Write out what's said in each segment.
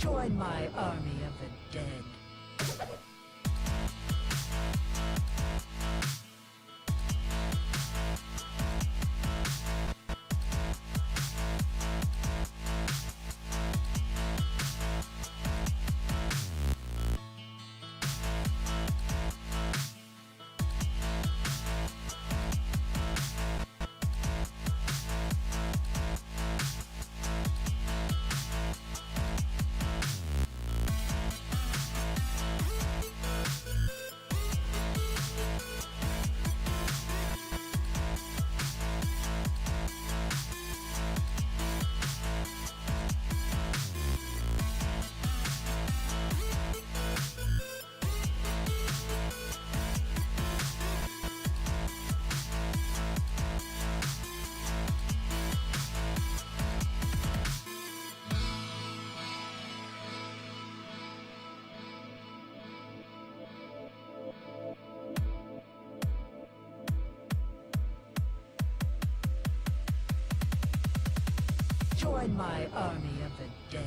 Join my army of the dead. Join my army of the dead.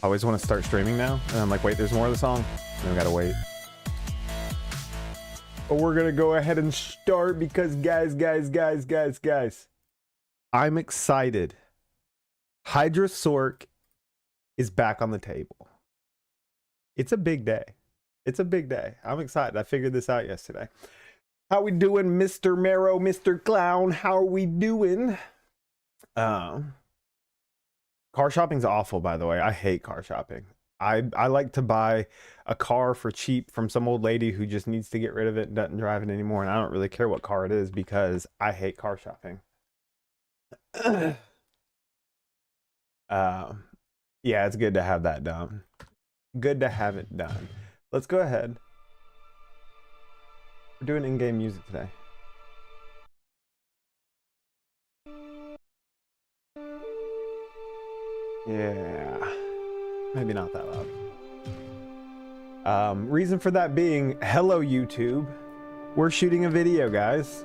I always want to start streaming now, and I'm like, wait, there's more of the song, and we gotta wait. But we're gonna go ahead and start because guys, I'm excited. HYDRA SORC is back on the table. It's a big day. It's a big day. I'm excited. I figured this out yesterday. How we doing, Mr. Marrow, Mr. Clown? How are we doing? Car shopping's awful, by the way. I hate car shopping. I like to buy a car for cheap from some old lady who just needs to get rid of it and doesn't drive it anymore. And I don't really care what car it is because I hate car shopping. Yeah, it's good to have that done. Good to have it done. Let's go ahead. We're doing in-game music today. Yeah, maybe not that loud. Reason for that being, hello YouTube. We're shooting a video, guys.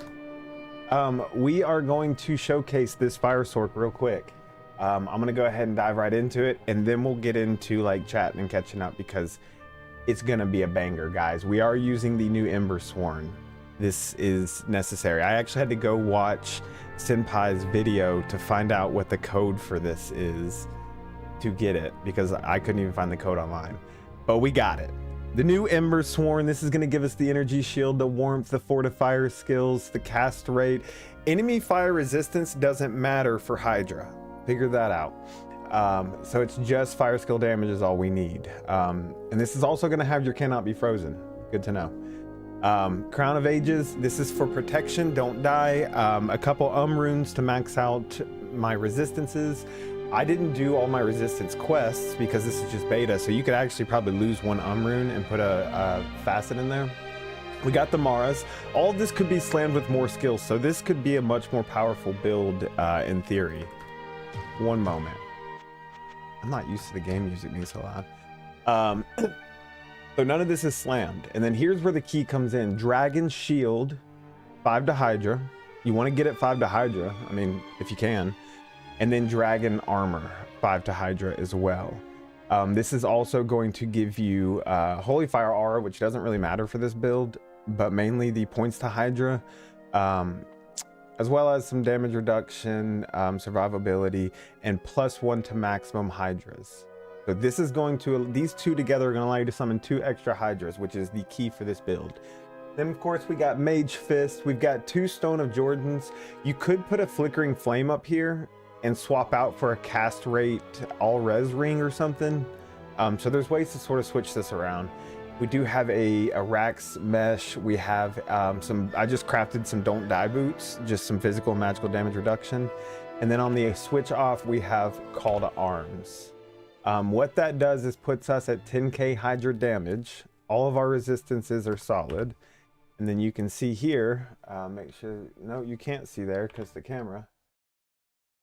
We are going to showcase this fire SORC real quick. I'm gonna go ahead and dive right into it, and then we'll get into like chatting and catching up because it's gonna be a banger, guys. We are using the new Ember Sworn. This is necessary. I actually had to go watch Senpai's video to find out what the code for this is to get it because I couldn't even find the code online, but we got it. The new Ember Sworn. This is going to give us the energy shield, the warmth, the fortifier skills, the cast rate. Enemy fire resistance doesn't matter for HYDRA. Figure that out. So it's just fire skill damage is all we need. And this is also going to have your cannot be frozen. Good to know. Crown of Ages. This is for protection. Don't die. A couple runes to max out my resistances. I didn't do all my resistance quests because this is just beta, so you could actually probably lose one rune and put a facet in there. We got the Maras. All of this could be slammed with more skills, so this could be a much more powerful build in theory. One moment. I'm not used to the game music being so loud. So none of this is slammed. And then here's where the key comes in. Dragon Shield, 5 to HYDRA. You want to get it 5 to HYDRA, I mean, if you can. And then Dragon Armor, 5 to HYDRA as well. This is also going to give you Holy Fire Aura, which doesn't really matter for this build, but mainly the points to HYDRA, as well as some damage reduction, survivability, and +1 to maximum HYDRAs. So this is going to, these two together are going to allow you to summon 2 extra Hydras, which is the key for this build. Then of course we got Mage Fist, we've got 2 Stone of Jordans. You could put a Flickering Flame up here and swap out for a cast rate all res ring or something. So there's ways to sort of switch this around. We do have a Rax Mesh. We have I just crafted some Don't Die boots, just some physical and magical damage reduction. And then on the switch off, we have Call to Arms. What that does is puts us at 10k Hydra damage. All of our resistances are solid. And then you can see here, make sure, no, you can't see there because the camera.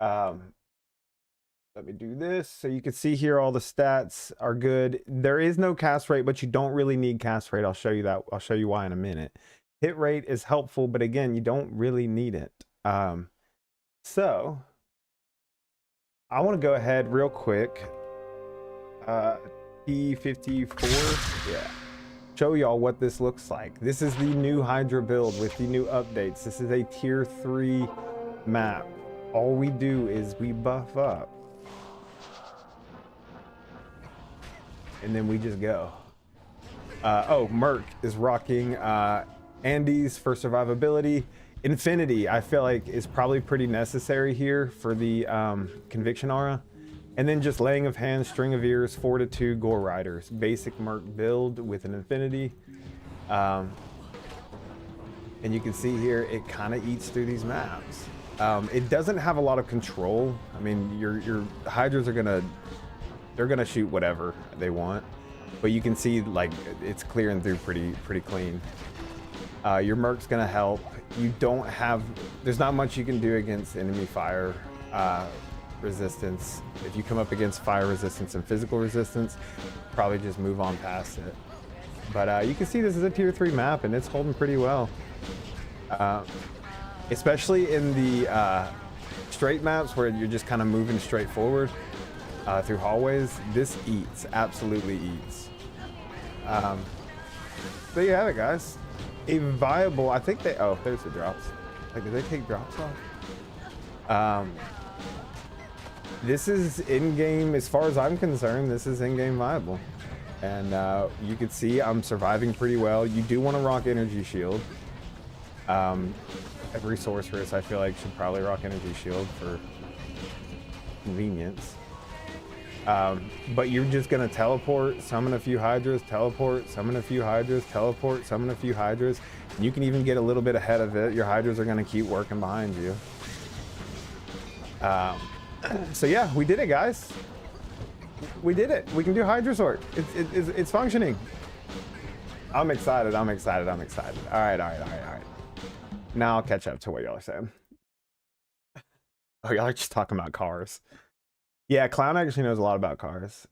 Let me do this. So you can see here all the stats are good. There is no cast rate, but you don't really need cast rate. I'll show you that. I'll show you why in a minute. Hit rate is helpful, but again, you don't really need it. So I want to go ahead real quick. P54, yeah. Show y'all what this looks like. This is the new Hydra build with the new updates. This is a tier 3 map. All we do is we buff up. And then we just go. Oh, Merc is rocking Andes for survivability. Infinity, I feel like, is probably pretty necessary here for the Conviction Aura. And then just Laying of Hands, String of Ears, Fortitude, Gore Riders. Basic Merc build with an Infinity. And you can see here, it kind of eats through these maps. It doesn't have a lot of control. I mean, your Hydras are they're gonna shoot whatever they want. But you can see, like, it's clearing through pretty clean. Your Merc's gonna help. You don't have, there's not much you can do against enemy fire resistance. If you come up against fire resistance and physical resistance, probably just move on past it. But you can see this is a tier 3 map and it's holding pretty well. Especially in the straight maps where you're just kind of moving straight forward through hallways, this eats, absolutely eats. There you have it, guys. A viable, I think they, oh, there's the drops. Like, did they take drops off? This is in-game, as far as I'm concerned, this is in-game viable. And you can see I'm surviving pretty well. You do want to rock Energy Shield. Every sorceress, I feel like, should probably rock Energy Shield for convenience. But you're just going to teleport, summon a few Hydras, teleport, summon a few Hydras, teleport, summon a few Hydras. And you can even get a little bit ahead of it. Your Hydras are going to keep working behind you. So yeah, we did it, guys. We did it. We can do Hydra Sort. It's functioning. I'm excited. I'm excited. I'm excited. All right. Now I'll catch up to what y'all are saying. Oh, y'all are just talking about cars. Yeah, Clown actually knows a lot about cars.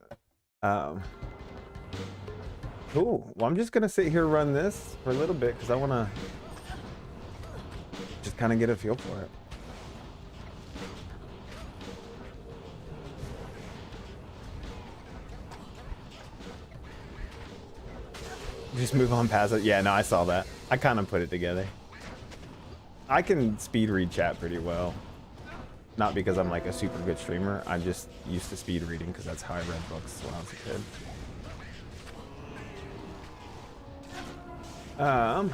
Cool. Well, I'm just gonna sit here and run this for a little bit because I want to just kind of get a feel for it. Just move on past it. Yeah, no, I saw that. I kind of put it together. I can speed read chat pretty well. Not because I'm like a super good streamer. I'm just used to speed reading because that's how I read books when I was a kid.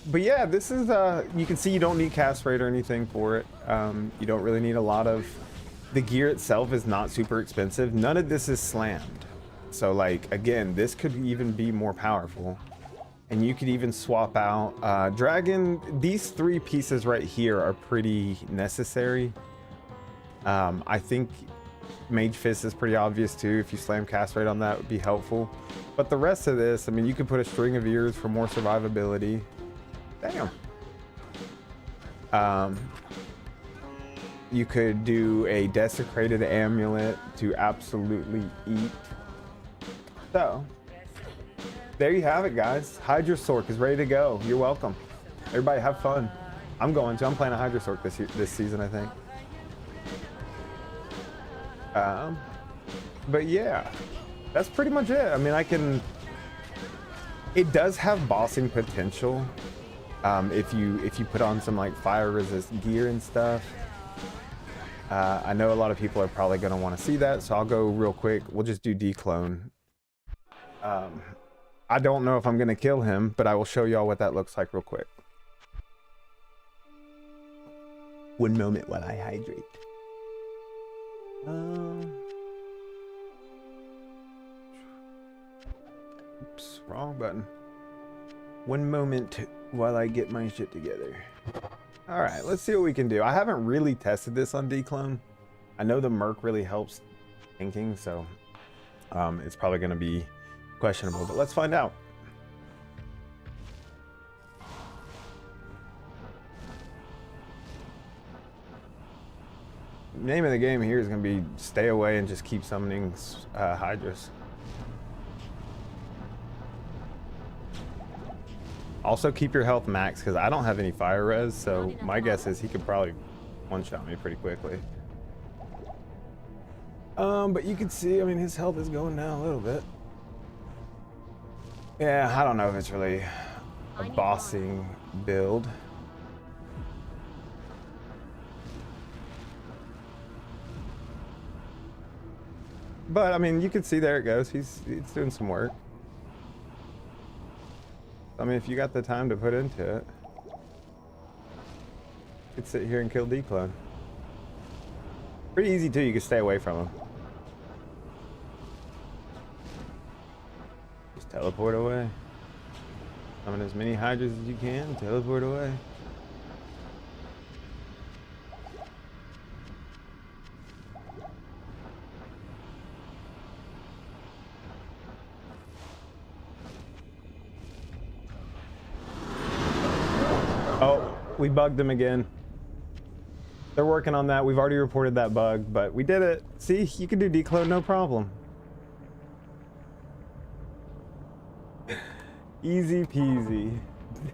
But yeah, this is, you can see you don't need cast rate or anything for it. You don't really need a lot of, the gear itself is not super expensive. None of this is slammed. So like, again, this could even be more powerful. And you could even swap out, Dragon, these 3 pieces right here are pretty necessary. I think Mage Fist is pretty obvious too. If you slam cast rate on that, would be helpful. But the rest of this, I mean, you could put a String of Ears for more survivability. Damn. You could do a Desecrated Amulet to absolutely eat. So, there you have it, guys. Hydra Sorc is ready to go. You're welcome. Everybody have fun. I'm going to. I'm playing a Hydra Sorc this season, I think. But yeah, that's pretty much it. I mean, it does have bossing potential. If you put on some like fire resist gear and stuff. I know a lot of people are probably going to want to see that, so I'll go real quick. We'll just do declone. I don't know if I'm going to kill him, but I will show y'all what that looks like real quick. One moment while I hydrate. Oops, wrong button. One moment while I get my shit together. All right, let's see what we can do. I haven't really tested this on declone. I know the Merc really helps thinking, so it's probably going to be questionable, but let's find out. Name of the game here is going to be stay away and just keep summoning Hydras. Also keep your health max, because I don't have any fire res, so my guess is he could probably one-shot me pretty quickly. But you can see, I mean, his health is going down a little bit. Yeah, I don't know if it's really a bossing build. But I mean, you can see there it goes. He's doing some work. I mean, if you got the time to put into it, you could sit here and kill declone. Pretty easy too. You can stay away from him. Just teleport away. Summon as many Hydras as you can. Teleport away. Oh, we bugged them again. They're working on that. We've already reported that bug, but we did it. See, you can do declone, no problem. Easy peasy.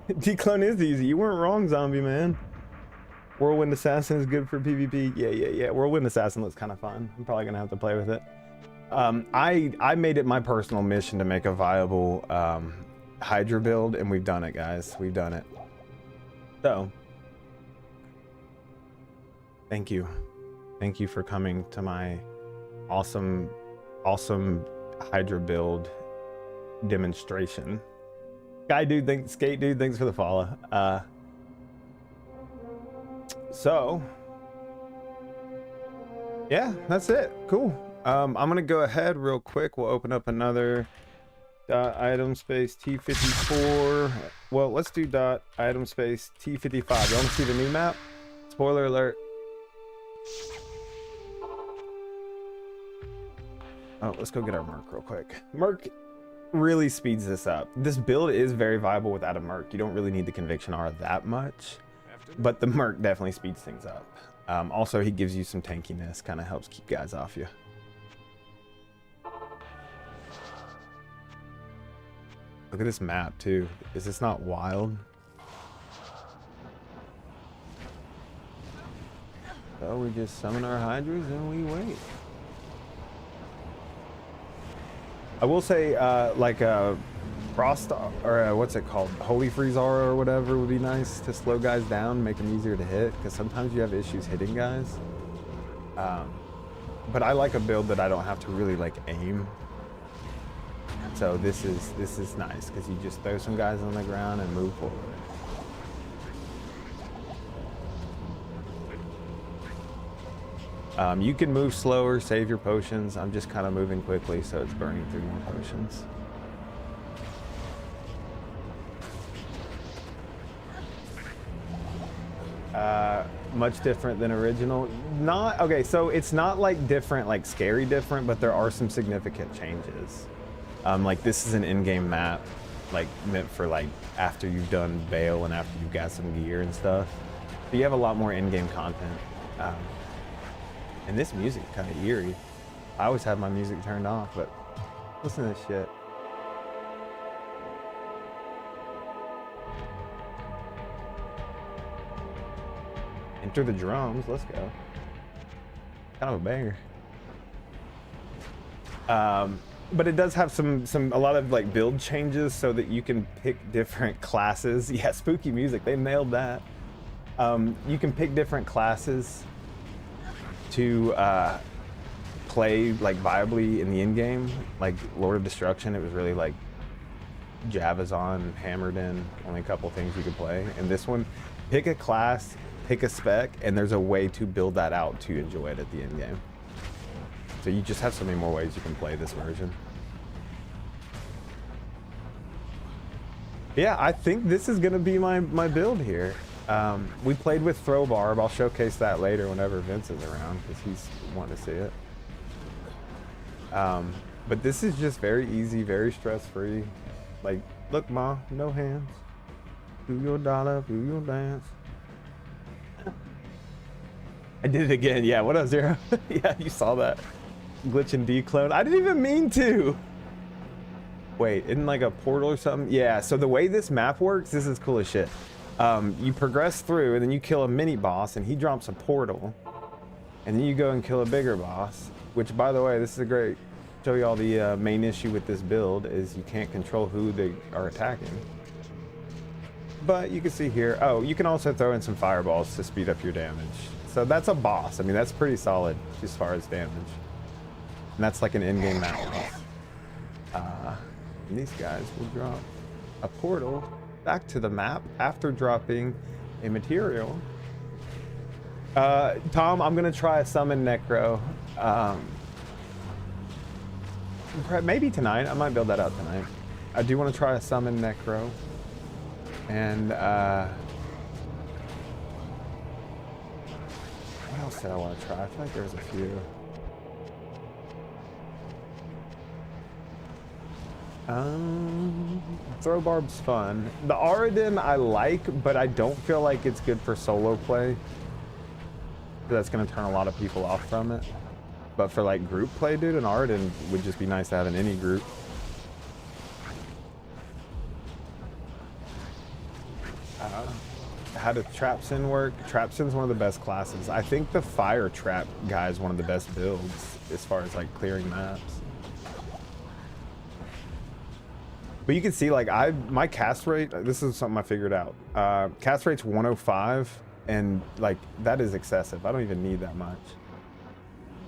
Declone is easy. You weren't wrong, zombie man. Whirlwind Assassin is good for PvP. Yeah. Whirlwind Assassin looks kind of fun. I'm probably gonna have to play with it. I made it my personal mission to make a viable Hydra build, and we've done it, guys. We've done it. So, thank you for coming to my awesome Hydra build demonstration. Skate dude, thanks for the follow. So yeah, that's it. Cool. I'm gonna go ahead real quick. We'll open up another item space T54. Well, let's do item space T55. You want to see the new map? Spoiler alert. Oh, let's go get our Merc real quick. Merc really speeds this up. This build is very viable without a Merc. You don't really need the Conviction R that much, but the Merc definitely speeds things up. Also, he gives you some tankiness, kind of helps keep guys off you. Look at this map too. Is this not wild? So we just summon our Hydras and we wait. I will say, like a Frost, or what's it called? Holy Freeze Aura or whatever would be nice to slow guys down, make them easier to hit, because sometimes you have issues hitting guys. But I like a build that I don't have to really like aim. So this is nice, because you just throw some guys on the ground and move forward. You can move slower, save your potions. I'm just kind of moving quickly, so it's burning through more potions. Much different than original. Not okay, so it's not like different, like scary different, but there are some significant changes. Like this is an in-game map, like meant for like after you've done Veil and after you've got some gear and stuff. So you have a lot more in-game content. And this music kind of eerie. I always have my music turned off, but listen to this shit. Enter the drums, let's go. Kind of a banger. But it does have a lot of like build changes so that you can pick different classes. Yeah, spooky music, they nailed that. You can pick different classes to play like viably in the end game, like Lord of Destruction, it was really like Java's on, hammered in, only a couple things you could play. And this one, pick a class, pick a spec, and there's a way to build that out to enjoy it at the end game. So you just have so many more ways you can play this version. Yeah, I think this is gonna be my build here. We played with throw barb. I'll showcase that later whenever Vince is around because he's wanting to see it. But this is just very easy, very stress-free. Like, look, Ma, no hands. Do your dollar, do your dance. I did it again. Yeah, what up, Zero? Yeah, you saw that. Glitch and declone. I didn't even mean to. Wait, isn't like a portal or something? Yeah, so the way this map works, this is cool as shit. You progress through and then you kill a mini boss and he drops a portal. And then you go and kill a bigger boss, which by the way, this is a great, show you all the main issue with this build is you can't control who they are attacking. But you can see here, oh, you can also throw in some fireballs to speed up your damage. So that's a boss. I mean, that's pretty solid as far as damage. And that's like an in-game map boss. And these guys will drop a portal back to the map after dropping a material. Tom, I'm gonna try a summon Necro. Maybe tonight. I might build that out tonight. I do want to try a summon Necro. And what else did I want to try? I feel like there's a few. Throw barb's fun. The Aradin I like, but I don't feel like it's good for solo play. That's gonna turn a lot of people off from it. But for like group play, dude, an Aradin would just be nice to have in any group. How does Trapsin work? Trapsin's one of the best classes. I think the Fire Trap guy is one of the best builds as far as like clearing maps. But you can see like my cast rate, this is something I figured out. Cast rate's 105 and like that is excessive. I don't even need that much.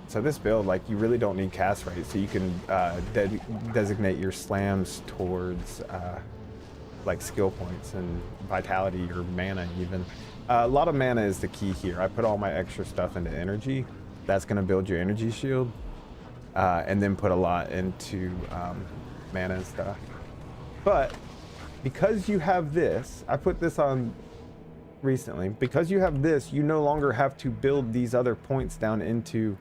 So this build, like you really don't need cast rate. So you can designate your slams towards like skill points and vitality or mana even. A lot of mana is the key here. I put all my extra stuff into energy. That's gonna build your energy shield. And then put a lot into mana and stuff. But because you have this, I put this on recently, because you have this, you no longer have to build these other points down into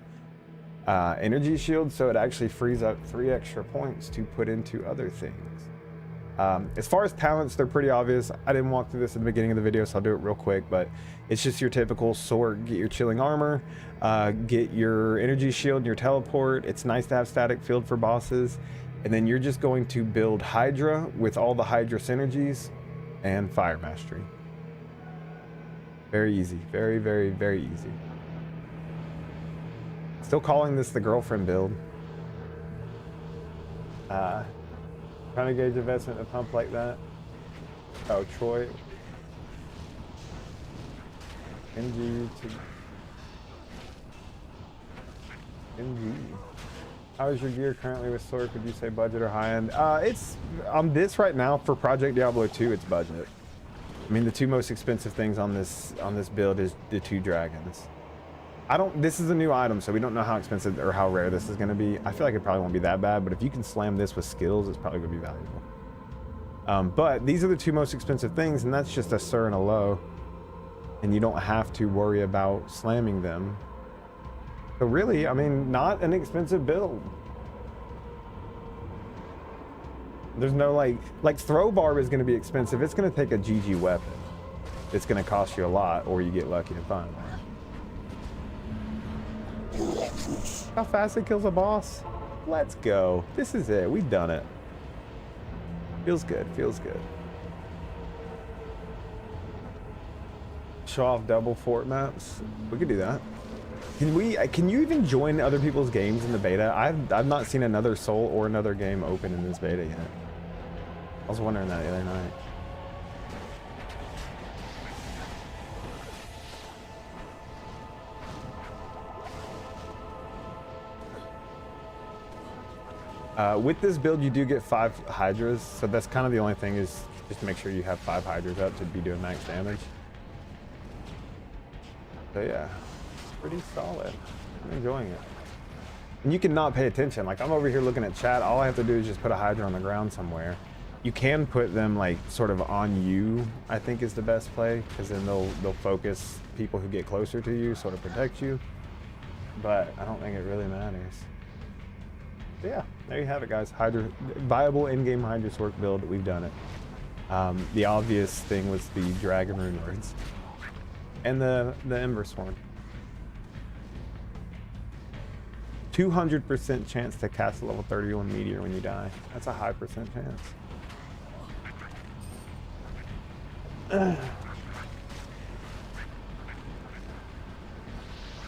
energy shield, so it actually frees up 3 extra points to put into other things. As far as talents, they're pretty obvious. I didn't walk through this at the beginning of the video, so I'll do it real quick, but it's just your typical SORC. Get your chilling armor, get your energy shield and your teleport. It's nice to have static field for bosses. And then you're just going to build HYDRA with all the HYDRA synergies and Fire Mastery. Very easy, very, very, very easy. Still calling this the girlfriend build. Trying to gauge investment in a pump like that. Oh, Troy. NG to NG. How is your gear currently with SORC? Would you say budget or high end? It's on this right now for Project Diablo 2. It's budget. I mean, the 2 most expensive things on this build is the 2 dragons. This is a new item, so we don't know how expensive or how rare this is going to be. I feel like it probably won't be that bad, but if you can slam this with skills, it's probably going to be valuable. But these are the 2 most expensive things, and that's just a Sur and a low. And you don't have to worry about slamming them. So really, I mean, not an expensive build. There's no like throw barb is going to be expensive. It's going to take a GG weapon. It's going to cost you a lot, or you get lucky and find one. How fast it kills a boss? Let's go. This is it. We've done it. Feels good. Feels good. Show off double fort maps. We could do that. Can you even join other people's games in the beta? I've not seen another Soul or another game open in this beta yet. I was wondering that the other night. With this build, you do get 5 hydras, so that's kind of the only thing, is just make sure you have 5 hydras up to be doing max damage. So yeah, pretty solid. I'm enjoying it. And you can not pay attention. Like, I'm over here looking at chat. All I have to do is just put a hydra on the ground somewhere. You can put them like sort of on you, I think is the best play, because then they'll focus people who get closer to you, sort of protect you. But I don't think it really matters. So yeah, there you have it, guys. Hydra, viable in-game Hydra SORC build. We've done it. The obvious thing was the Dragon Rune Lords and the Ember Sworn. 200% chance to cast a level 31 meteor when you die. That's a high percent chance.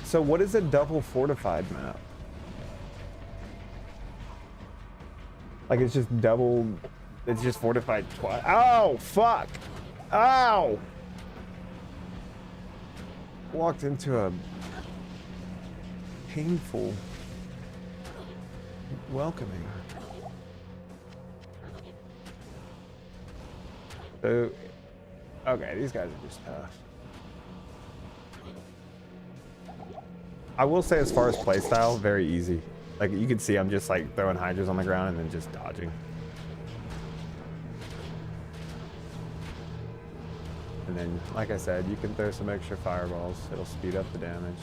So what is a double fortified map? Like, it's just double, it's just fortified twice. Oh, fuck. Ow. Walked into a painful welcoming. So, okay, these guys are just tough. I will say, as far as playstyle, very easy. Like, you can see I'm just like throwing hydras on the ground and then just dodging. And then, like I said, you can throw some extra fireballs. It'll speed up the damage.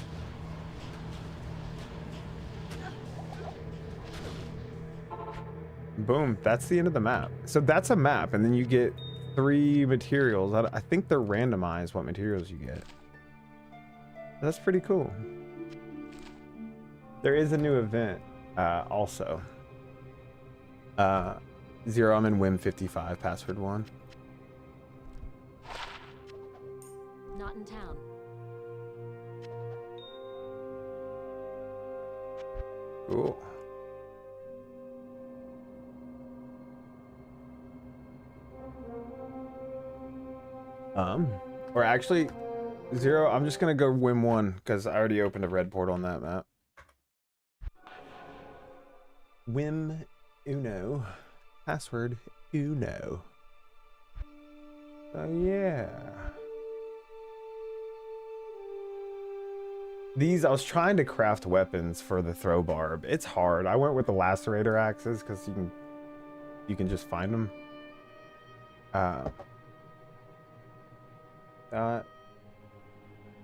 Boom, that's the end of the map. So that's a map, and then you get 3 materials. I think they're randomized what materials you get. That's pretty cool. There is a new event also. Zero, I'm in WIM 55, password 1. Not in town. Cool. Or actually, Zero, I'm just gonna go WIM 1 because I already opened a red portal on that map. WIM Uno. Password Uno. So yeah. These, I was trying to craft weapons for the throw barb. It's hard. I went with the lacerator axes because you can just find them.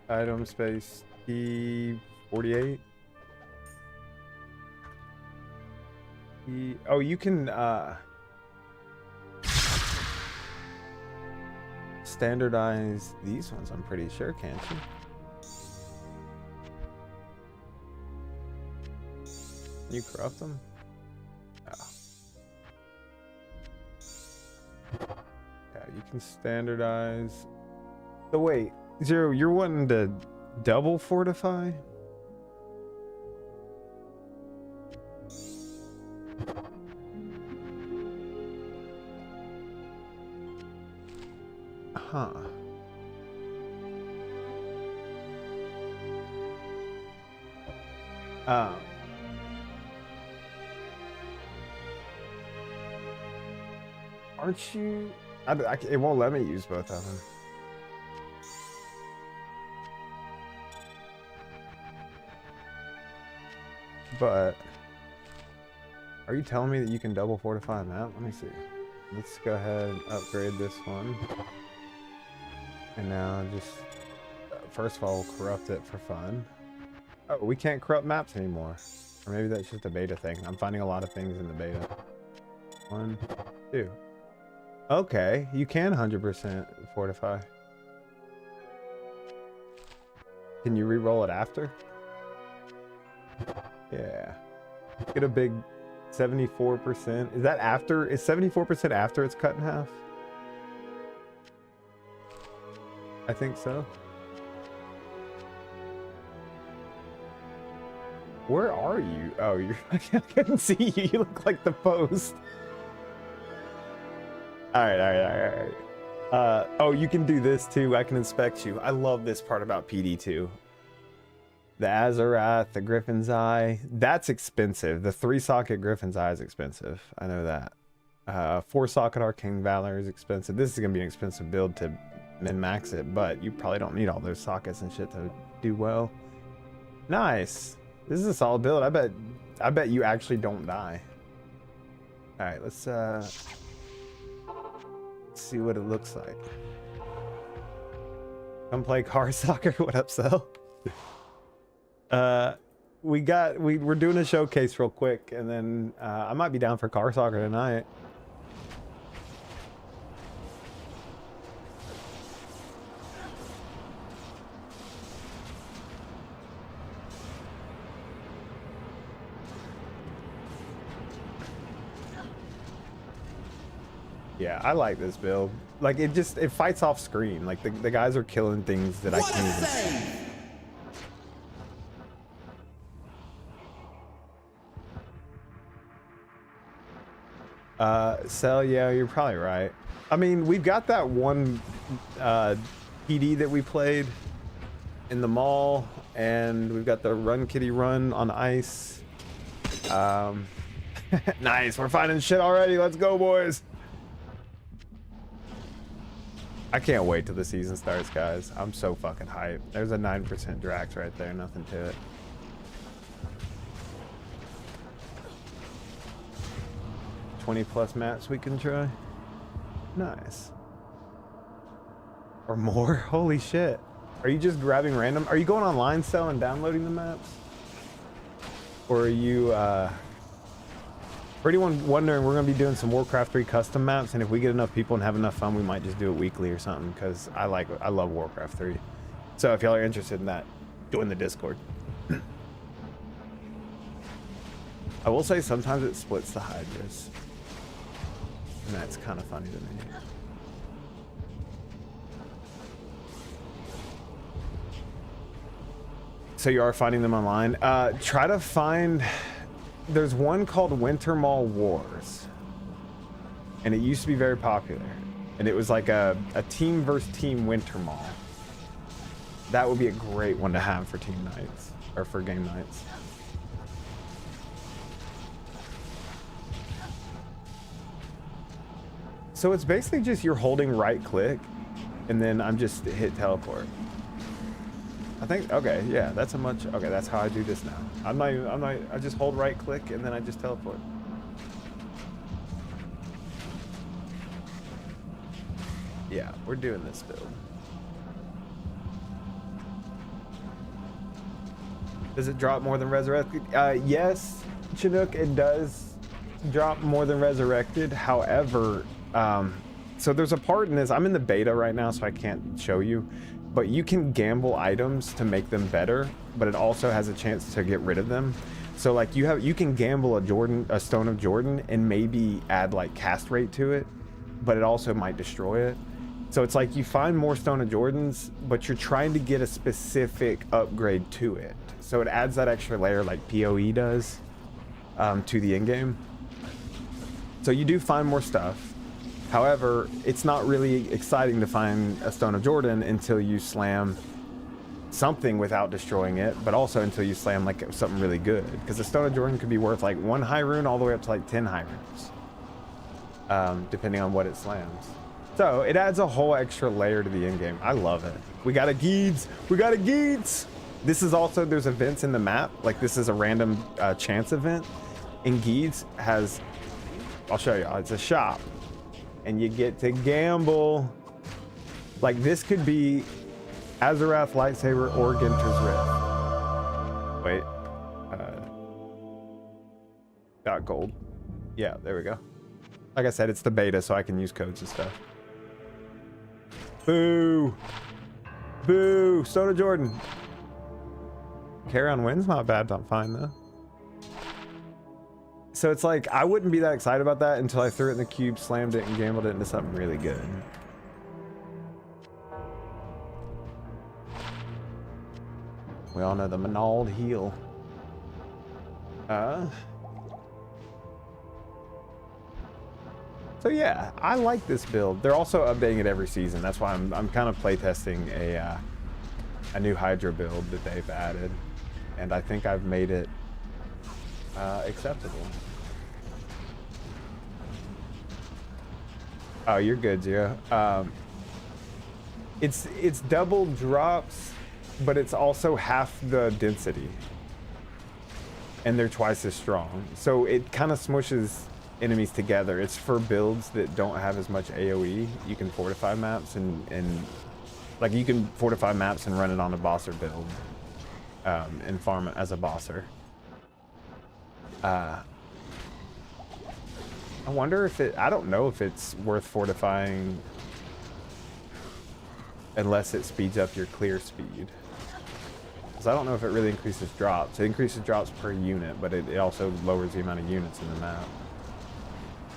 Item space T48. Oh, you can standardize these ones, I'm pretty sure, can't you? Can you corrupt them? Oh. Yeah, you can standardize. So wait, Zero, you're wanting to double fortify? Huh. Aren't you? It won't let me use both of them. But are you telling me that you can double fortify a map? Let me see. Let's go ahead and upgrade this one. And now just, first of all, we'll corrupt it for fun. Oh, we can't corrupt maps anymore. Or maybe that's just a beta thing. I'm finding a lot of things in the beta. 1, 2. Okay, you can 100% fortify. Can you re-roll it after? Yeah. Get a big 74%. Is that after? Is 74% after it's cut in half? I think so. Where are you? Oh, you're I can't see you. You look like the post. Alright. Oh, you can do this too. I can inspect you. I love this part about PD2. The Azarath, the Griffin's Eye. That's expensive. The 3-socket Griffin's Eye is expensive. I know that. 4-socket Arcane Valor is expensive. This is going to be an expensive build to min-max it, but you probably don't need all those sockets and shit to do well. Nice. This is a solid build. I bet you actually don't die. All right, let's see what it looks like. Come play car soccer. What up, Cell? We're doing a showcase real quick, and then I might be down for car soccer tonight. Yeah, I like this build. Like, it fights off screen. Like, the guys are killing things that I can't even see. Cell, yeah, you're probably right. I mean, we've got that one PD that we played in the mall, and we've got the Run Kitty Run on ice. Nice, we're finding shit already. Let's go, boys. I can't wait till the season starts, guys. I'm so fucking hyped. There's a 9% Drax right there, nothing to it. +20 maps we can try. Nice. Or more? Holy shit. Are you just grabbing random? Are you going online, Cell, and downloading the maps? Or are you, for anyone wondering, we're going to be doing some Warcraft 3 custom maps, and if we get enough people and have enough fun, we might just do it weekly or something, because I love Warcraft 3. So if y'all are interested in that, join the Discord. I will say sometimes it splits the Hydras. And that's kind of funny to me. So you are finding them online? Try to find... There's one called Winter Mall Wars. And it used to be very popular. And it was like a team versus team Winter Mall. That would be a great one to have for team nights. Or for game nights. So it's basically just you're holding right click, and then I'm just hit teleport. I think, okay, yeah, that's okay, that's how I do this now. I just hold right click and then I just teleport. Yeah, we're doing this build. Does it drop more than Resurrected? Yes, Chinook, it does drop more than Resurrected. However, so there's a part in this, I'm in the beta right now, so I can't show you, but you can gamble items to make them better, but it also has a chance to get rid of them. So like you can gamble a Stone of Jordan and maybe add like cast rate to it, but it also might destroy it. So it's like you find more Stone of Jordans, but you're trying to get a specific upgrade to it. So it adds that extra layer like PoE does to the in-game. So you do find more stuff. However, it's not really exciting to find a Stone of Jordan until you slam something without destroying it, but also until you slam like something really good. Because the Stone of Jordan could be worth like 1 high rune all the way up to like 10 high runes, depending on what it slams. So it adds a whole extra layer to the in-game. I love it. We got a Geeds. We got a Geeds. This is also, there's events in the map. Like this is a random chance event. And Geeds has, I'll show you, it's a shop. And you get to gamble. Like this could be Azarath lightsaber or Ginter's Rift. Wait. Got gold. Yeah, there we go. Like I said, it's the beta, so I can use codes and stuff. Boo. Boo. Stone of Jordan. Carry on wins, not bad, not fine though. So it's like, I wouldn't be that excited about that until I threw it in the cube, slammed it, and gambled it into something really good. We all know the Manald heal. So yeah, I like this build. They're also updating it every season. That's why I'm kind of playtesting a new HYDRA build that they've added. and I think I've made it acceptable. Oh, you're good, Zero. It's double drops, but it's also half the density, and they're twice as strong. So it kind of smushes enemies together. It's for builds that don't have as much AoE. You can fortify maps and like you can fortify maps and run it on a bosser build, and farm it as a bosser. I wonder if I don't know if it's worth fortifying unless it speeds up your clear speed. Because I don't know if it really increases drops. It increases drops per unit, but it also lowers the amount of units in the map.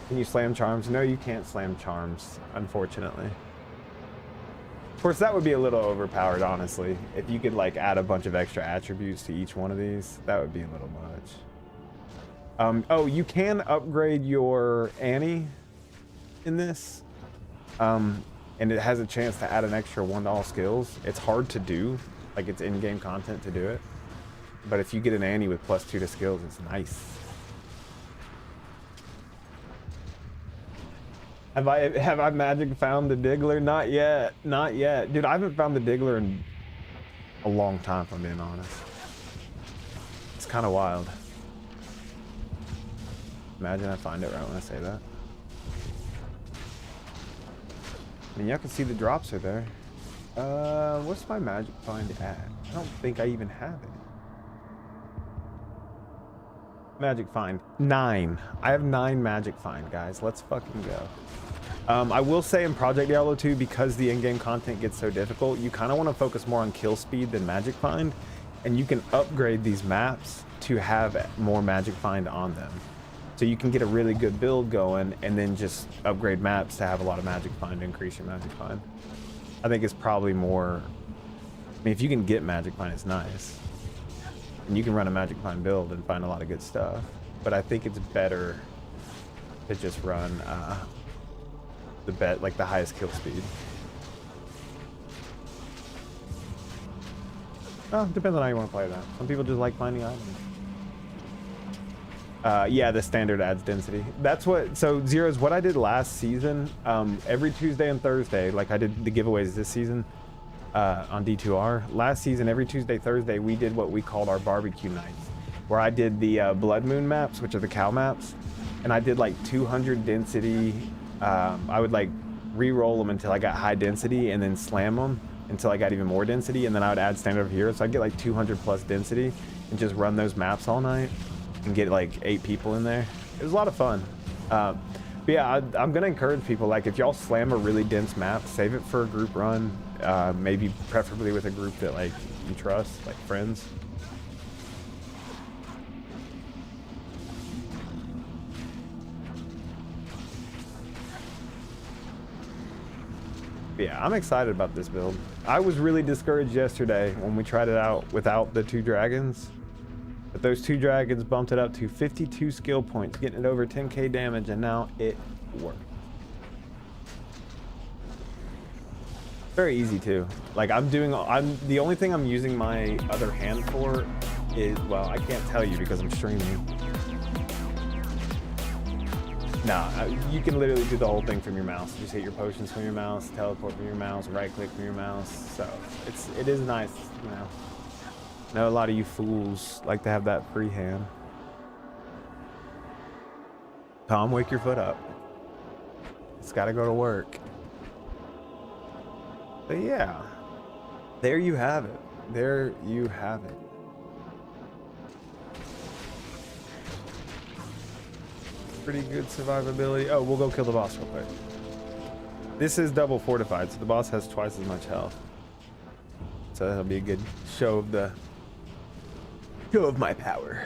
Can you slam charms? No, you can't slam charms, unfortunately. Of course, that would be a little overpowered, honestly. If you could like add a bunch of extra attributes to each one of these, that would be a little much. Oh, you can upgrade your Annie in this, and it has a chance to add an extra 1 to all skills. It's hard to do, like it's in-game content to do it, but if you get an Annie with +2 to skills, it's nice. Have I magic found the Diggler? Not yet, not yet, dude. I haven't found the Diggler in a long time, if I'm being honest. It's kind of wild. Imagine I find it right when I say that. I mean, y'all can see the drops are there. What's my magic find at? I don't think I even have it. Magic find 9. I have 9 magic find, guys. Let's fucking go. I will say in Project Diablo 2, because the in-game content gets so difficult, you kind of want to focus more on kill speed than magic find, and you can upgrade these maps to have more magic find on them. So you can get a really good build going and then just upgrade maps to have a lot of magic find to increase your magic find. I think it's probably more, I mean, if you can get magic find, it's nice. And you can run a magic find build and find a lot of good stuff. But I think it's better to just run the highest kill speed. Oh, depends on how you want to play that. Some people just like finding items. Yeah, the standard adds density. That's what, so Zero's what I did last season, every Tuesday and Thursday, like I did the giveaways this season on D2R. Last season, every Tuesday, Thursday, we did what we called our barbecue nights, where I did the Blood Moon maps, which are the cow maps, and I did like 200 density. I would like re-roll them until I got high density and then slam them until I got even more density, and then I would add standard of heroes. So I'd get like 200 plus density and just run those maps all night and get like 8 people in there. It was a lot of fun. But yeah, I'm gonna encourage people, like if y'all slam a really dense map, save it for a group run, maybe preferably with a group that like you trust, like friends. Yeah, I'm excited about this build. I was really discouraged yesterday when we tried it out without the 2 dragons. But those 2 dragons bumped it up to 52 skill points, getting it over 10k damage, and now it worked. Very easy too. Like I'm the only thing I'm using my other hand for is, well, I can't tell you because I'm streaming. Nah, you can literally do the whole thing from your mouse. Just hit your potions from your mouse, teleport from your mouse, right click from your mouse. So it is nice, you know. I know a lot of you fools like to have that free hand. Tom, wake your foot up. It's got to go to work. But yeah, there you have it. There you have it. Pretty good survivability. Oh, we'll go kill the boss real quick. This is double fortified, so the boss has twice as much health. So that'll be a good show of my power.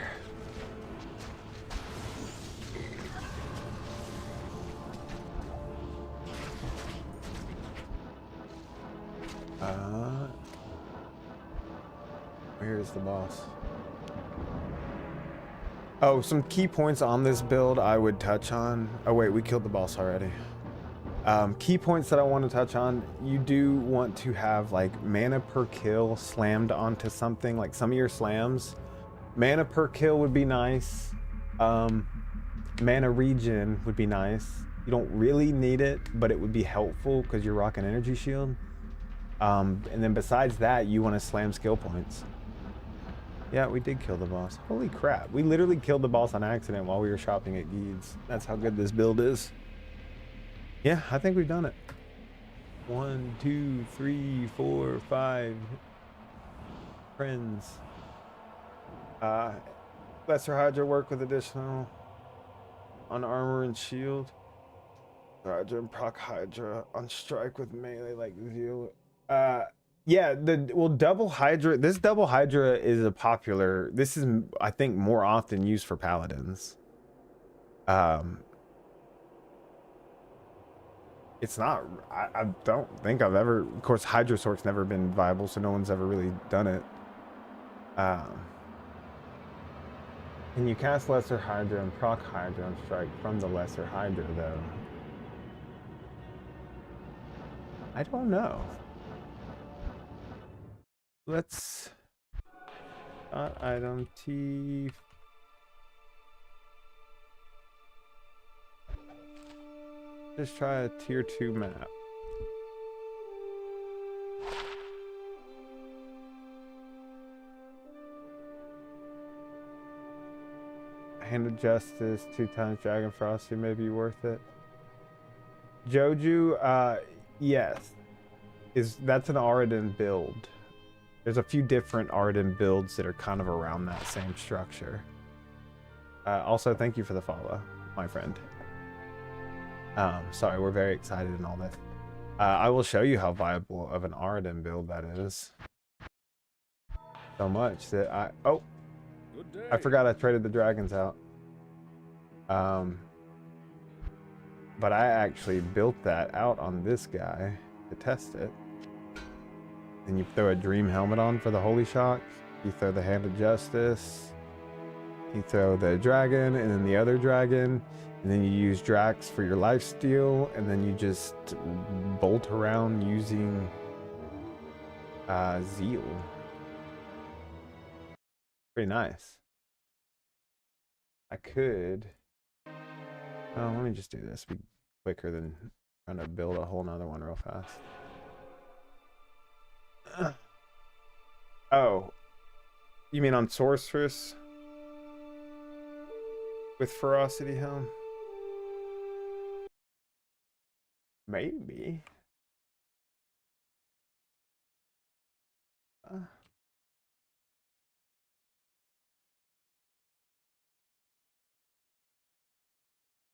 Where is the boss? Oh, some key points on this build I would touch on. Oh wait, we killed the boss already. Key points that I want to touch on. You do want to have like mana per kill slammed onto something. Like some of your slams Mana per kill would be nice. Mana regen would be nice. You don't really need it, but it would be helpful because you're rocking energy shield. And then besides that, you want to slam skill points. Yeah, we did kill the boss. Holy crap. We literally killed the boss on accident while we were shopping at Geeds. That's how good this build is. Yeah, I think we've done it. 1, 2, 3, 4, 5 friends. Lesser Hydra work with additional on armor and shield. Hydra and proc Hydra on strike with melee like Zeal. Yeah, double Hydra. This double Hydra is a popular. This is, I think, more often used for paladins. It's not. I don't think I've ever. Of course, Hydra SORC's never been viable, so no one's ever really done it. Can you cast Lesser Hydra and proc Hydra on strike from the Lesser Hydra, though? I don't know. Let's... item T... Just try a tier 2 map. Hand of Justice, 2 times Dragon Frosty may be worth it. Joju, yes. That's an Aradin build. There's a few different Aradin builds that are kind of around that same structure. Also, thank you for the follow, my friend. Sorry, we're very excited and all this. I will show you how viable of an Aradin build that is. So much that I forgot I traded the dragons out. But I actually built that out on this guy to test it. And you throw a dream helmet on for the holy shock. You throw the hand of justice. You throw the dragon and then the other dragon. And then you use Drax for your lifesteal. And then you just bolt around using Zeal. Pretty nice. I could. Oh, let me just do this. Be quicker than trying to build a whole nother one real fast. Oh, you mean on Sorceress with Ferocity Helm? Maybe. Let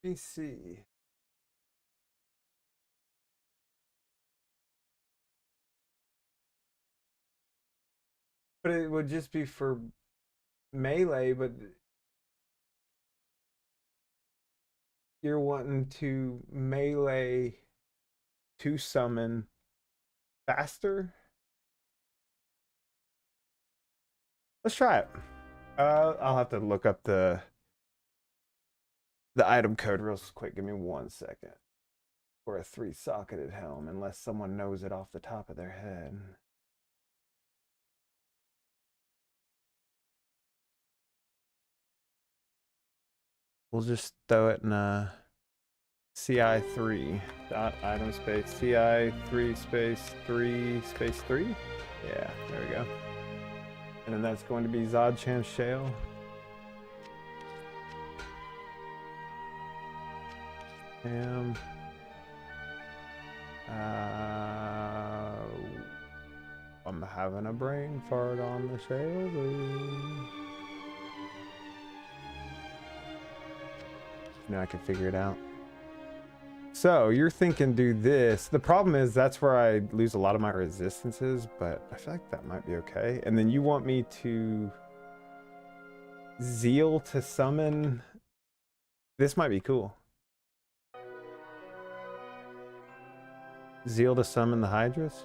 me see. But it would just be for melee, but you're wanting to melee to summon faster? Let's try it. I'll have to look up the item code real quick. Give me 1 second. For a 3-socketed helm, unless someone knows it off the top of their head. We'll just throw it in a CI3 dot item space CI3 space 3 space 3. Yeah, there we go. And then that's going to be Zodchamp Shale. I'm having a brain fart on the shale. Now I can figure it out. So you're thinking do this. The problem is that's where I lose a lot of my resistances, but I feel like that might be okay. And then you want me to Zeal to summon. This might be cool. Zeal to summon the Hydras?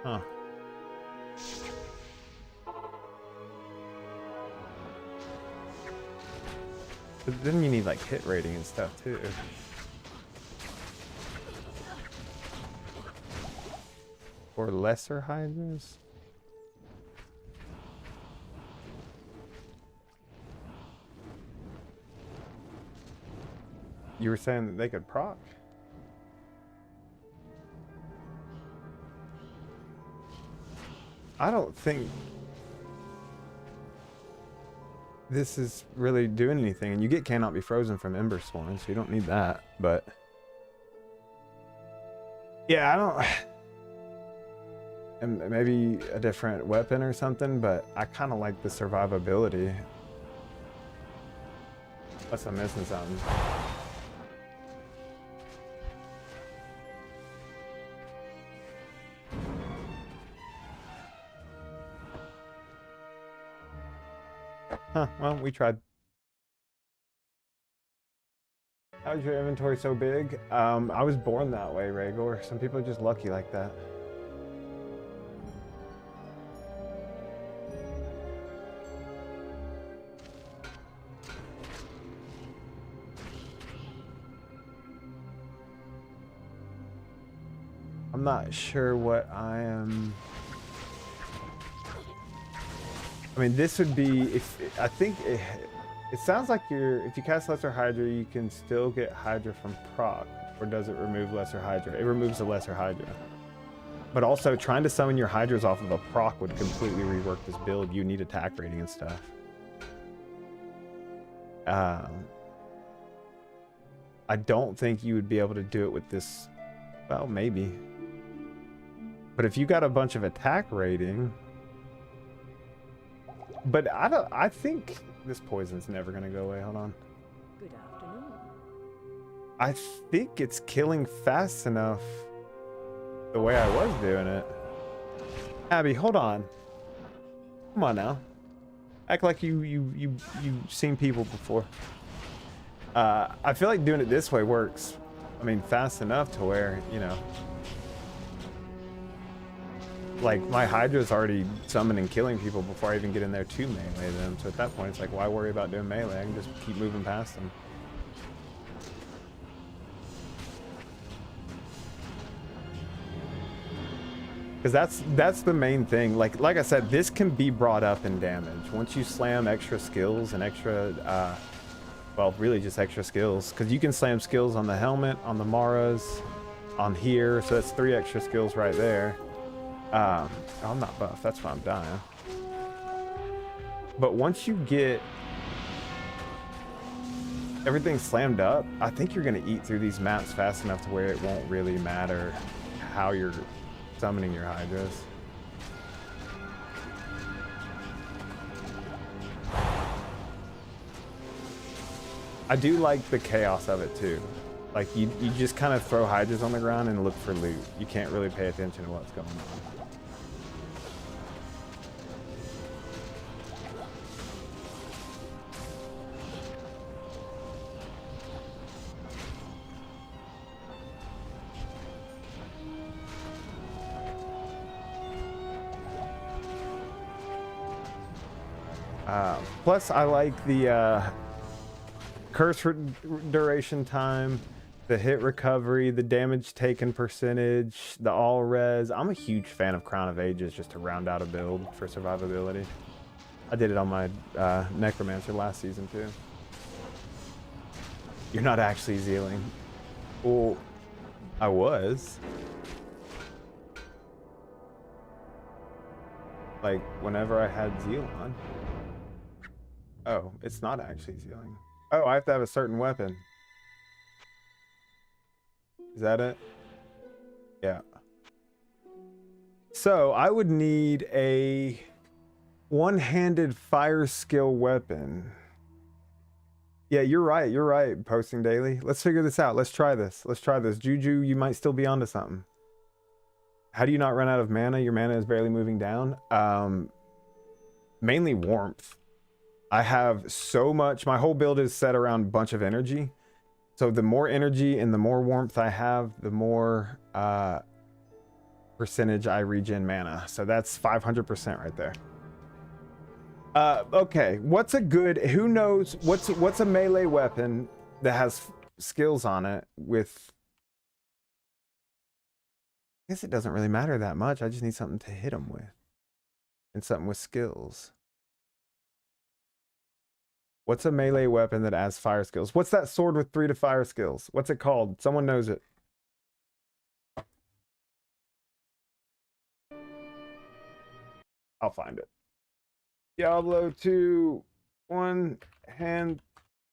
Huh. But then you need like hit rating and stuff too. Or lesser Hydras? You were saying that they could proc. I don't think this is really doing anything, and you get cannot be frozen from Ember Sworn, so you don't need that. But yeah, I don't. And maybe a different weapon or something, but I kind of like the survivability. Unless I'm missing something. Huh, well, we tried. How is your inventory so big? I was born that way, Rhaegor. Some people are just lucky like that. I'm not sure what I am. I mean, this would be if I think it sounds like if you cast Lesser Hydra, you can still get Hydra from proc, or does it remove Lesser Hydra? It removes the Lesser Hydra. But also, trying to summon your Hydras off of a proc would completely rework this build. You need attack rating and stuff. I don't think you would be able to do it with this. Well, maybe. But if you got a bunch of attack rating, but I think this poison's never gonna go away. Hold on. Good afternoon. I think it's killing fast enough the way I was doing it. Abby, hold on. Come on now. Act like you've seen people before. I feel like doing it this way works. I mean, fast enough to where, you know, like my Hydra's already summoning and killing people before I even get in there to melee them. So at that point, it's like, why worry about doing melee? I can just keep moving past them. Because that's the main thing. Like I said, this can be brought up in damage once you slam extra skills and extra, well, really just extra skills. Because you can slam skills on the helmet, on the Maras, on here. So that's 3 extra skills right there. Oh, I'm not buff. That's why I'm dying. But once you get everything slammed up, I think you're going to eat through these maps fast enough to where it won't really matter how you're summoning your Hydras. I do like the chaos of it too. Like you just kind of throw Hydras on the ground and look for loot. You can't really pay attention to what's going on. Plus, I like the curse duration time, the hit recovery, the damage taken percentage, the all res. I'm a huge fan of Crown of Ages just to round out a build for survivability. I did it on my Necromancer last season too. You're not actually Zealing. Well, I was. Like, whenever I had Zeal on. Oh, it's not actually Zealing. Oh, I have to have a certain weapon. Is that it? Yeah. So, I would need a one-handed fire skill weapon. Yeah, you're right. You're right, posting daily. Let's figure this out. Let's try this. Let's try this. Juju, you might still be onto something. How do you not run out of mana? Your mana is barely moving down. Mainly warmth. I have so much. My whole build is set around a bunch of energy. So the more energy and the more warmth I have, the more percentage I regen mana. So that's 500% right there. Okay, what's a good, who knows, what's a melee weapon that has skills on it with, I guess it doesn't really matter that much. I just need something to hit them with and something with skills. What's a melee weapon that adds fire skills? What's that sword with 3 to fire skills? What's it called? Someone knows it. I'll find it. Diablo 2, 1 hand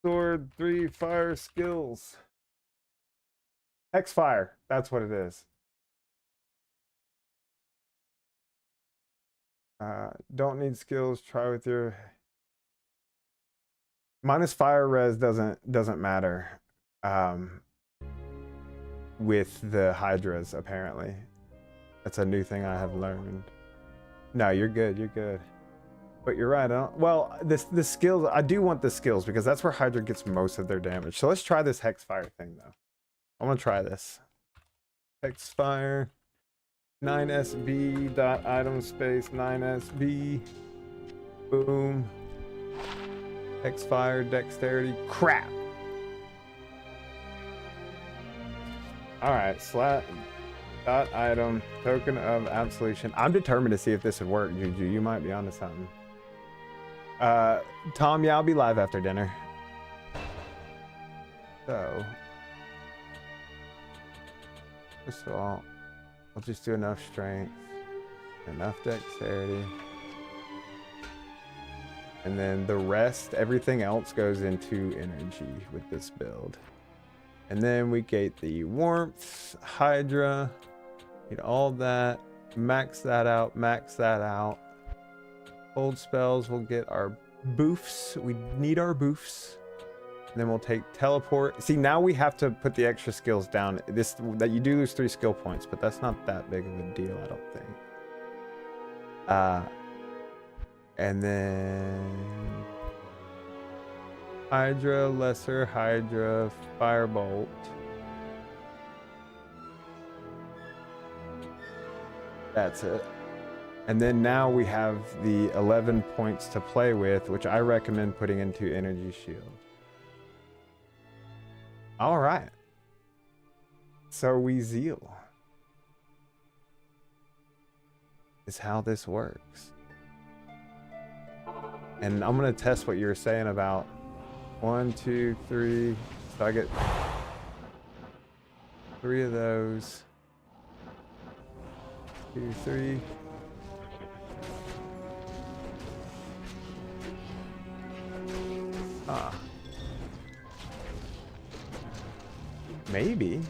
sword, 3 fire skills. Hexfire, that's what it is. Don't need skills, try with your... Minus fire res doesn't matter with the HYDRAs, apparently. That's a new thing I have learned. No, you're good, you're good. But you're right, well, the skills, I do want the skills because that's where HYDRA gets most of their damage. So let's try this Hexfire thing though. I'm gonna try this. Hexfire 9SB dot item space 9SB. Boom. Hexfire dexterity. Crap. Alright, slat dot item token of absolution. I'm determined to see if this would work, Juju. You might be onto something. Tom, yeah, I'll be live after dinner. So, first of all, I'll just do enough strength, enough dexterity, and then the rest, everything else goes into energy with this build. And then we get the warmth, HYDRA, need all that, max that out, max that out. Hold spells, we'll get our boofs. We need our boofs. And then we'll take teleport. See, now we have to put the extra skills down. That you do lose 3 skill points, but that's not that big of a deal, I don't think. And then HYDRA, lesser HYDRA, firebolt. That's it. And then now we have the 11 points to play with, which I recommend putting into energy shield. All right. So we zeal is how this works. And I'm going to test what you were saying about 1, 2, 3. So I get 3 of those. 2, 3. Ah. Maybe.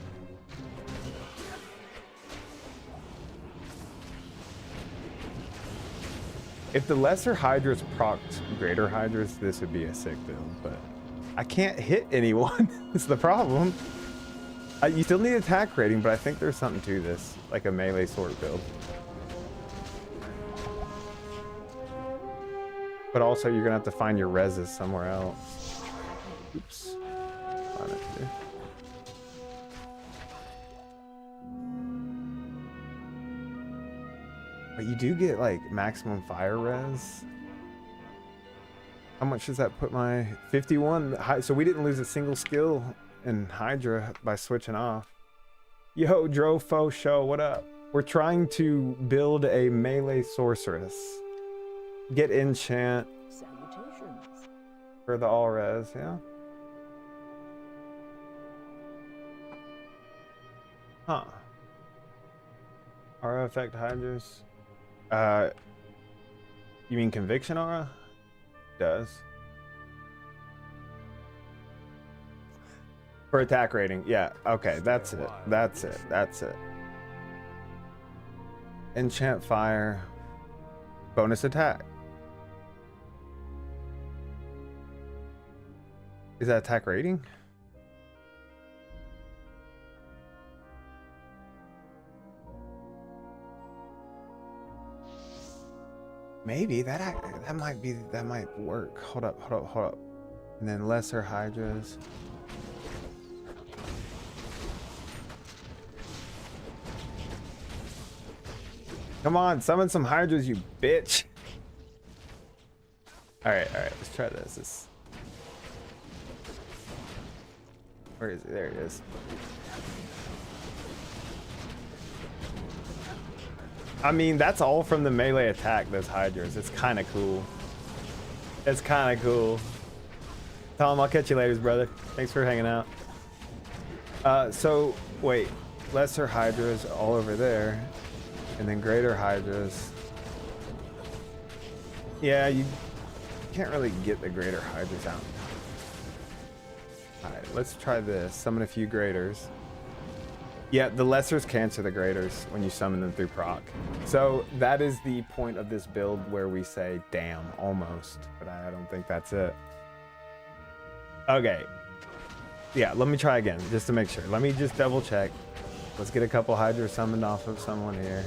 If the lesser HYDRAs procced greater HYDRAs, this would be a sick build, but I can't hit anyone. It's the problem. You still need attack rating, but I think there's something to this, like a melee sword build. But also, you're gonna have to find your reses somewhere else. Oops. But you do get like maximum fire res. How much does that put my 51? So we didn't lose a single skill in HYDRA by switching off. Yo, Drofo Show, what up? We're trying to build a melee sorceress. Get enchant. Salutations. For the all res, yeah. Huh. Aura effect HYDRAs. You mean conviction aura? Does. For attack rating, yeah. Okay, that's it. That's it. That's it. Enchant fire. Bonus attack. Is that attack rating? Maybe that might work. Hold up. And then lesser HYDRAs. Come on, summon some HYDRAs, you bitch. All right, let's try this. Where is it? There it is. I mean, that's all from the melee attack, those HYDRAs. It's kind of cool. It's kind of cool. Tom, I'll catch you later, brother. Thanks for hanging out. So, wait. Lesser hydras all over there. And then greater hydras. Yeah, you can't really get the greater hydras out. Alright, let's try this. Summon a few graders. Yeah, the lessers cancel the graders when you summon them through proc. So that is the point of this build where we say, damn, almost. But I don't think that's it. Okay. Yeah, let me try again, just to make sure. Let me just double check. Let's get a couple hydra summoned off of someone here.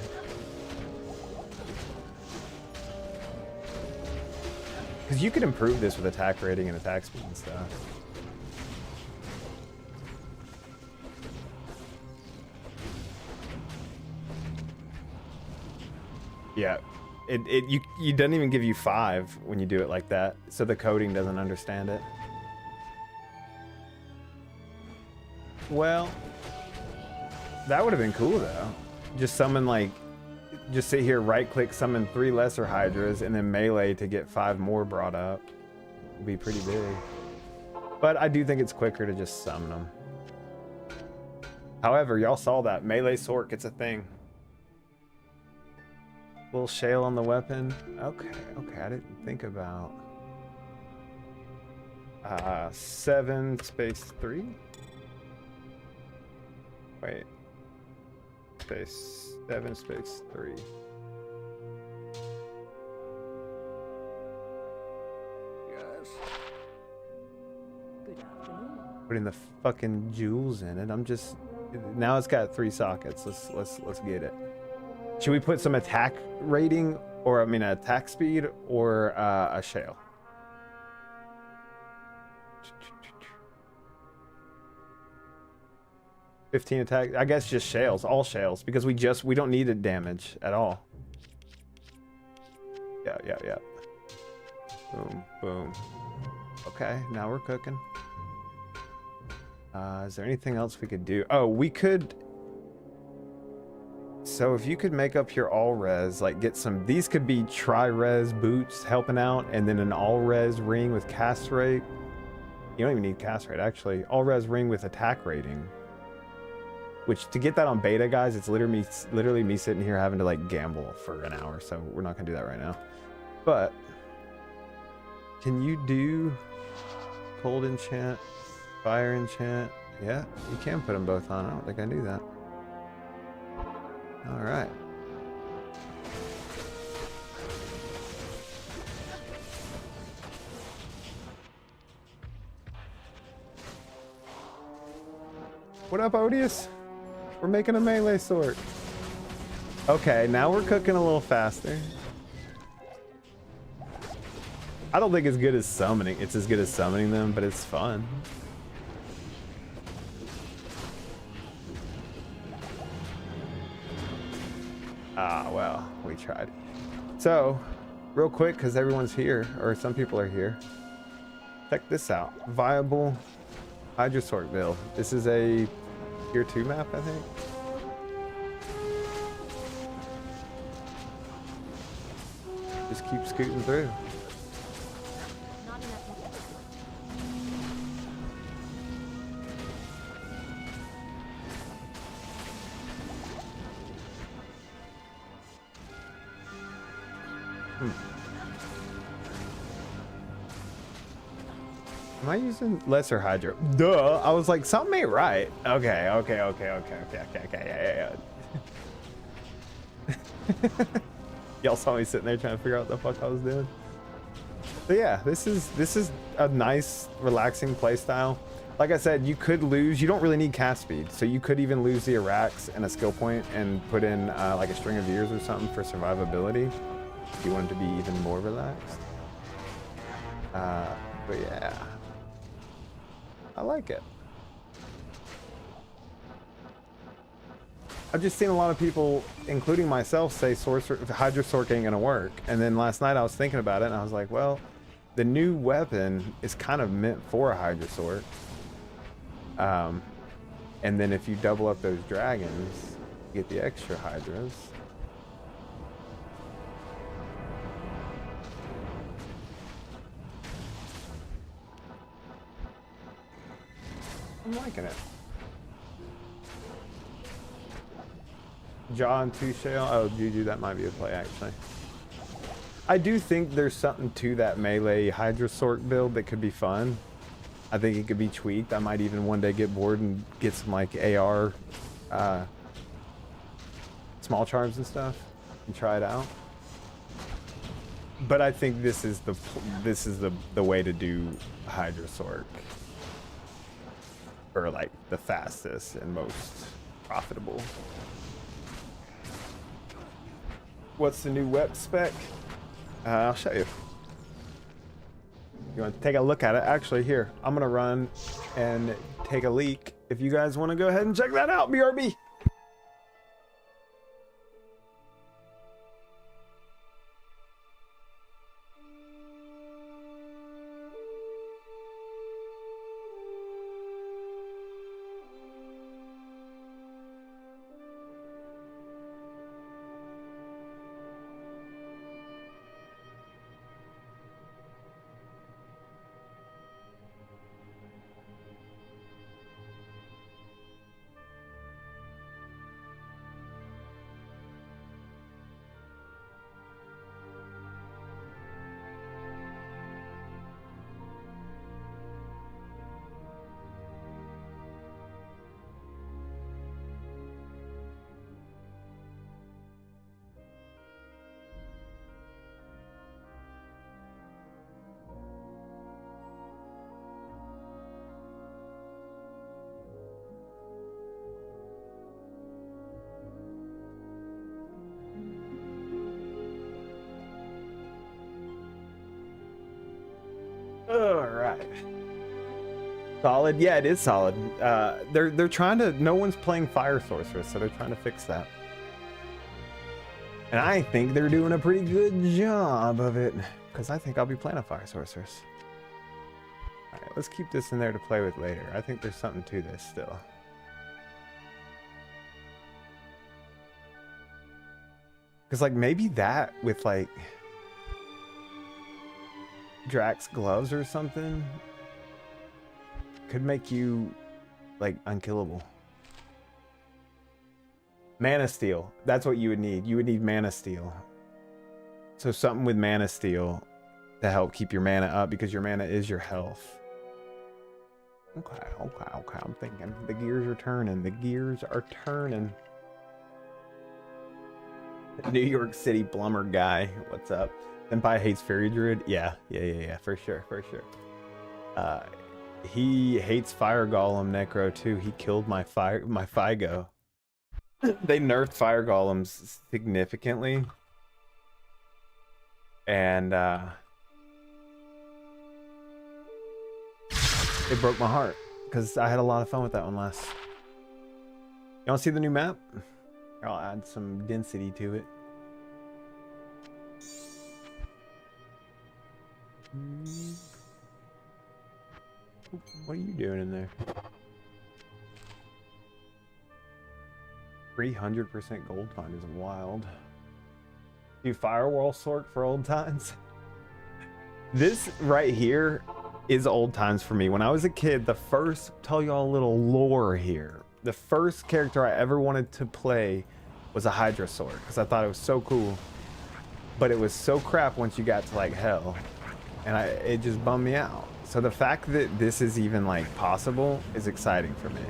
Because you could improve this with attack rating and attack speed and stuff. Yeah, you doesn't even give you 5 when you do it like that, so the coding doesn't understand it. Well, that would have been cool though. Just summon like, just sit here, right click, summon 3 lesser hydras, and then melee to get 5 more brought up. It'd be pretty big. But I do think it's quicker to just summon them. However, y'all saw that melee SORC, it's a thing. Little shale on the weapon. Okay, I didn't think about 7 space 3. Wait. Space 7 space 3. Yes. Good afternoon. Putting the fucking jewels in it. I'm just now it's got 3 sockets. Let's get it. Should we put some attack rating, or I mean attack speed, or a shale? $15 attack. I guess just shales, all shales, because we don't need a damage at all. Yeah. Boom, boom. Okay, now we're cooking. Is there anything else we could do? Oh, we could. So if you could make up your all res, like get some, these could be tri-res boots helping out, and then an all res ring with cast rate. You don't even need cast rate, actually. All res ring with attack rating. Which, to get that on beta, guys, it's literally me sitting here having to like gamble for an hour, so we're not gonna do that right now. But can you do cold enchant, fire enchant? Yeah, you can put them both on. I don't think I knew that. All right. What up, Odious? We're making a melee sword. Okay, now we're cooking a little faster. I don't think it's good as summoning. It's as good as summoning them, but it's fun. Ah, well, we tried. So, real quick, because everyone's here, or some people are here. Check this out. Viable HYDRA SORC build. This is a tier 2 map, I think. Just keep scooting through. Not enough. Am I using lesser hydra? Duh. I was like, something ain't right. Okay. Yeah. Y'all saw me sitting there trying to figure out what the fuck I was doing. But yeah, this is a nice, relaxing play style. Like I said, you could lose. You don't really need cast speed, so you could even lose the Iraqs and a skill point and put in like a string of years or something for survivability. If you wanted to be even more relaxed. But yeah. I like it. I've just seen a lot of people, including myself, say HYDRA SORC ain't gonna work. And then last night I was thinking about it and I was like, well, the new weapon is kind of meant for a HYDRA SORC. And then if you double up those dragons, you get the extra hydras. I'm liking it. John Touchel. Oh, Juju, that might be a play actually. I do think there's something to that melee HYDRA SORC build that could be fun. I think it could be tweaked. I might even one day get bored and get some like AR small charms and stuff and try it out. But I think this is the way to do HYDRA SORC for like the fastest and most profitable. What's the new web spec? I'll show you. You want to take a look at it? Actually, here, I'm gonna run and take a leak. If you guys want to go ahead and check that out, BRB. All right. Solid. Yeah, it is solid. They're trying to. No one's playing Fire Sorceress, so they're trying to fix that. And I think they're doing a pretty good job of it, because I think I'll be playing a Fire Sorceress. All right, let's keep this in there to play with later. I think there's something to this still. Because like maybe that with like Drax gloves or something could make you like unkillable. Mana Steel. That's what you would need. You would need Mana Steel. So something with Mana Steel to help keep your mana up, because your mana is your health. Okay. I'm thinking the gears are turning. The gears are turning. New York City Blummer guy. What's up? Senpai hates Fairy Druid. Yeah, for sure. He hates Fire Golem Necro too. He killed my Figo. They nerfed Fire Golems significantly, and it broke my heart because I had a lot of fun with that one last. You want to see the new map? I'll add some density to it. What are you doing in there? 300% gold find is wild. Do Firewall Sorc for old times? This right here is old times for me. When I was a kid, the first, tell y'all a little lore here. The first character I ever wanted to play was a HYDRA SORC because I thought it was so cool. But it was so crap once you got to like hell. And it just bummed me out. So the fact that this is even like possible is exciting for me.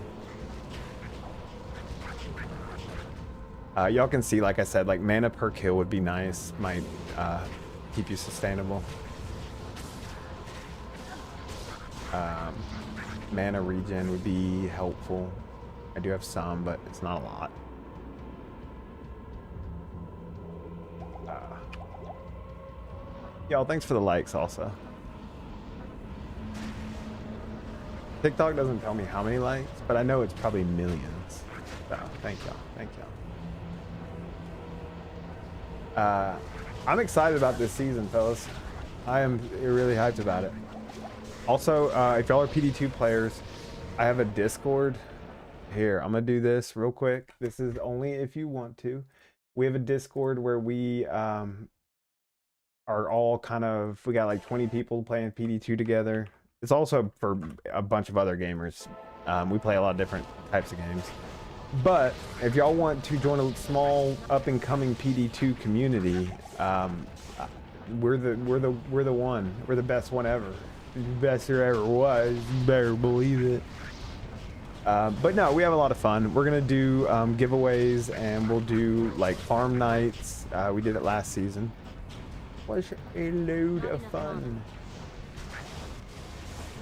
Y'all can see, like I said, like mana per kill would be nice. Might keep you sustainable. Mana regen would be helpful. I do have some, but it's not a lot. Y'all, thanks for the likes also. TikTok doesn't tell me how many likes, but I know it's probably millions. So thank y'all. I'm excited about this season, fellas. I am really hyped about it. Also, if y'all are PD2 players, I have a Discord. Here, I'm gonna do this real quick. This is only if you want to. We have a Discord where we are all kind of, we got like 20 people playing PD2 together. It's also for a bunch of other gamers. We play a lot of different types of games. But if y'all want to join a small up-and-coming PD2 community, we're the one. We're the best one ever. Best there ever was. You better believe it. But no, we have a lot of fun. We're gonna do giveaways, and we'll do like farm nights. We did it last season. Was a load of fun.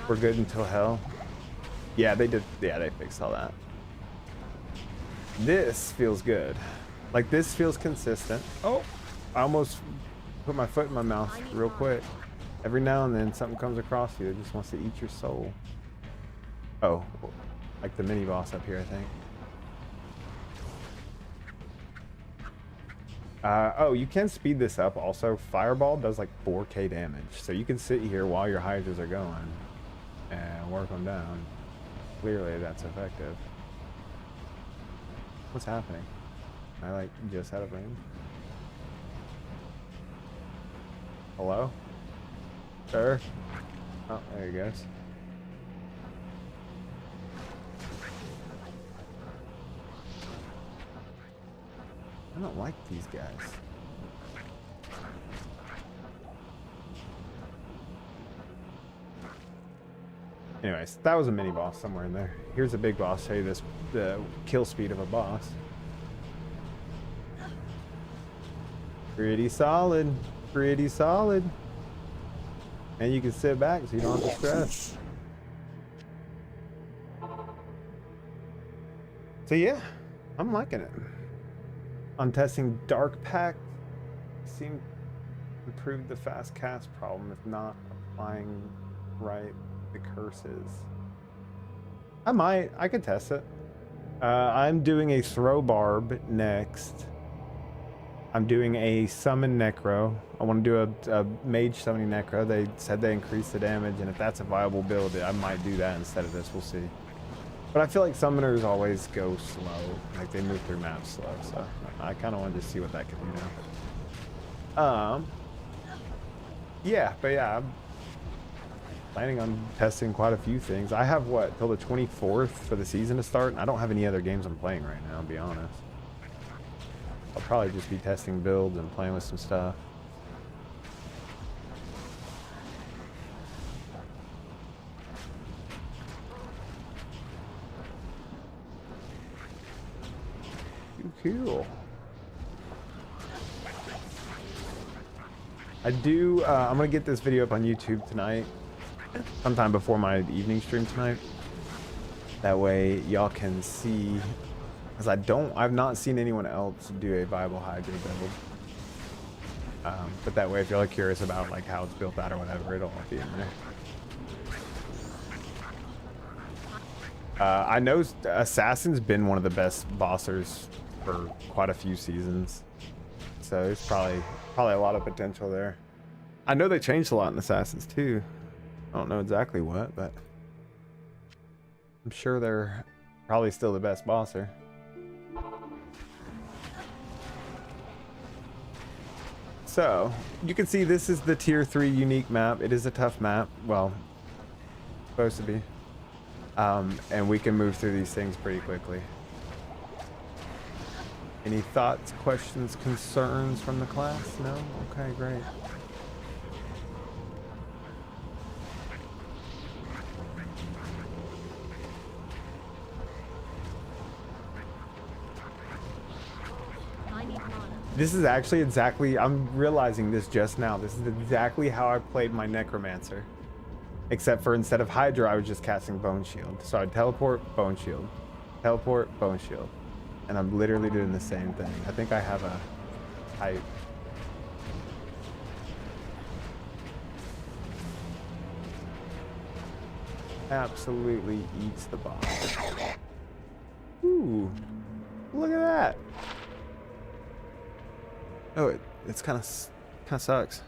We're good until hell. Yeah, they did. Yeah, they fixed all that. This feels good. Like, this feels consistent. Oh, I almost put my foot in my mouth real quick. Every now and then something comes across you that just wants to eat your soul. Oh, like the mini boss up here, I think. Oh, you can speed this up also. Fireball does like 4K damage. So you can sit here while your hydras are going and work them down. Clearly that's effective. What's happening? Am I like just out of range? Hello? Sir? Oh, there he goes. I don't like these guys. Anyways, that was a mini boss somewhere in there. Here's a big boss. Show you the kill speed of a boss. Pretty solid. Pretty solid. And you can sit back so you don't have to stress. So yeah, I'm liking it. I'm testing Dark Pact. Seem improved the fast cast problem, if not applying right the curses. I could test it. I'm doing a throw barb next. I'm doing a summon necro. I want to do a mage summoning necro. They said they increased the damage, and if that's a viable build, I might do that instead of this. We'll see. But I feel like summoners always go slow. Like, they move through maps slow, so I kind of wanted to see what that could do now. Yeah, but yeah, I'm planning on testing quite a few things. I have, what, till the 24th for the season to start? I don't have any other games I'm playing right now, to be honest. I'll probably just be testing builds and playing with some stuff. Cool. I'm gonna get this video up on YouTube tonight, sometime before my evening stream tonight. That way y'all can see, because I've not seen anyone else do a viable HYDRA build. But that way, if y'all are curious about like how it's built out or whatever, it'll all be in there. I know Assassin's been one of the best bossers for quite a few seasons, so there's probably a lot of potential there. I know they changed a lot in Assassins too. I don't know exactly what, but I'm sure they're probably still the best bosser. So you can see this is the tier 3 unique map. It is a tough map. Well, supposed to be. And we can move through these things pretty quickly. Any thoughts, questions, concerns from the class? No? Okay, great. This is actually exactly, I'm realizing this just now. This is exactly how I played my Necromancer. Except for instead of Hydra, I was just casting Bone Shield. So I'd teleport, Bone Shield. Teleport, Bone Shield. And I'm literally doing the same thing. I think I have a type. Absolutely eats the boss. Ooh, look at that. Oh, it's kind of sucks.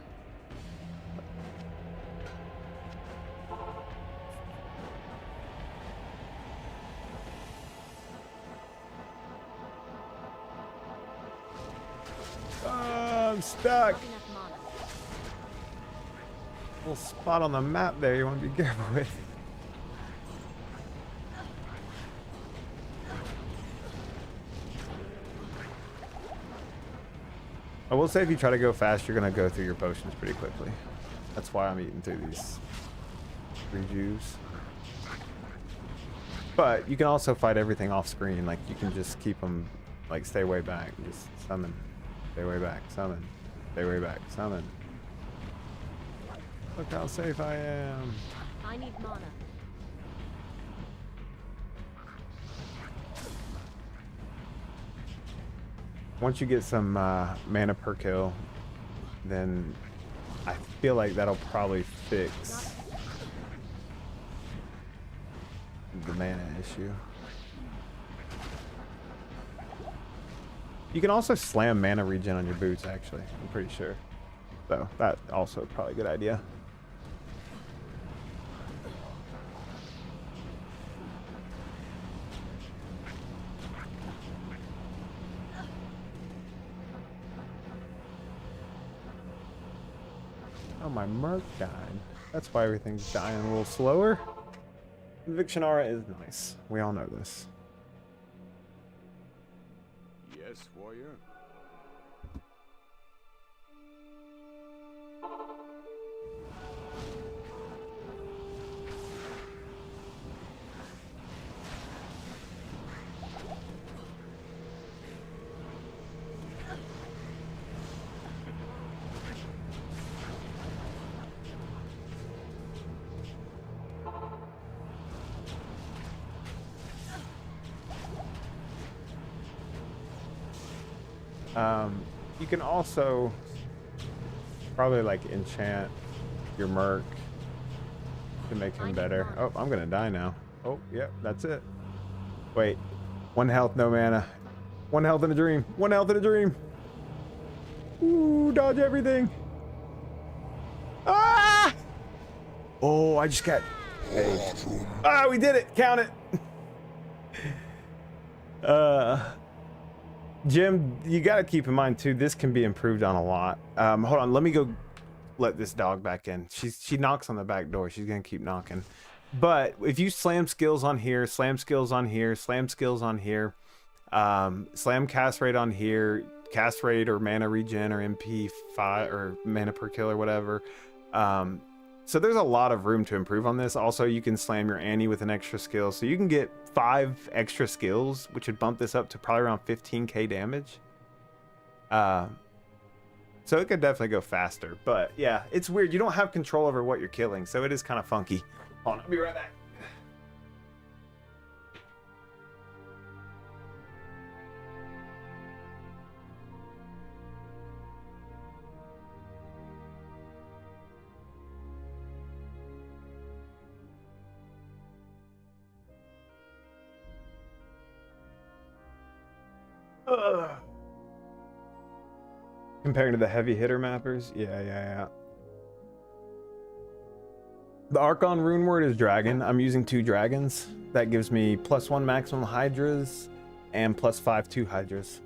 I'm stuck. Little spot on the map there you want to be careful with. I will say if you try to go fast, you're gonna go through your potions pretty quickly. That's why I'm eating through these rejuves. But you can also fight everything off screen. Like you can just keep them, like stay way back, just summon, stay way back, summon, stay way back, summon. Look how safe I am. I need mana. Once you get some mana per kill, then I feel like that'll probably fix the mana issue. You can also slam mana regen on your boots, actually. I'm pretty sure. So that also probably a good idea. Oh, my Merc died. That's why everything's dying a little slower. Conviction aura is nice. We all know this. Yes, warrior. You can also probably like enchant your Merc to make him better. Oh, I'm gonna die now. Oh, yep, that's it. Wait, 1 health, no mana. 1 health in a dream. 1 health in a dream. Ooh, dodge everything. Ah! Oh, I just got. Hey. Ah, we did it. Count it. Jim, you got to keep in mind too, this can be improved on a lot. Hold on, let me go let this dog back in. She knocks on the back door. She's gonna keep knocking. But if you slam skills on here, slam skills on here, slam skills on here, slam cast rate on here, cast rate or mana regen or MP5 or mana per kill or whatever. So there's a lot of room to improve on this. Also, you can slam your Annie with an extra skill. So you can get 5 extra skills, which would bump this up to probably around 15k damage. So it could definitely go faster. But yeah, it's weird. You don't have control over what you're killing. So it is kind of funky. Hold on, I'll be right back. Comparing to the heavy hitter mappers, yeah. The Archon rune word is dragon. I'm using 2 dragons. That gives me +1 maximum hydras and +5 2 hydras.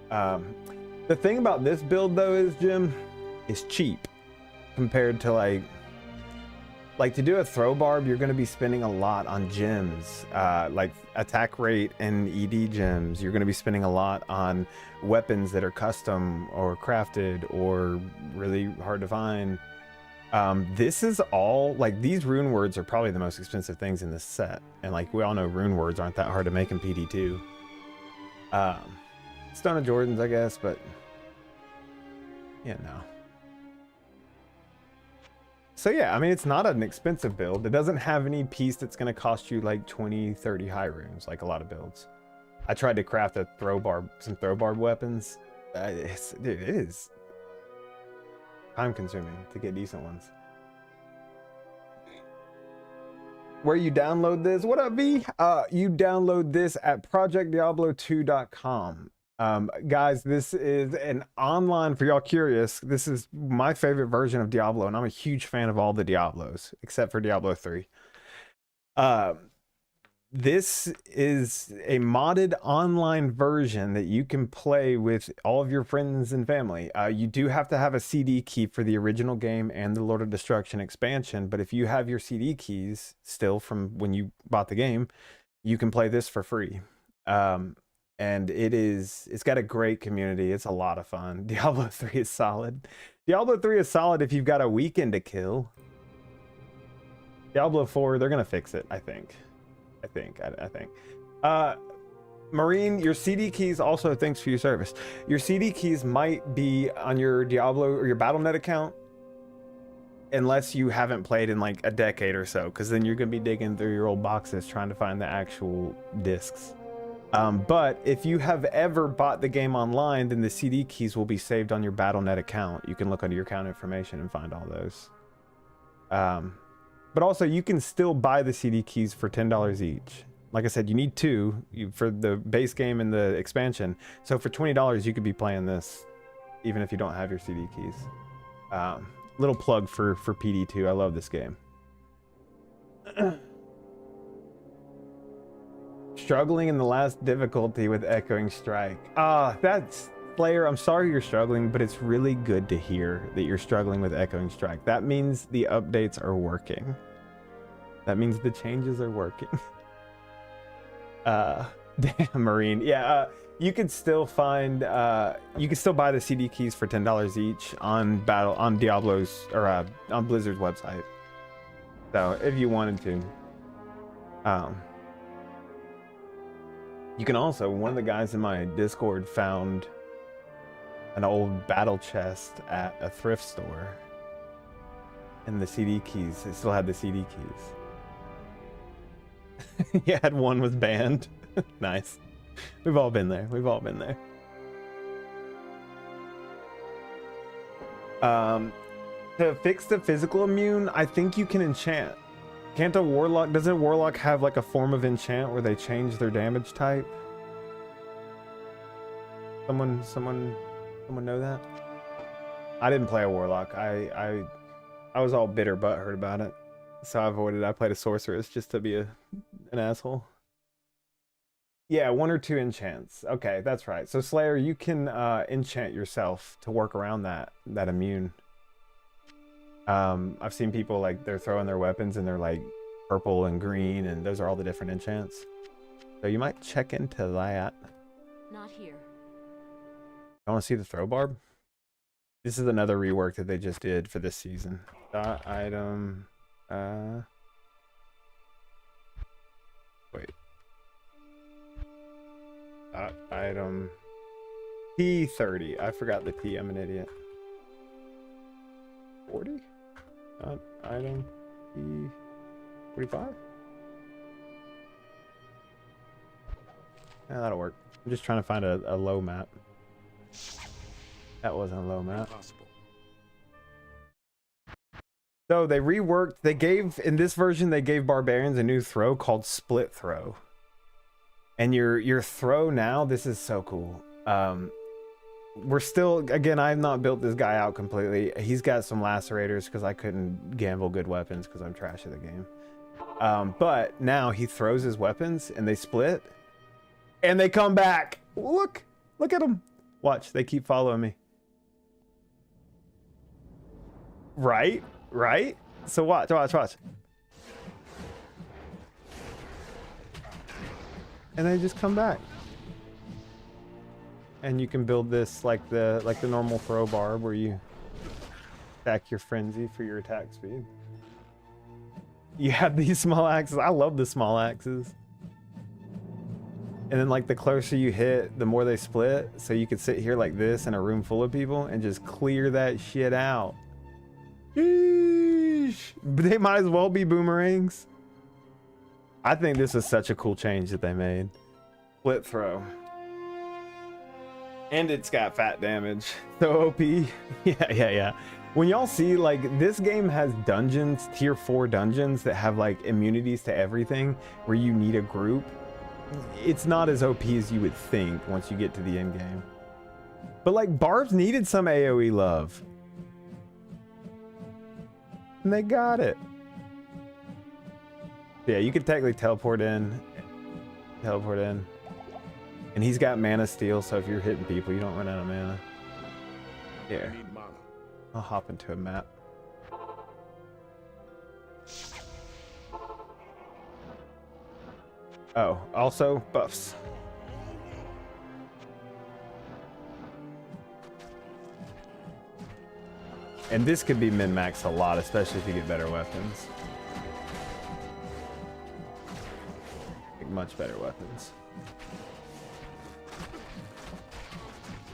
The thing about this build though is, Jim, is cheap compared to like to do a throw barb, you're going to be spending a lot on gems, like attack rate and ED gems. You're going to be spending a lot on weapons that are custom or crafted or really hard to find. This is all, like, these rune words are probably the most expensive things in this set. And like we all know, rune words aren't that hard to make in PD2. Stone of Jordans, I guess, but yeah, no. So yeah, I mean, it's not an expensive build. It doesn't have any piece that's going to cost you like 20, 30 high runes, like a lot of builds. I tried to craft some throw barb weapons. Dude, it is time consuming to get decent ones. Where you download this? What up, V? You download this at projectdiablo2.com. Guys, this is an online, for y'all curious, this is my favorite version of Diablo, and I'm a huge fan of all the Diablos except for Diablo 3. This is a modded online version that you can play with all of your friends and family. You do have to have a CD key for the original game and the Lord of Destruction expansion, but if you have your CD keys still from when you bought the game, you can play this for free. and it's got a great community. It's a lot of fun. Diablo 3 is solid. Diablo 3 is solid if you've got a weekend to kill. Diablo 4, they're gonna fix it, I think. I think. Marine, your CD keys also, thanks for your service. Your CD keys might be on your Diablo or your Battle.net account, unless you haven't played in like a decade or so, because then you're gonna be digging through your old boxes trying to find the actual discs. But if you have ever bought the game online, then the CD keys will be saved on your Battle.net account. You can look under your account information and find all those. But also, you can still buy the CD keys for $10 each. Like I said, you need two for the base game and the expansion. So for $20, you could be playing this, even if you don't have your CD keys. Little plug for PD2. I love this game. Struggling in the last difficulty with Echoing Strike. That's Slayer. I'm sorry you're struggling, but it's really good to hear that you're struggling with Echoing Strike. That means the updates are working. That means the changes are working. Damn, Marine. Yeah, you could still find you can still buy the CD keys for $10 each on Diablo's or on Blizzard's website. So if you wanted to. You can also, one of the guys in my Discord found an old battle chest at a thrift store, and the CD keys, it still had the CD keys. Yeah, one was banned. Nice. We've all been there. We've all been there. To fix the physical immune, I think you can enchant. Can't a warlock, doesn't a warlock have like a form of enchant where they change their damage type? Someone know that? I didn't play a warlock. I was all bitter butthurt about it, so I avoided it. I played a sorceress just to be an asshole. Yeah, 1 or 2 enchants. Okay, that's right. So Slayer, you can enchant yourself to work around that immune. I've seen people like they're throwing their weapons and they're like purple and green, and those are all the different enchants. So you might check into that. Not here. I want to see the throw barb. This is another rework that they just did for this season. Dot item. Wait. Dot item. P30. I forgot the P. I'm an idiot. 40. Item P45. Yeah, that'll work. I'm just trying to find a low map. That wasn't a low map. Impossible. So they reworked. They gave, in this version, they gave barbarians a new throw called split throw. And your throw now, this is so cool. We're still, again, I have not built this guy out completely. He's got some lacerators because I couldn't gamble good weapons because I'm trash at the game. But now he throws his weapons and they split and they come back. Look at them. Watch, they keep following me. Right? So watch. And they just come back. And you can build this like the normal throw barb where you stack your frenzy for your attack speed. You have these small axes. I love the small axes. And then like the closer you hit, the more they split. So you could sit here like this in a room full of people and just clear that shit out. Sheesh. They might as well be boomerangs. I think this is such a cool change that they made. Split throw. And it's got fat damage. So OP. Yeah. When y'all see, like, this game has dungeons, tier 4 dungeons that have like immunities to everything where you need a group. It's not as OP as you would think once you get to the end game. But like barbs needed some AoE love. And they got it. Yeah, you could technically teleport in. And he's got mana steal, so if you're hitting people, you don't run out of mana. Here. I need mana. I'll hop into a map. Oh, also buffs. And this could be min-maxed a lot, especially if you get better weapons. Like much better weapons.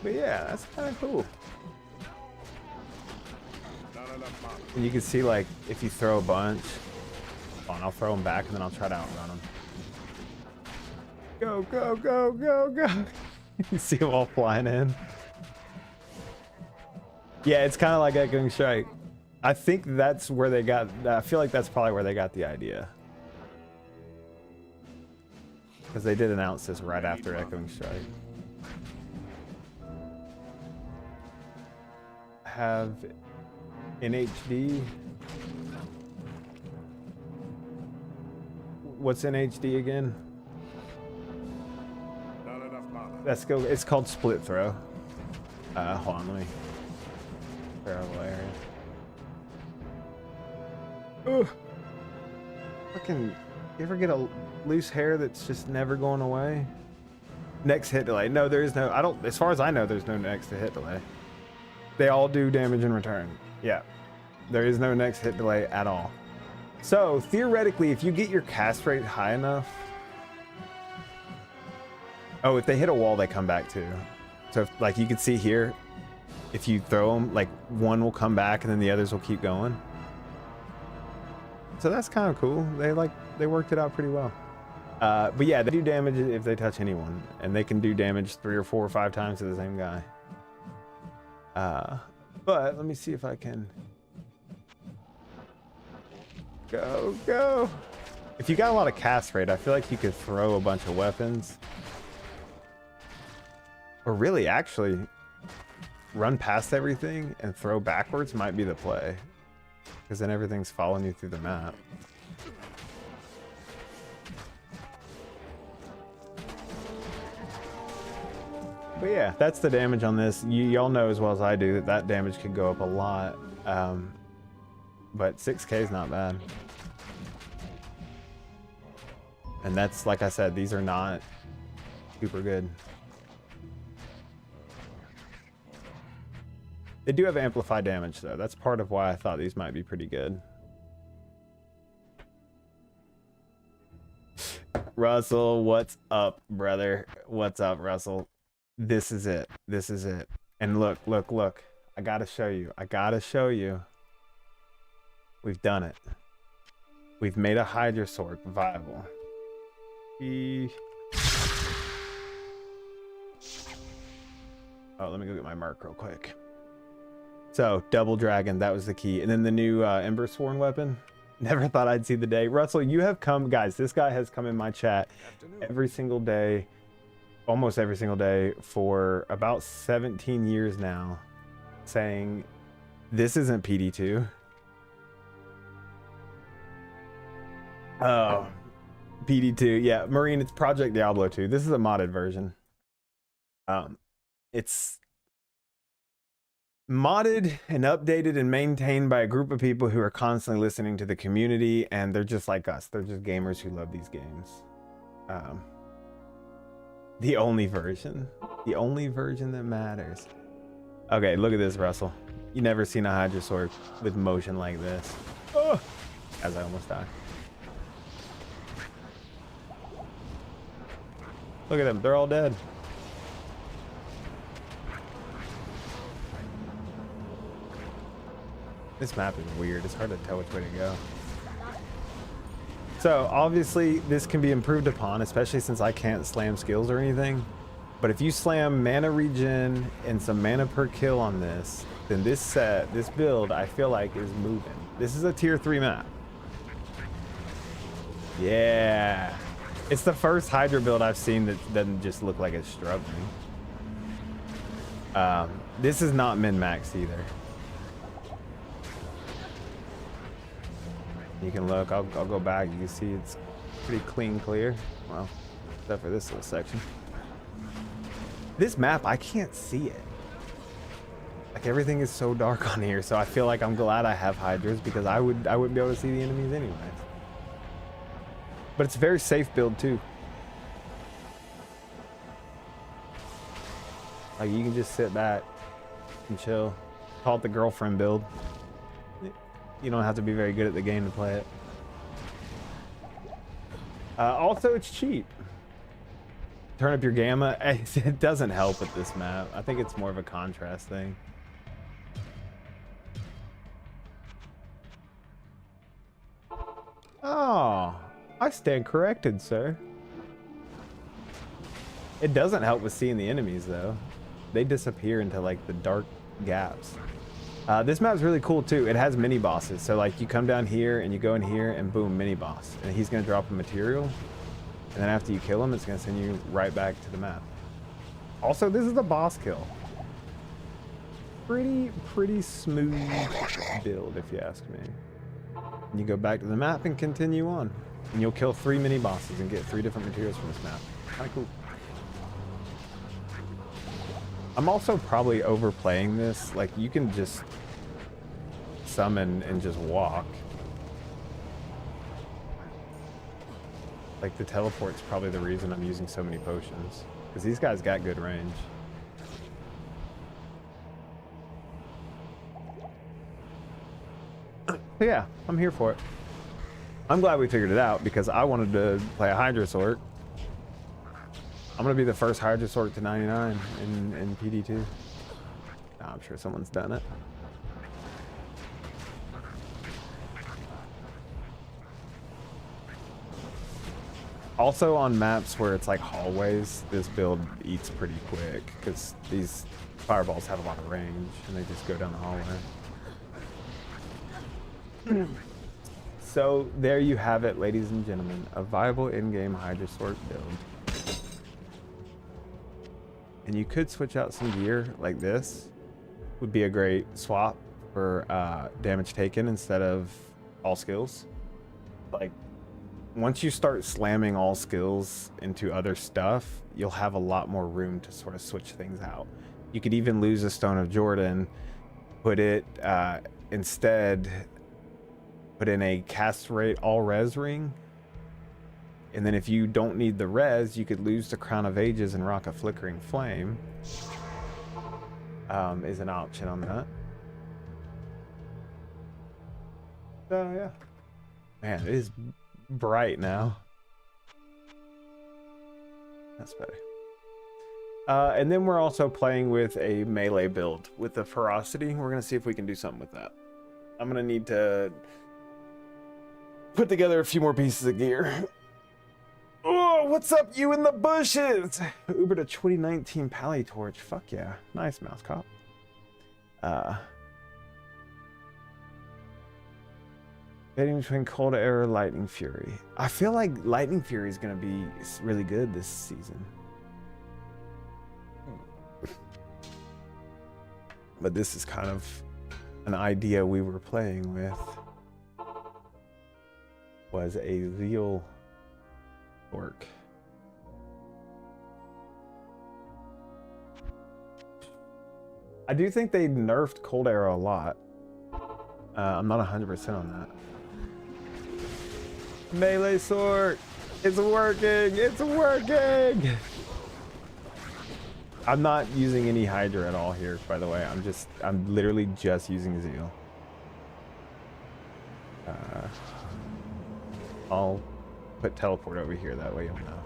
But yeah, that's kind of cool. And you can see, like, if you throw a bunch, I'll throw them back and then I'll try to outrun them. Go, go, go, go, go. You see them all flying in. Yeah, it's kind of like Echoing Strike. I think that's where they got, I feel like that's probably where they got the idea. Because they did announce this right after Echoing Strike. Have in HD. What's in HD again? Let's go. It's called Split Throw. Hold on, let me. Terrible area. Ugh. Fucking. You ever get a loose hair that's just never going away? Next hit delay. No, there is no. I don't. As far as I know, there's no next hit delay. They all do damage in return. Yeah. There is no next hit delay at all. So theoretically, if you get your cast rate high enough. Oh, if they hit a wall, they come back too. So if, like you can see here, if you throw them, like one will come back and then the others will keep going. So that's kind of cool. They worked it out pretty well. But yeah, they do damage if they touch anyone, and they can do damage 3 or 4 or 5 times to the same guy. But let me see if I can go. If you got a lot of cast rate, I feel like you could throw a bunch of weapons. Or really, actually, run past everything and throw backwards might be the play. Because then everything's following you through the map. But yeah, that's the damage on this. Y'all know as well as I do that that damage could go up a lot. But 6K is not bad. And that's, like I said, these are not super good. They do have amplified damage though. That's part of why I thought these might be pretty good. Russell, what's up, brother? What's up, Russell? This is it. This is it. And look. I gotta show you. We've done it. We've made a HYDRA SORC viable. Oh, let me go get my mark real quick. So, double dragon, that was the key. And then the new Ember Sworn weapon. Never thought I'd see the day. Russell, you have come, guys, this guy has come in my chat every single day, almost every single day for about 17 years now, saying, this isn't PD2. Oh, PD2, yeah, Marine, it's Project Diablo 2. This is a modded version. It's modded and updated and maintained by a group of people who are constantly listening to the community, and they're just like us. They're just gamers who love these games. The only version that matters. Okay, look at this, Russell. You never seen a HYDRA SORC with motion like this. Oh, as I almost died. Look at them, they're all dead. This map is weird. It's hard to tell which way to go. So obviously this can be improved upon, especially since I can't slam skills or anything. But if you slam mana regen and some mana per kill on this, then this build, I feel like is moving. This is a tier 3 map. Yeah. It's the first HYDRA build I've seen that doesn't just look like it's struggling. This is not min-max either. You can look, I'll go back, you can see it's pretty clean clear. Well, except for this little section. This map, I can't see it. Like everything is so dark on here, so I feel like I'm glad I have Hydras because I wouldn't be able to see the enemies anyways. But it's a very safe build too. Like you can just sit back and chill. Call it the girlfriend build. You don't have to be very good at the game to play it. Also, it's cheap. Turn up your gamma. It doesn't help with this map. I think it's more of a contrast thing. Oh, I stand corrected, sir. It doesn't help with seeing the enemies, though. They disappear into, like, the dark gaps. This map's really cool, too. It has mini bosses. So, like, you come down here, and you go in here, and boom, mini boss. And he's going to drop a material. And then after you kill him, it's going to send you right back to the map. Also, this is a boss kill. Pretty smooth build, if you ask me. And you go back to the map and continue on. And you'll kill 3 mini bosses and get 3 different materials from this map. Kind of cool. I'm also probably overplaying this. Like, you can just summon and just walk. Like, the teleport's probably the reason I'm using so many potions. Because these guys got good range. So yeah, I'm here for it. I'm glad we figured it out because I wanted to play a HYDRA SORC. I'm gonna be the first HYDRA SORC to 99 in PD2. I'm sure someone's done it. Also on maps where it's like hallways, this build eats pretty quick because these fireballs have a lot of range and they just go down the hallway. So there you have it, ladies and gentlemen, a viable in-game HYDRA SORC build. And you could switch out some gear like this. Would be a great swap for damage taken instead of all skills. Like, once you start slamming all skills into other stuff, you'll have a lot more room to sort of switch things out. You could even lose a Stone of Jordan, put it instead, put in a cast rate all res ring. And then if you don't need the res, you could lose the Crown of Ages and rock a Flickering Flame. Is an option on that. So yeah. Man, it is bright now. That's better. And then we're also playing with a melee build with the ferocity. We're gonna see if we can do something with that. I'm gonna need to put together a few more pieces of gear. Oh, what's up, you in the bushes? Uber to 2019 Pally Torch. Fuck yeah. Nice, Mouse Cop. Fading between Cold Arrow, Lightning Fury. I feel like Lightning Fury is going to be really good this season. But this is kind of an idea we were playing with. Was a Zeal work. I do think they nerfed Cold Arrow a lot. I'm not 100% on that. Melee sword, it's working, it's working. I'm not using any HYDRA at all here, by the way. I'm literally just using Zeal. I'll put teleport over here, that way you'll know.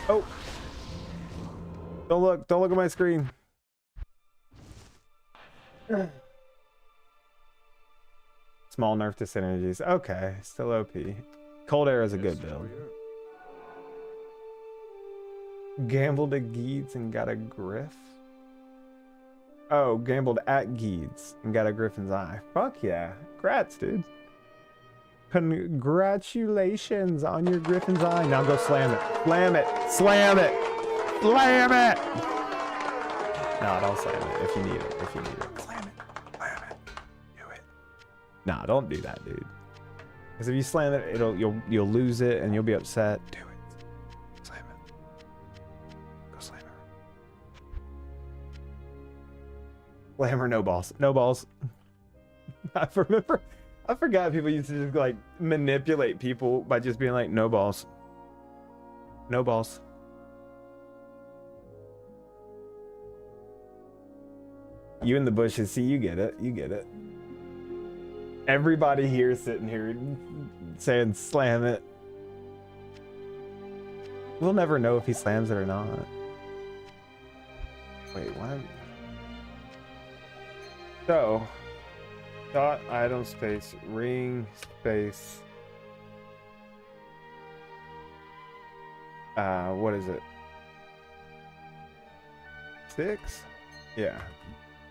Oh! Don't look at my screen. Small nerf to synergies. Okay, still OP. Cold Arrow is a good build. Gambled at Geeds and got a Griff. Oh, gambled at Geeds and got a Griffin's Eye. Fuck yeah. Congrats, dude. Congratulations on your Griffin's Eye. Now go slam it. Slam it. Slam it. Slam it. No, don't slam it if you need it. If you need it. Slam it. Slam it. Do it. Nah, don't do that, dude. Because if you slam it, you'll lose it and you'll be upset. Do it. Slam it. Go slam it. Slam or no balls. No balls. I forgot people used to just like manipulate people by just being like, no balls. No balls. You in the bushes. See, you get it. You get it. Everybody here sitting here saying slam it. We'll never know if he slams it or not. Wait, what? So, dot item space ring space. What is it? 6? Yeah.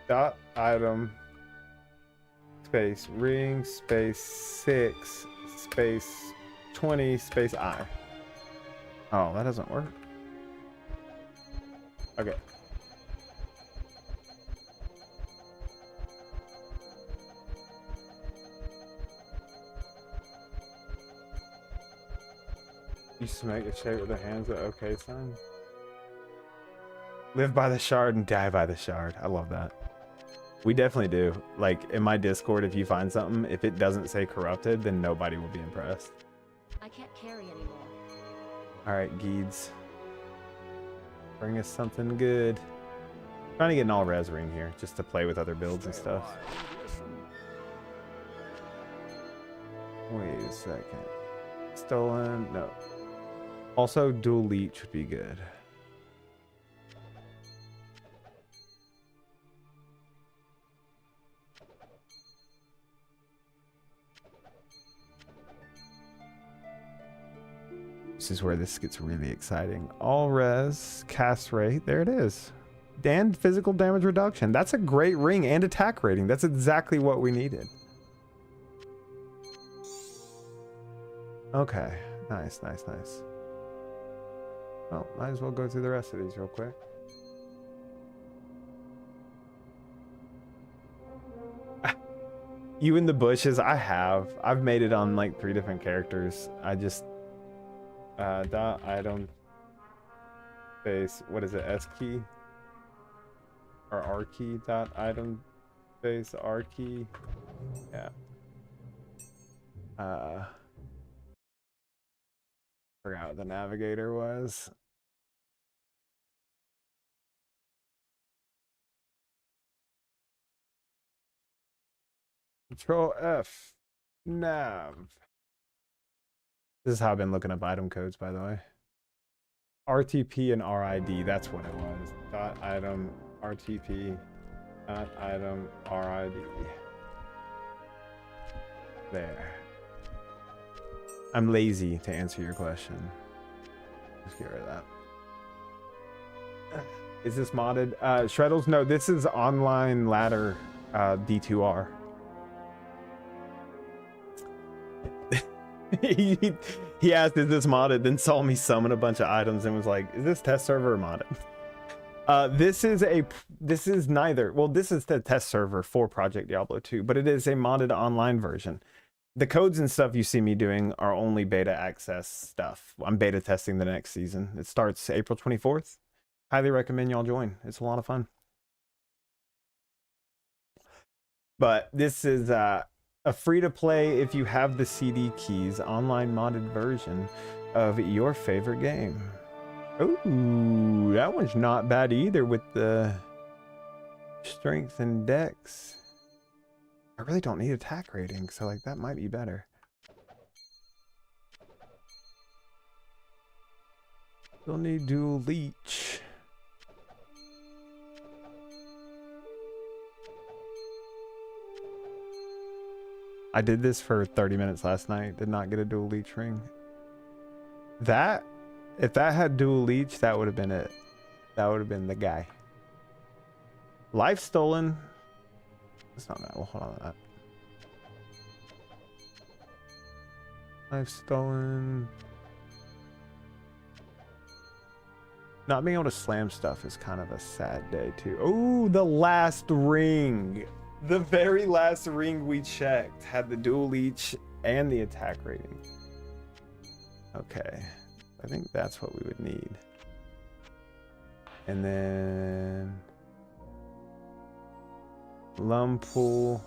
Dot item space ring space 6 space 20 space I. Oh, that doesn't work. Okay. Used to make a shape with the hands of okay sign. Live by the shard and die by the shard. I love that. We definitely do. Like in my Discord, if you find something, if it doesn't say corrupted, then nobody will be impressed. I can't carry anymore. Alright, Geeds. Bring us something good. Trying to get an all-res ring here, just to play with other builds and stuff. Wait a second. Stolen? No. Also, dual leech would be good. This is where this gets really exciting. All res, cast rate, there it is. And physical damage reduction. That's a great ring and attack rating. That's exactly what we needed. Okay, nice, nice, nice. Well, might as well go through the rest of these real quick. You in the bushes? I've made it on like 3 different characters. I just dot item space, what is it, S key or R key, dot item space R key. Yeah. Forgot what the navigator was. Control F. Nav. This is how I've been looking up item codes, by the way. RTP and RID, that's what it was. Dot item RTP. Dot item RID. There. I'm lazy to answer your question. Just get rid of that. Is this modded? Shreddles? No, this is online ladder D2R. he asked, is this modded? Then saw me summon a bunch of items and was like, is this test server or modded? This is neither. Well, this is the test server for Project Diablo 2, but it is a modded online version. The codes and stuff you see me doing are only beta access stuff. I'm beta testing the next season. It starts April 24th. Highly recommend y'all join. It's a lot of fun. But this is a free-to-play, if you have the CD keys, online modded version of your favorite game. Ooh, that one's not bad either with the strength and dex. I really don't need attack rating, so like that might be better. Still need dual leech. I did this for 30 minutes last night. Did not get a dual leech ring. That, if that had dual leech, that would have been it. That would have been the guy. Life stolen. It's not that. Well, hold on to that. Life stolen. Not being able to slam stuff is kind of a sad day too. Oh, the last ring. The very last ring we checked had the dual leech and the attack rating. Okay. I think that's what we would need. And then Lumpool.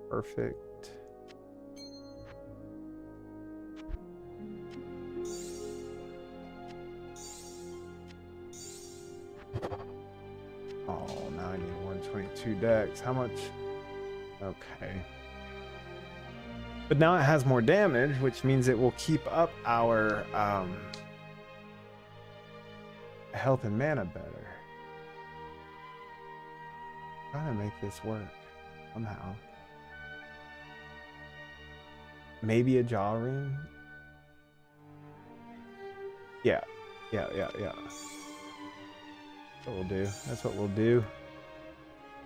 Perfect. dex. How much? Okay. But now it has more damage, which means it will keep up our health and mana better. Trying to make this work somehow. Maybe a jaw ring? Yeah. That's what we'll do. That's what we'll do.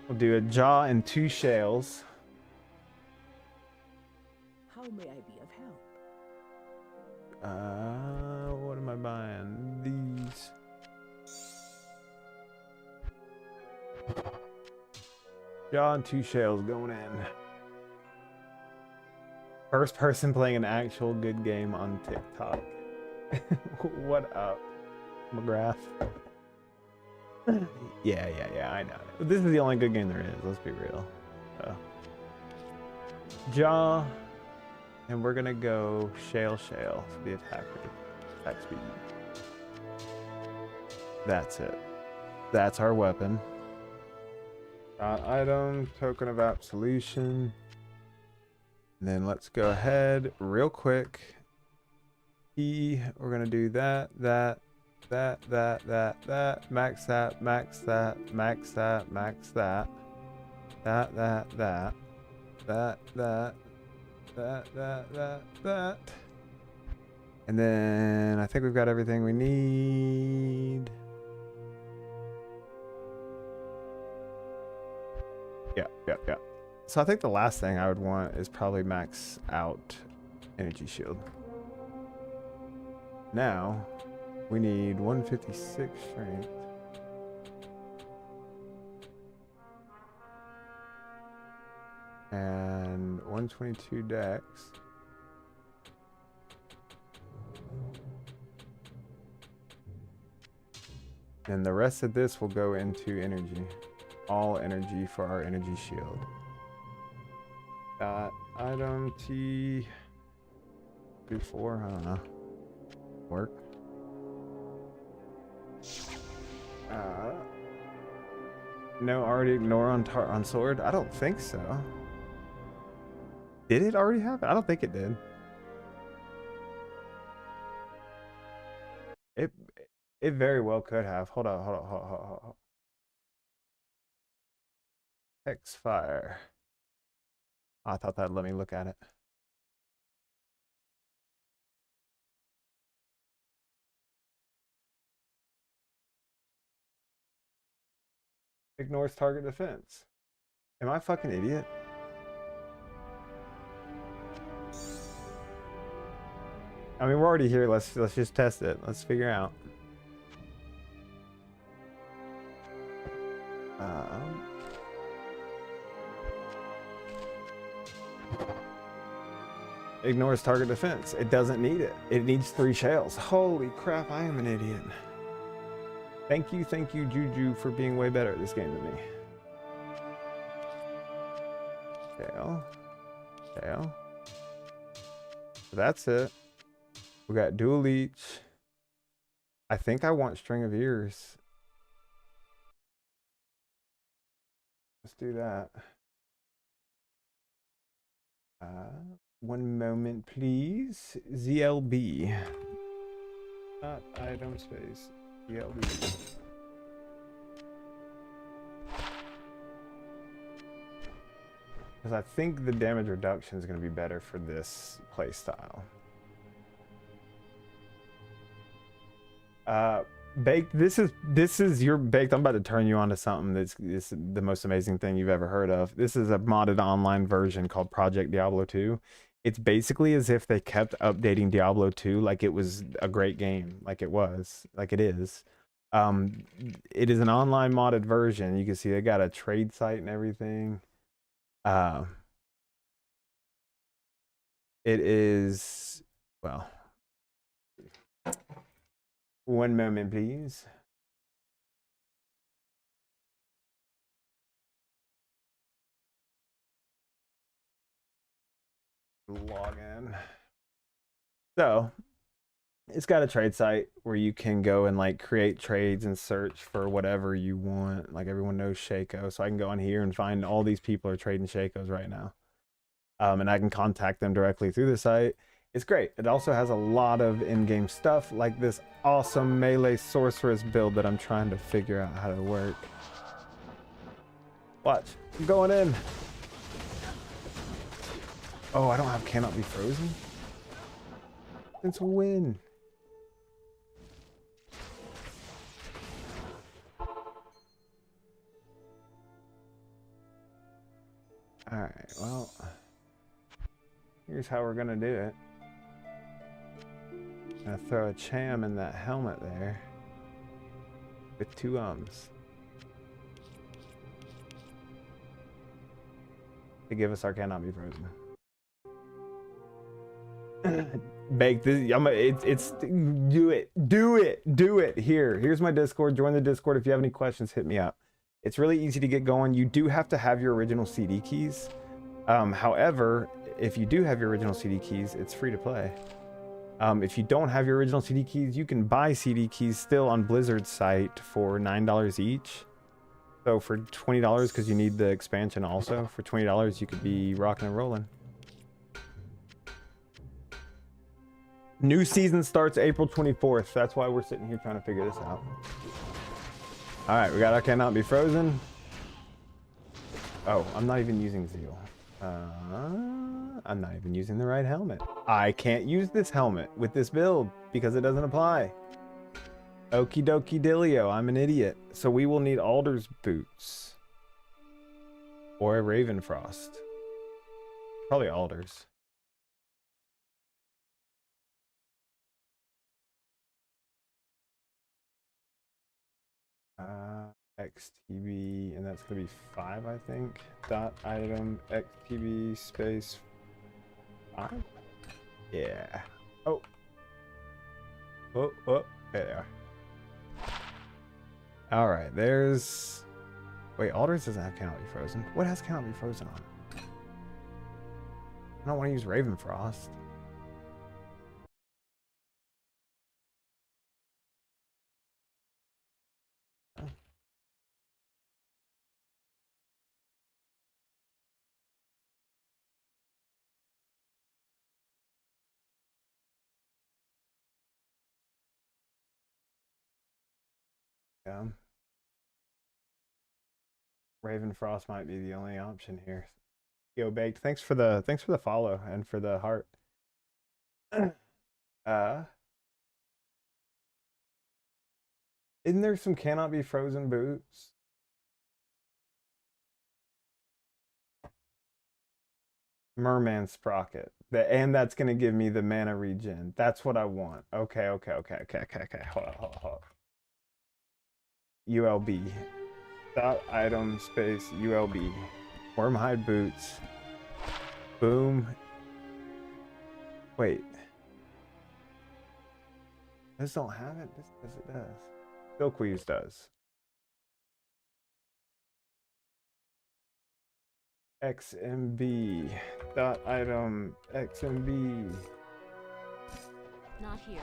We'll do a jaw and 2 shells. How may I be of help? What am I buying? These. Jaw and 2 shells going in. First person playing an actual good game on TikTok. What up, McGrath? Yeah, I know. This is the only good game there is, let's be real. Jaw, and we're gonna go shale for the attack speed. That's it. That's our weapon. Item, token of absolution. And then let's go ahead real quick. We're gonna do that, max that, max that, that. And then I think we've got everything we need. Yeah. So I think the last thing I would want is probably max out energy shield. Now we need 156 strength. And 122 dex. And the rest of this will go into energy. All energy for our energy shield. Item T. Do 4, I don't know. Work. No, already ignore on sword? I don't think so. Did it already happen? I don't think it did. It very well could have. Hold on. Hex fire. I thought that'd let me look at it. Ignores target defense. Am I a fucking idiot? I mean, we're already here. Let's just test it. Let's figure out. Ignores target defense. It doesn't need it. It needs 3 shells. Holy crap, I am an idiot. Thank you, Juju, for being way better at this game than me. Shell. So that's it. We got dual leech. I think I want string of ears. Let's do that. One moment, please. ZLB. Not item space. ZLB. Because I think the damage reduction is going to be better for this playstyle. Baked, this is your Baked. I'm about to turn you on to something that's the most amazing thing you've ever heard of. This is a modded online version called Project Diablo 2. It's basically as if they kept updating Diablo 2 like it was a great game, like it is. It is an online modded version. You can see they got a trade site and everything. It is, well, one moment, please. Log in. So It's got a trade site where you can go and like create trades and search for whatever you want. Like everyone knows Shaco, so I can go on here and find all these people are trading Shacos right now. And I can contact them directly through the site. It's great. It also has a lot of in-game stuff like this awesome melee sorceress build that I'm trying to figure out how to work. Watch, I'm going in. Oh, I don't have cannot be frozen. It's a win. All right, well, here's how we're gonna do it. I'm gonna throw a cham in that helmet there with 2 ums to give us our cannot be frozen. Bake this. It's do it. Here's my Discord. Join the Discord. If you have any questions, hit me up. It's really easy to get going. You do have to have your original CD keys. However, if you do have your original CD keys, it's free to play. If you don't have your original CD keys, you can buy CD keys still on Blizzard's site for $9 each. So for $20, because you need the expansion also, for $20 you could be rocking and rolling. New season starts April 24th. That's why we're sitting here trying to figure this out. All right, we got our cannot be frozen. Oh, I'm not even using Zeal. I'm not even using the right helmet. I can't use this helmet with this build because it doesn't apply. Okie dokie dealio, I'm an idiot. So we will need Alder's boots. Or a Ravenfrost. Probably Alder's. XTB, and that's gonna be 5, I think. Dot item XTB space 5. Yeah. Oh. Oh. There they are. All right. There's. Wait. Alders doesn't have cannot be frozen. What has cannot be frozen on? I don't want to use Ravenfrost. Yeah. Ravenfrost might be the only option here. Yo, Baked, thanks for the follow and for the heart. Isn't there some cannot be frozen boots? Merman Sprocket. And that's gonna give me the mana regen. That's what I want. Okay. Hold on. ULB. Dot item space ULB. Wormhide boots. Boom. Wait. This don't have it? This does, it does. Silkweaves does. XMB. Dot item XMB. Not here.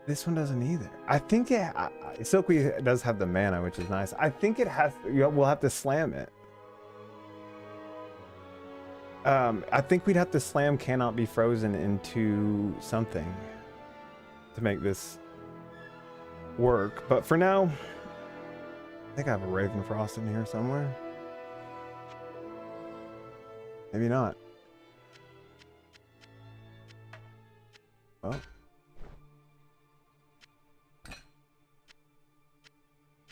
This one doesn't either. I think Silkweave does have the mana, which is nice. I think it has. We'll have to slam it. I think we'd have to slam cannot be frozen into something to make this work. But for now, I think I have a Ravenfrost in here somewhere. Maybe not. Well.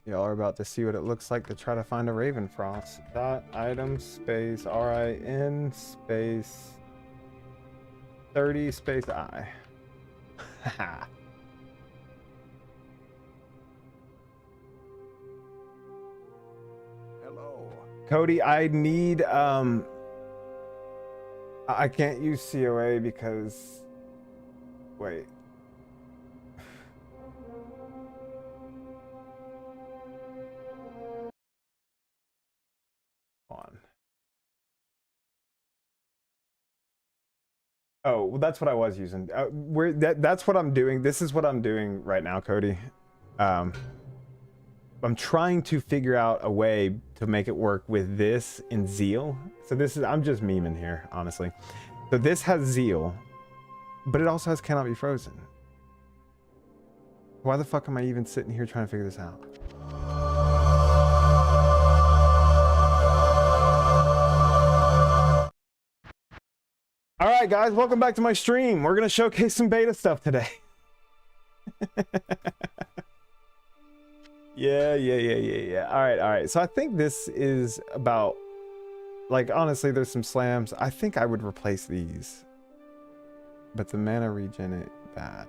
Y'all are about to see what it looks like to try to find a Ravenfrost. Dot item space RIN space 30 space I. Haha. Hello. Cody, I need I can't use COA because wait. On. Oh, well, that's what I was using. That's what I'm doing. This is what I'm doing right now, Cody. I'm trying to figure out a way to make it work with this in Zeal. So this is, I'm just memeing here, honestly. So this has Zeal, but it also has Cannot Be Frozen. Why the fuck am I even sitting here trying to figure this out? All right, guys, welcome back to my stream. We're gonna showcase some beta stuff today. Yeah. All right. So I think this is about, like, honestly, there's some slams. I think I would replace these, but the mana regen it bad.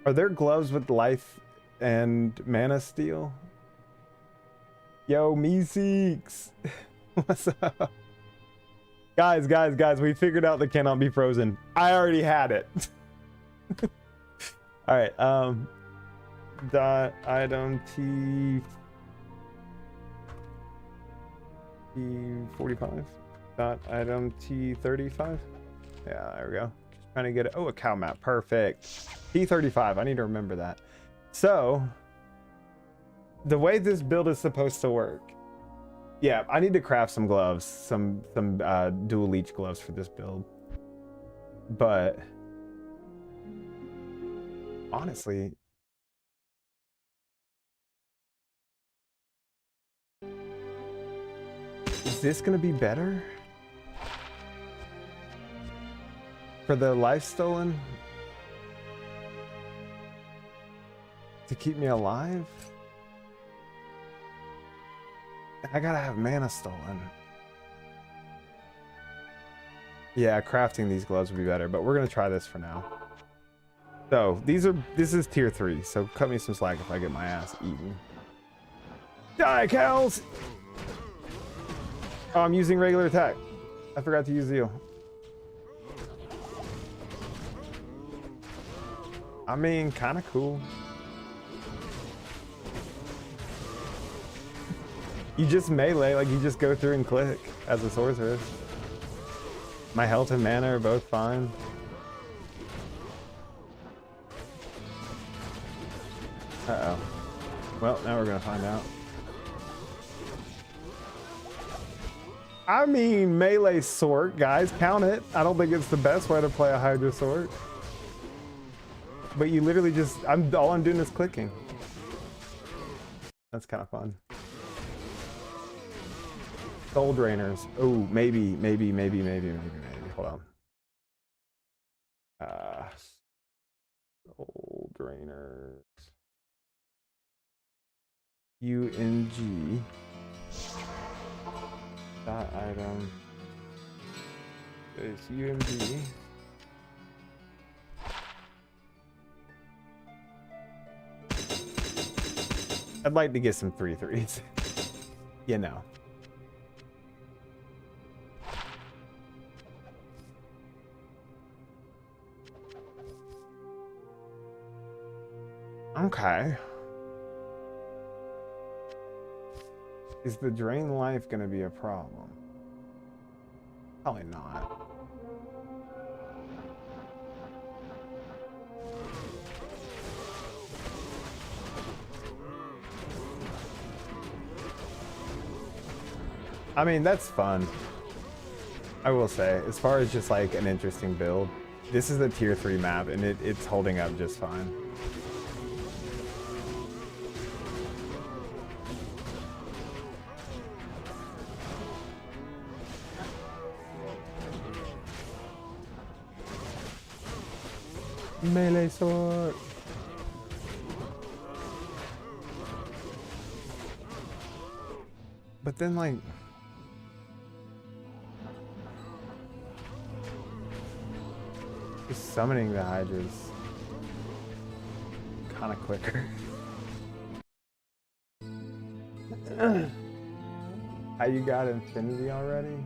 Are there gloves with life and mana steal? Yo, Meeseeks. What's up? Guys, we figured out the Cannot Be Frozen. I already had it. All right, dot item T45 dot item T35. Yeah, there we go. Just trying to get it. Oh, a cow map. Perfect. T35. I need to remember that. So the way this build is supposed to work. Yeah, I need to craft some gloves, some dual leech gloves for this build. But honestly, is this gonna be better for the life stolen to keep me alive? I gotta have mana stolen. Yeah, crafting these gloves would be better, but we're gonna try this for now. So this is tier 3, so cut me some slack if I get my ass eaten. Die, cows! Oh, I'm using regular attack. I forgot to use Zeal. I mean, kind of cool. You just melee, like you just go through and click as a sorceress. My health and mana are both fine. Uh-oh. Well, now we're gonna find out. I mean, melee SORC, guys, count it. I don't think it's the best way to play a HYDRA SORC. But you literally just, all I'm doing is clicking. That's kind of fun. Soul drainers. Oh, maybe. Hold on. Soul drainers. UNG. That item is UMG. I'd like to get some 3/3s. You know. Okay. Is the drain life gonna be a problem? Probably not. I mean, that's fun. I will say, as far as just like an interesting build, this is the tier 3 map and it's holding up just fine. Melee sword. But then, like, just summoning the hydras kind of quicker. How you got infinity already?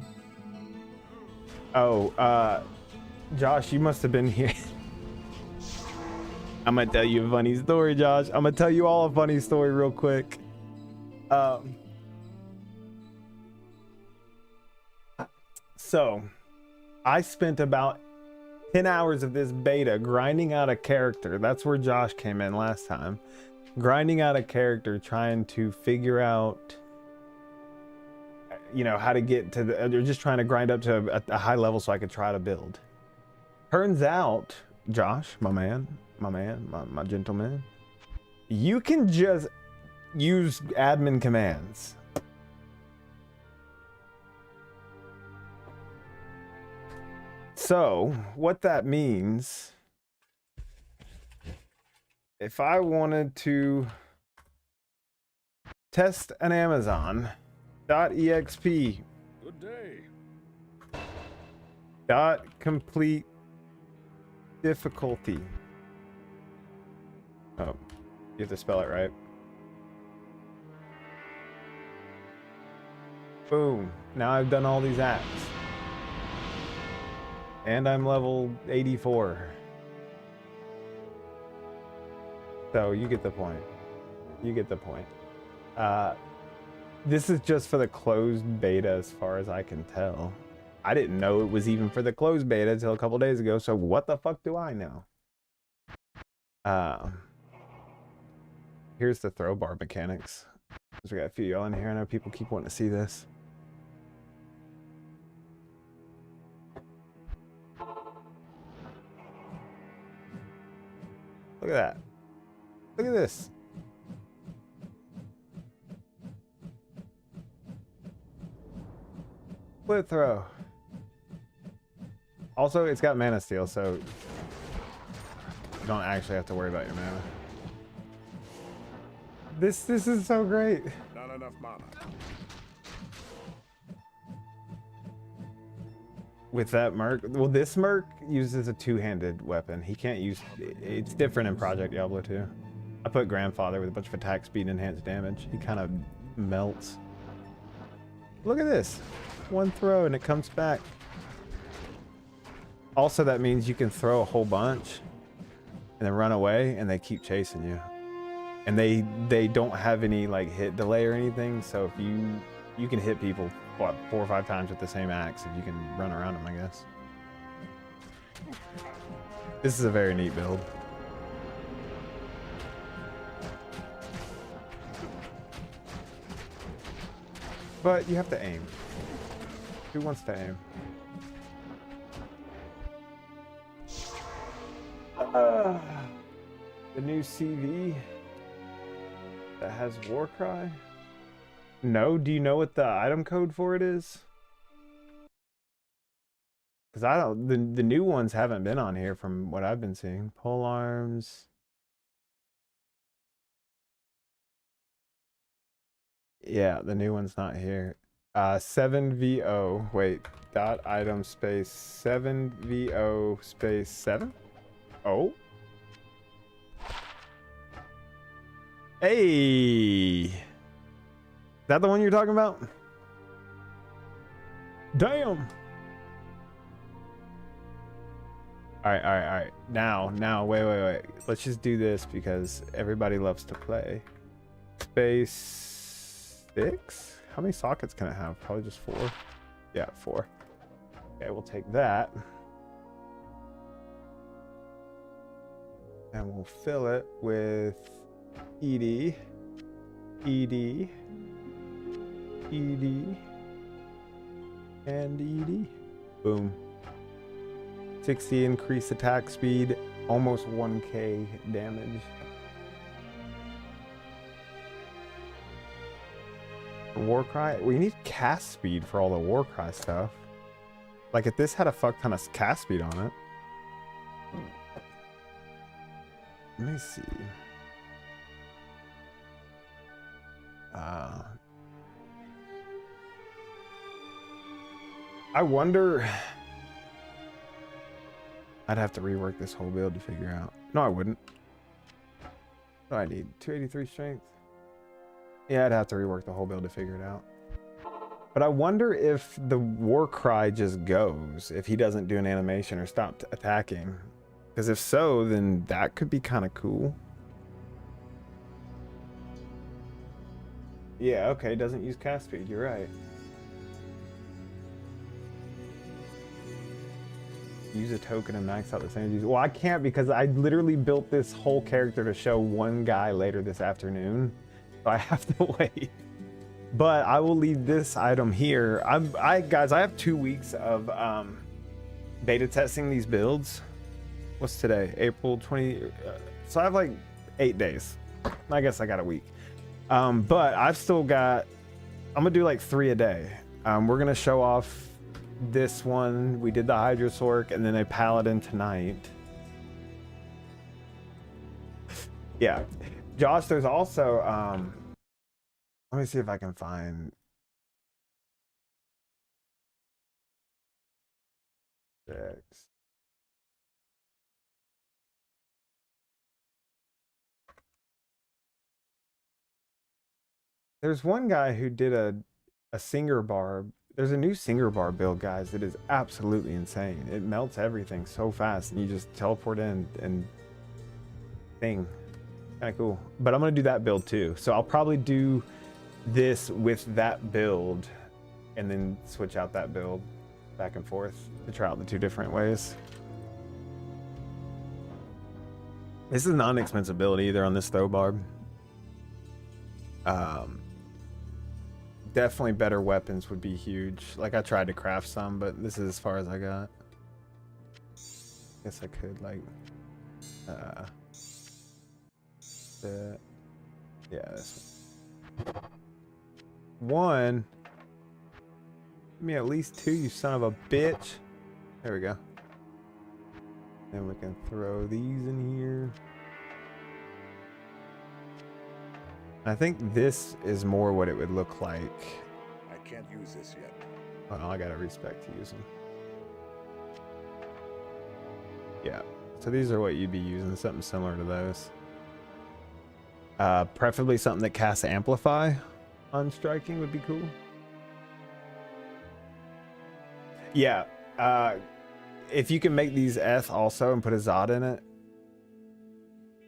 Oh, Josh, you must have been here. I'm gonna tell you a funny story, Josh. I'm gonna tell you all a funny story real quick. So I spent about 10 hours of this beta grinding out a character. That's where Josh came in last time. Grinding out a character, trying to figure out, you know, how to get to the, they're just trying to grind up to a high level so I could try to build. Turns out, Josh, my gentleman, you can just use admin commands. So what that means, if I wanted to test an Amazon.exe Good day. .complete difficulty. Oh, you have to spell it right. Boom. Now I've done all these acts. And I'm level 84. So you get the point. You get the point. This is just for the closed beta as far as I can tell. I didn't know it was even for the closed beta until a couple days ago, so what the fuck do I know? Here's the throw bar mechanics. We got a few y'all in here. I know people keep wanting to see this. Look at that. Look at this. Split throw. Also, it's got mana steal, so you don't actually have to worry about your mana. This is so great. Not enough mana. With that Merc, well, this Merc uses a two-handed weapon. He can't use, it's different in Project Diablo 2. I put Grandfather with a bunch of attack speed and enhanced damage. He kind of melts. Look at this. One throw and it comes back. Also, that means you can throw a whole bunch and then run away and they keep chasing you. And they don't have any like hit delay or anything, so if you can hit people, what, 4 or 5 times with the same axe if you can run around them, I guess. This is a very neat build. But you have to aim. Who wants to aim? The new CV that has Warcry? No, do you know what the item code for it is? Because I don't, the new ones haven't been on here from what I've been seeing. Pole arms. Yeah, the new one's not here. 7VO, wait, dot item space 7VO space 7? Oh. Hey. Is that the one you're talking about? Damn. All right. Now, wait. Let's just do this because everybody loves to play. Space 6? How many sockets can it have? Probably just 4. Yeah, 4. Okay, we'll take that. And we'll fill it with ED, and ED. Boom. 60 increased attack speed, almost 1k damage. Warcry, we need cast speed for all the Warcry stuff. Like if this had a fuck ton of cast speed on it. Let me see. I wonder. I'd have to rework this whole build to figure out. No, I wouldn't. What do I need? 283 strength? Yeah, I'd have to rework the whole build to figure it out. But I wonder if the Warcry just goes if he doesn't do an animation or stop attacking. Because if so, then that could be kind of cool. Yeah, okay, doesn't use cast speed, you're right. Use a token and max out the synergies. Well, I can't because I literally built this whole character to show one guy later this afternoon. So I have to wait. But I will leave this item here. Guys, I have 2 weeks of beta testing these builds. What's today? April 20. So I have like 8 days. I guess I got a week. But I've still got, I'm gonna do like 3 a day. We're gonna show off this one. We did the HYDRA SORC and then a paladin tonight. Yeah, Josh, there's also let me see if I can find X. There's one guy who did a singer bar. There's a new singer bar build, guys, that is absolutely insane. It melts everything so fast and you just teleport in and thing. Kind of cool. But I'm gonna do that build too. So I'll probably do this with that build and then switch out that build back and forth to try out the 2 different ways. This is not an expensive build either on this throw barb. Definitely better weapons would be huge. Like I tried to craft some, but this is as far as I got. Guess I could like yeah, this one. Give me at least 2, you son of a bitch. There we go. Then we can throw these in here. I think this is more what it would look like. I can't use this yet. Oh, I gotta respect to use them. Yeah, so these are what you'd be using, something similar to those. Preferably something that casts Amplify on striking would be cool. Yeah, if you can make these Eth also and put a Zod in it,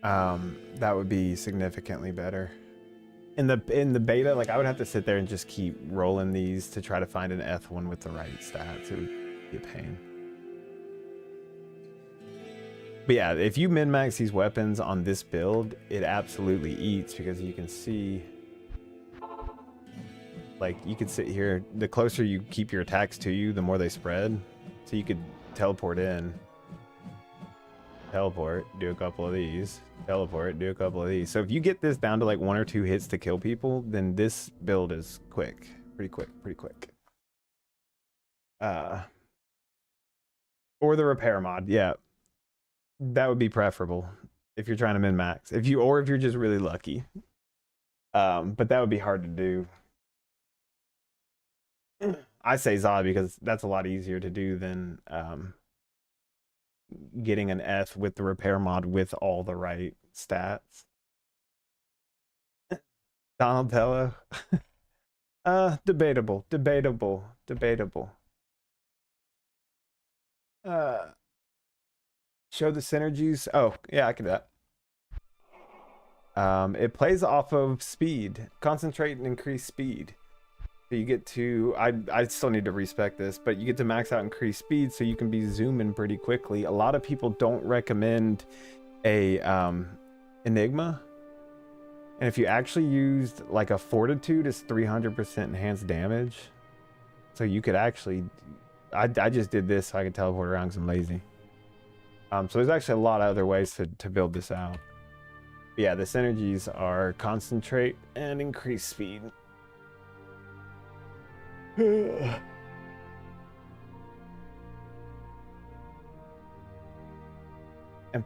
that would be significantly better. In the beta, like I would have to sit there and just keep rolling these to try to find an Eth one with the right stats. It would be a pain. But yeah, if you min-max these weapons on this build, it absolutely eats because you can see, like you could sit here, the closer you keep your attacks to you, the more they spread. So you could teleport in, teleport, do a couple of these, teleport, do a couple of these. So if you get this down to like 1 or 2 hits to kill people, then this build is quick, pretty quick. Or the repair mod, yeah. That would be preferable if you're trying to min-max. If you're just really lucky. But that would be hard to do. I say Zod because that's a lot easier to do than getting an F with the repair mod with all the right stats. Donatello. Debatable. Show the synergies. Oh, yeah, I can do that. It plays off of speed. Concentrate and increase speed. So you get to, I still need to respec this, but you get to max out increased speed so you can be zooming pretty quickly. A lot of people don't recommend a Enigma. And if you actually used like a Fortitude, it's 300% enhanced damage. So you could actually, I just did this so I could teleport around because I'm lazy. So there's actually a lot of other ways to build this out. But yeah, the synergies are concentrate and increase speed. And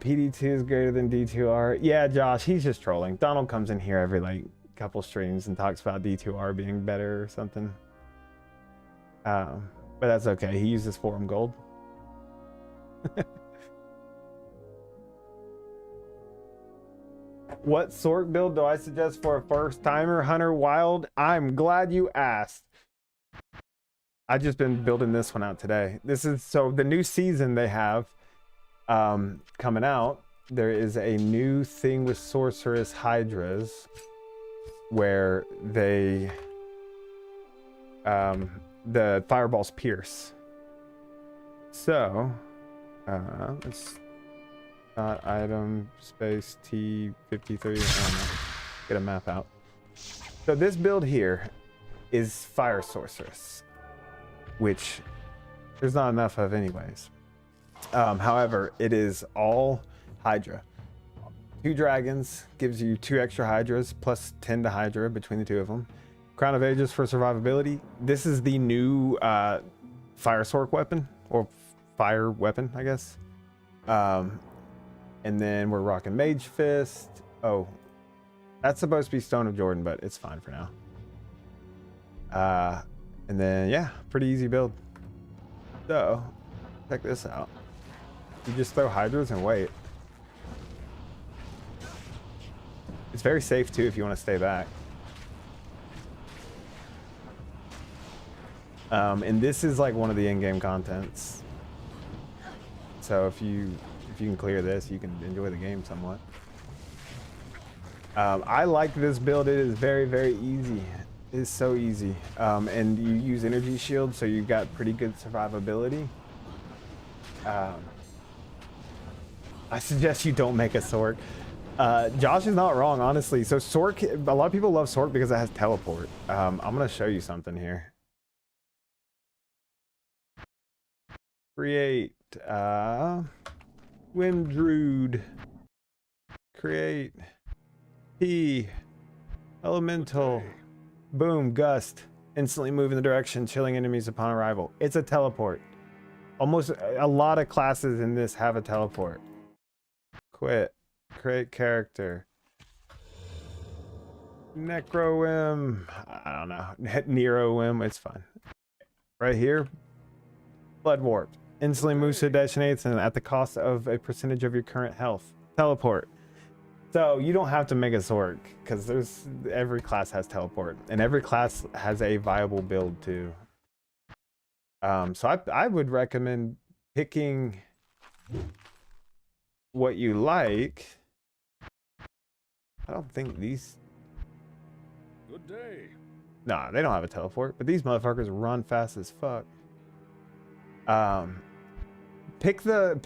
PD2 is greater than D2R. Yeah, Josh, he's just trolling. Donald comes in here every like couple streams and talks about D2R being better or something. But that's okay. He uses forum gold. What SORC build do I suggest for a first timer, Hunter Wild? I'm glad you asked. I've just been building this one out today. This is so the new season they have coming out. There is a new thing with sorceress hydras where they the fireballs pierce. So Let's item space T53. I don't know. Get a map out. So this build here is Fire Sorceress, which there's not enough of anyways. However, it is all Hydra. 2 dragons gives you 2 extra Hydras plus 10 to Hydra between the 2 of them. Crown of Ages for survivability. This is the new Fire SORC weapon, or fire weapon, I guess. And then we're rocking Mage Fist. Oh, that's supposed to be Stone of Jordan, but it's fine for now. And then, yeah, pretty easy build. So, check this out. You just throw Hydras and wait. It's very safe too if you want to stay back. And this is like one of the in-game contents. So if you can clear this, you can enjoy the game somewhat. I like this build. It is very, very easy. It is so easy. And you use energy shield, so you've got pretty good survivability. I suggest you don't make a SORC. Josh is not wrong, honestly. So SORC, a lot of people love SORC because it has teleport. I'm gonna show you something here. Create Wimdruid. Create P Elemental. Boom, Gust. Instantly move in the direction, chilling enemies upon arrival. It's a teleport. Almost a lot of classes in this have a teleport. Quit. Create character. Necrowim. I don't know. Nerowim. It's fun. Right here. Blood Warp. Instantly moves to destinates and at the cost of a percentage of your current health. Teleport. So you don't have to make a SORC because every class has teleport and every class has a viable build too. So I would recommend picking what you like. I don't think these. Good day. Nah, they don't have a teleport, but these motherfuckers run fast as fuck. Pick a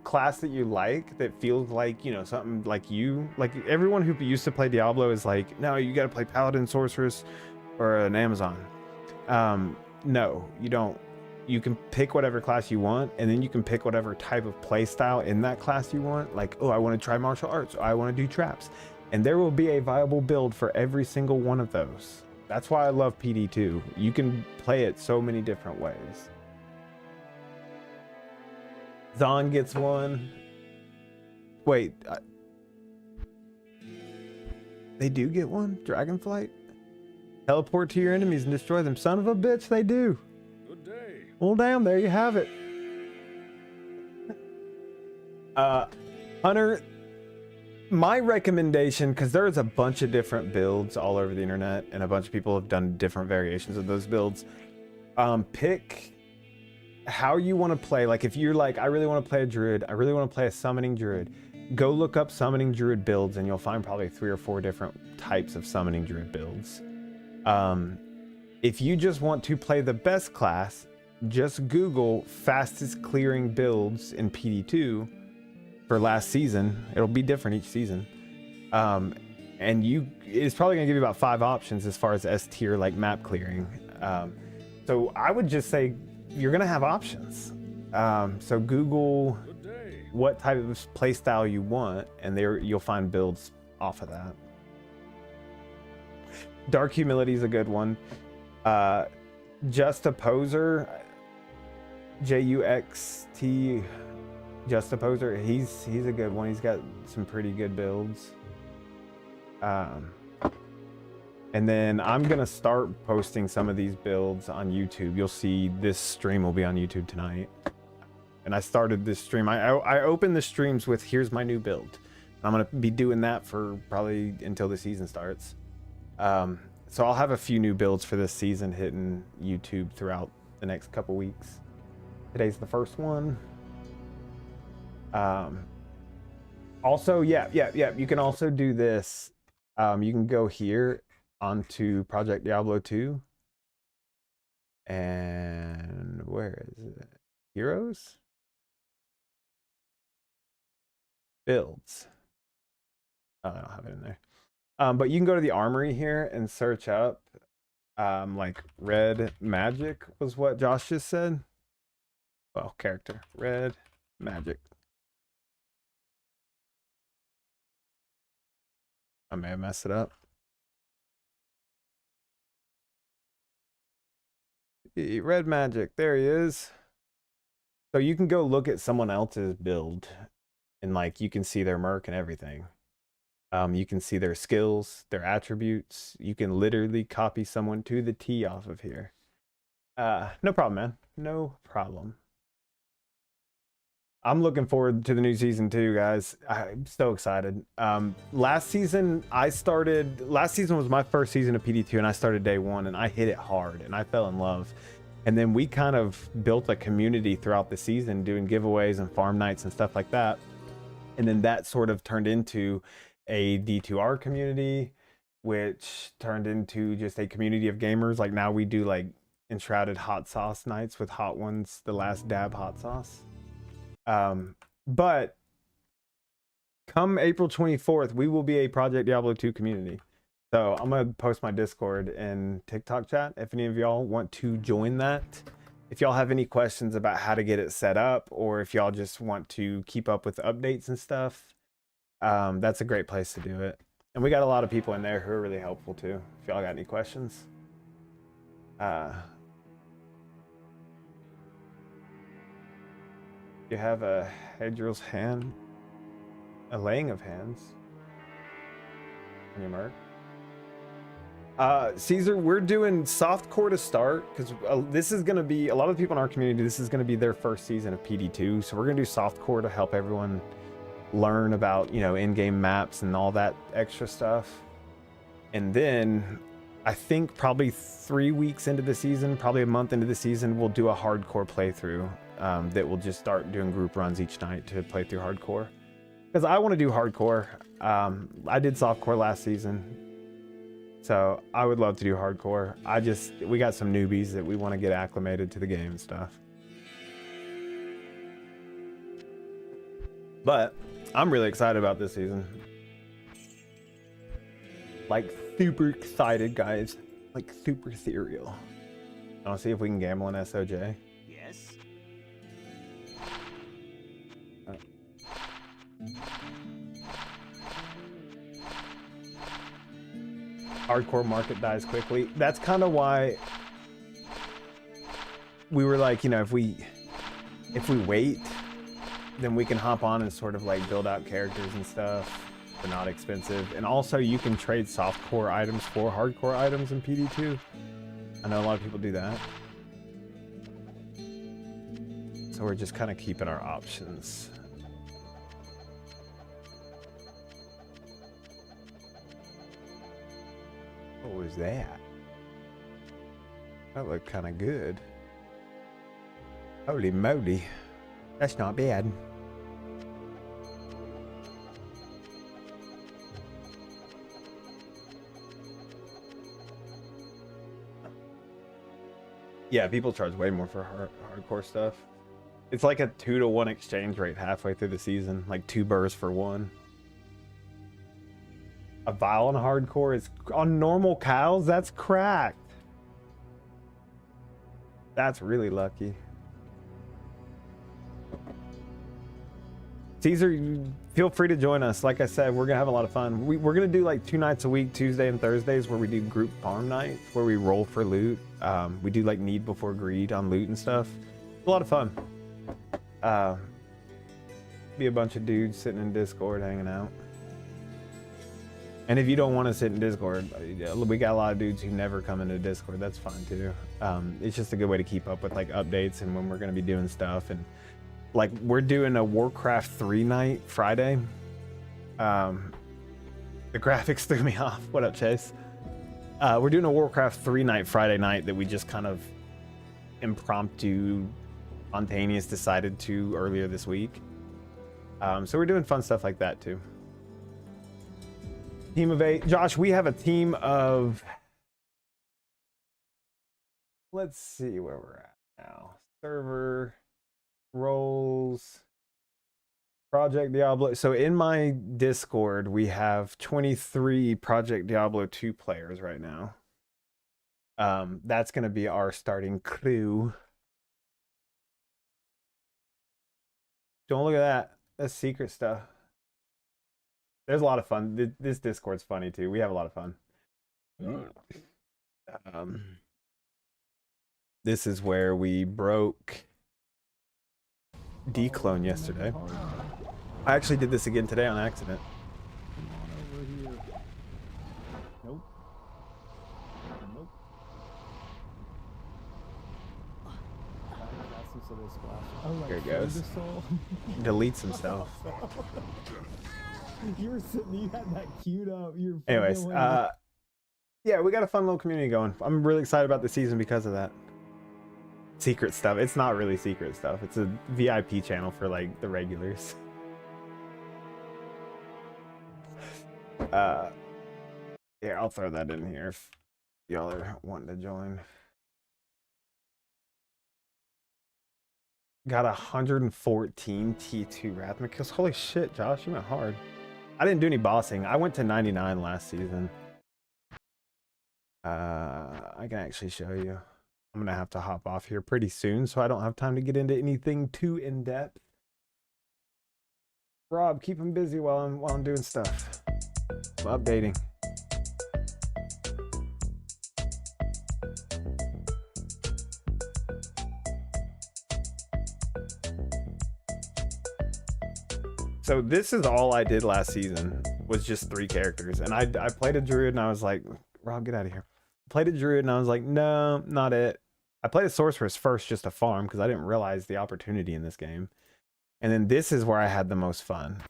class that you like that feels like, you know, something like you. Like everyone who used to play Diablo is like, no, you got to play Paladin, Sorceress, or an Amazon. No, you don't. You can pick whatever class you want, and then you can pick whatever type of play style in that class you want. Like, oh, I want to try martial arts, or I want to do traps. And there will be a viable build for every single one of those. That's why I love PD2. You can play it so many different ways. Zon gets one. Wait. They do get one? Dragonflight? Teleport to your enemies and destroy them. Son of a bitch, they do. Good day. Well, damn, there you have it. Hunter, my recommendation, because there's a bunch of different builds all over the internet, and a bunch of people have done different variations of those builds. Pick how you want to play. Like if you're like, I really want to play a druid, I really want to play a summoning druid, go look up summoning druid builds and you'll find probably 3 or 4 different types of summoning druid builds. If you just want to play the best class, just Google fastest clearing builds in PD2 for last season. It'll be different each season. And it's probably gonna give you about 5 options as far as S tier like map clearing. So I would just say you're gonna have options. So Google what type of play style you want, and there you'll find builds off of that. Dark Humility is a good one. Just a Poser, JUXT, Just a Poser. He's a good one. He's got some pretty good builds. And then I'm gonna start posting some of these builds on YouTube. You'll see this stream will be on YouTube tonight. And I started this stream. I opened the streams with here's my new build. I'm gonna be doing that for probably until the season starts. So I'll have a few new builds for this season hitting YouTube throughout the next couple weeks. Today's the first one. Also, yeah, you can also do this. You can go here onto Project Diablo 2. And where is it? Heroes? builds. Oh, I don't have it in there. But you can go to the armory here and search up like red magic was what Josh just said. Well, character red magic. I may have messed it up. Red magic, there he is. So you can go look at someone else's build and like you can see their merc and everything. You can see their skills, their attributes. You can literally copy someone to the T off of here. No problem, man. No problem. I'm looking forward to the new season too, guys. I'm so excited. Last season was my first season of PD2 and I started day one and I hit it hard and I fell in love. And then we kind of built a community throughout the season doing giveaways and farm nights and stuff like that. And then that sort of turned into a D2R community, which turned into just a community of gamers. Like now we do like enshrouded hot sauce nights with Hot Ones, the last dab hot sauce. But come April 24th, we will be a Project Diablo 2 community. So I'm going to post my Discord and TikTok chat if any of y'all want to join that. If y'all have any questions about how to get it set up, or if y'all just want to keep up with updates and stuff, that's a great place to do it. And we got a lot of people in there who are really helpful too, if y'all got any questions. You have a HYDRA's hand, a laying of hands in your mark. Caesar, we're doing softcore to start because this is going to be, a lot of people in our community, this is going to be their first season of PD2. So we're going to do softcore to help everyone learn about, you know, in-game maps and all that extra stuff. And then I think probably 3 weeks into the season, probably a month into the season, we'll do a hardcore playthrough that will just start doing group runs each night to play through hardcore. Because I want to do hardcore. I did softcore last season. So I would love to do hardcore. We got some newbies that we want to get acclimated to the game and stuff. But I'm really excited about this season. Like super excited, guys. Like super serial. I want to see if we can gamble in SOJ. Yes. Hardcore market dies quickly. That's kind of why we were like, you know, if we wait, then we can hop on and sort of like build out characters and stuff. They're not expensive. And also you can trade softcore items for hardcore items in PD2. I know a lot of people do that. So we're just kind of keeping our options. What was that? That looked kind of good. Holy moly. That's not bad. Yeah, people charge way more for hardcore stuff. It's like a 2-to-1 exchange rate halfway through the season. Like 2 burrs for 1. A vial on hardcore is on normal cows. That's cracked. That's really lucky. Caesar, feel free to join us. Like I said, we're gonna have a lot of fun. We're gonna do like 2 nights a week, Tuesday and Thursdays, where we do group farm nights, where we roll for loot. We do like need before greed on loot and stuff. It's a lot of fun. Be a bunch of dudes sitting in Discord hanging out. And if you don't want to sit in Discord, we got a lot of dudes who never come into Discord. That's fine too. It's just a good way to keep up with like updates and when we're going to be doing stuff. And like we're doing a Warcraft 3 night Friday. The graphics threw me off. What up, Chase? We're doing a Warcraft 3 night Friday night that we just kind of impromptu, spontaneous decided to earlier this week. So we're doing fun stuff like that too. Team of 8. Josh, we have a team of... Let's see where we're at now. Server, roles, project. Project Diablo. So in my Discord, we have 23 Project Diablo 2 players right now. That's going to be our starting crew. Don't look at that. That's secret stuff. There's a lot of fun. This Discord's funny too. We have a lot of fun. This is where we broke Declone yesterday. I actually did this again today on accident. Nope. Nope. Here it goes. Deletes himself. You were sitting, you had that queued up. Anyways, yeah, we got a fun little community going. I'm really excited about the season because of that. Secret stuff. It's not really secret stuff. It's a VIP channel for like the regulars. Yeah, I'll throw that in here if y'all are wanting to join. Got 114 T2 Wrathman kills. Holy shit, Josh, you went hard. I didn't do any bossing. I went to 99 last season. I can actually show you. I'm gonna have to hop off here pretty soon, so I don't have time to get into anything too in depth. Rob, keep him busy while I'm doing stuff. I'm updating. So this is all I did last season, was just 3 characters, and I played a druid and I was like, Rob, get out of here. Played a druid and I was like, no, not it. I played a sorceress first just to farm because I didn't realize the opportunity in this game. And then this is where I had the most fun.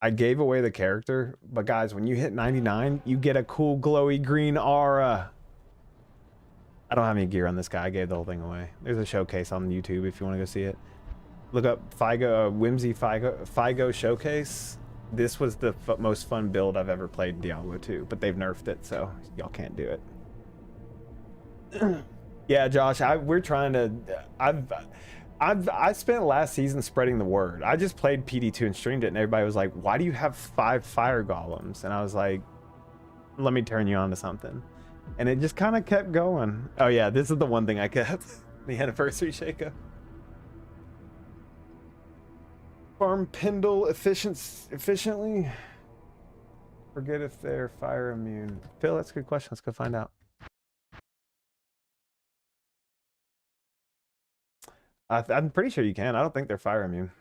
I gave away the character, but guys, when you hit 99, you get a cool glowy green aura. I don't have any gear on this guy. I gave the whole thing away. There's a showcase on YouTube if you want to go see it. Look up Figo, Whimsy Figo showcase. This was the most fun build I've ever played in Diablo 2, but they've nerfed it, so y'all can't do it. Yeah, Josh, we're trying to. I spent last season spreading the word. I just played PD2 and streamed it, and everybody was like, "Why do you have 5 fire golems?" And I was like, "Let me turn you on to something." And it just kind of kept going. Oh yeah, this is the one thing I kept. The anniversary shakeup. Farm Pendle efficiently. Forget if they're fire immune. Phil, that's a good question. Let's go find out. I'm pretty sure you can. I don't think they're fire immune.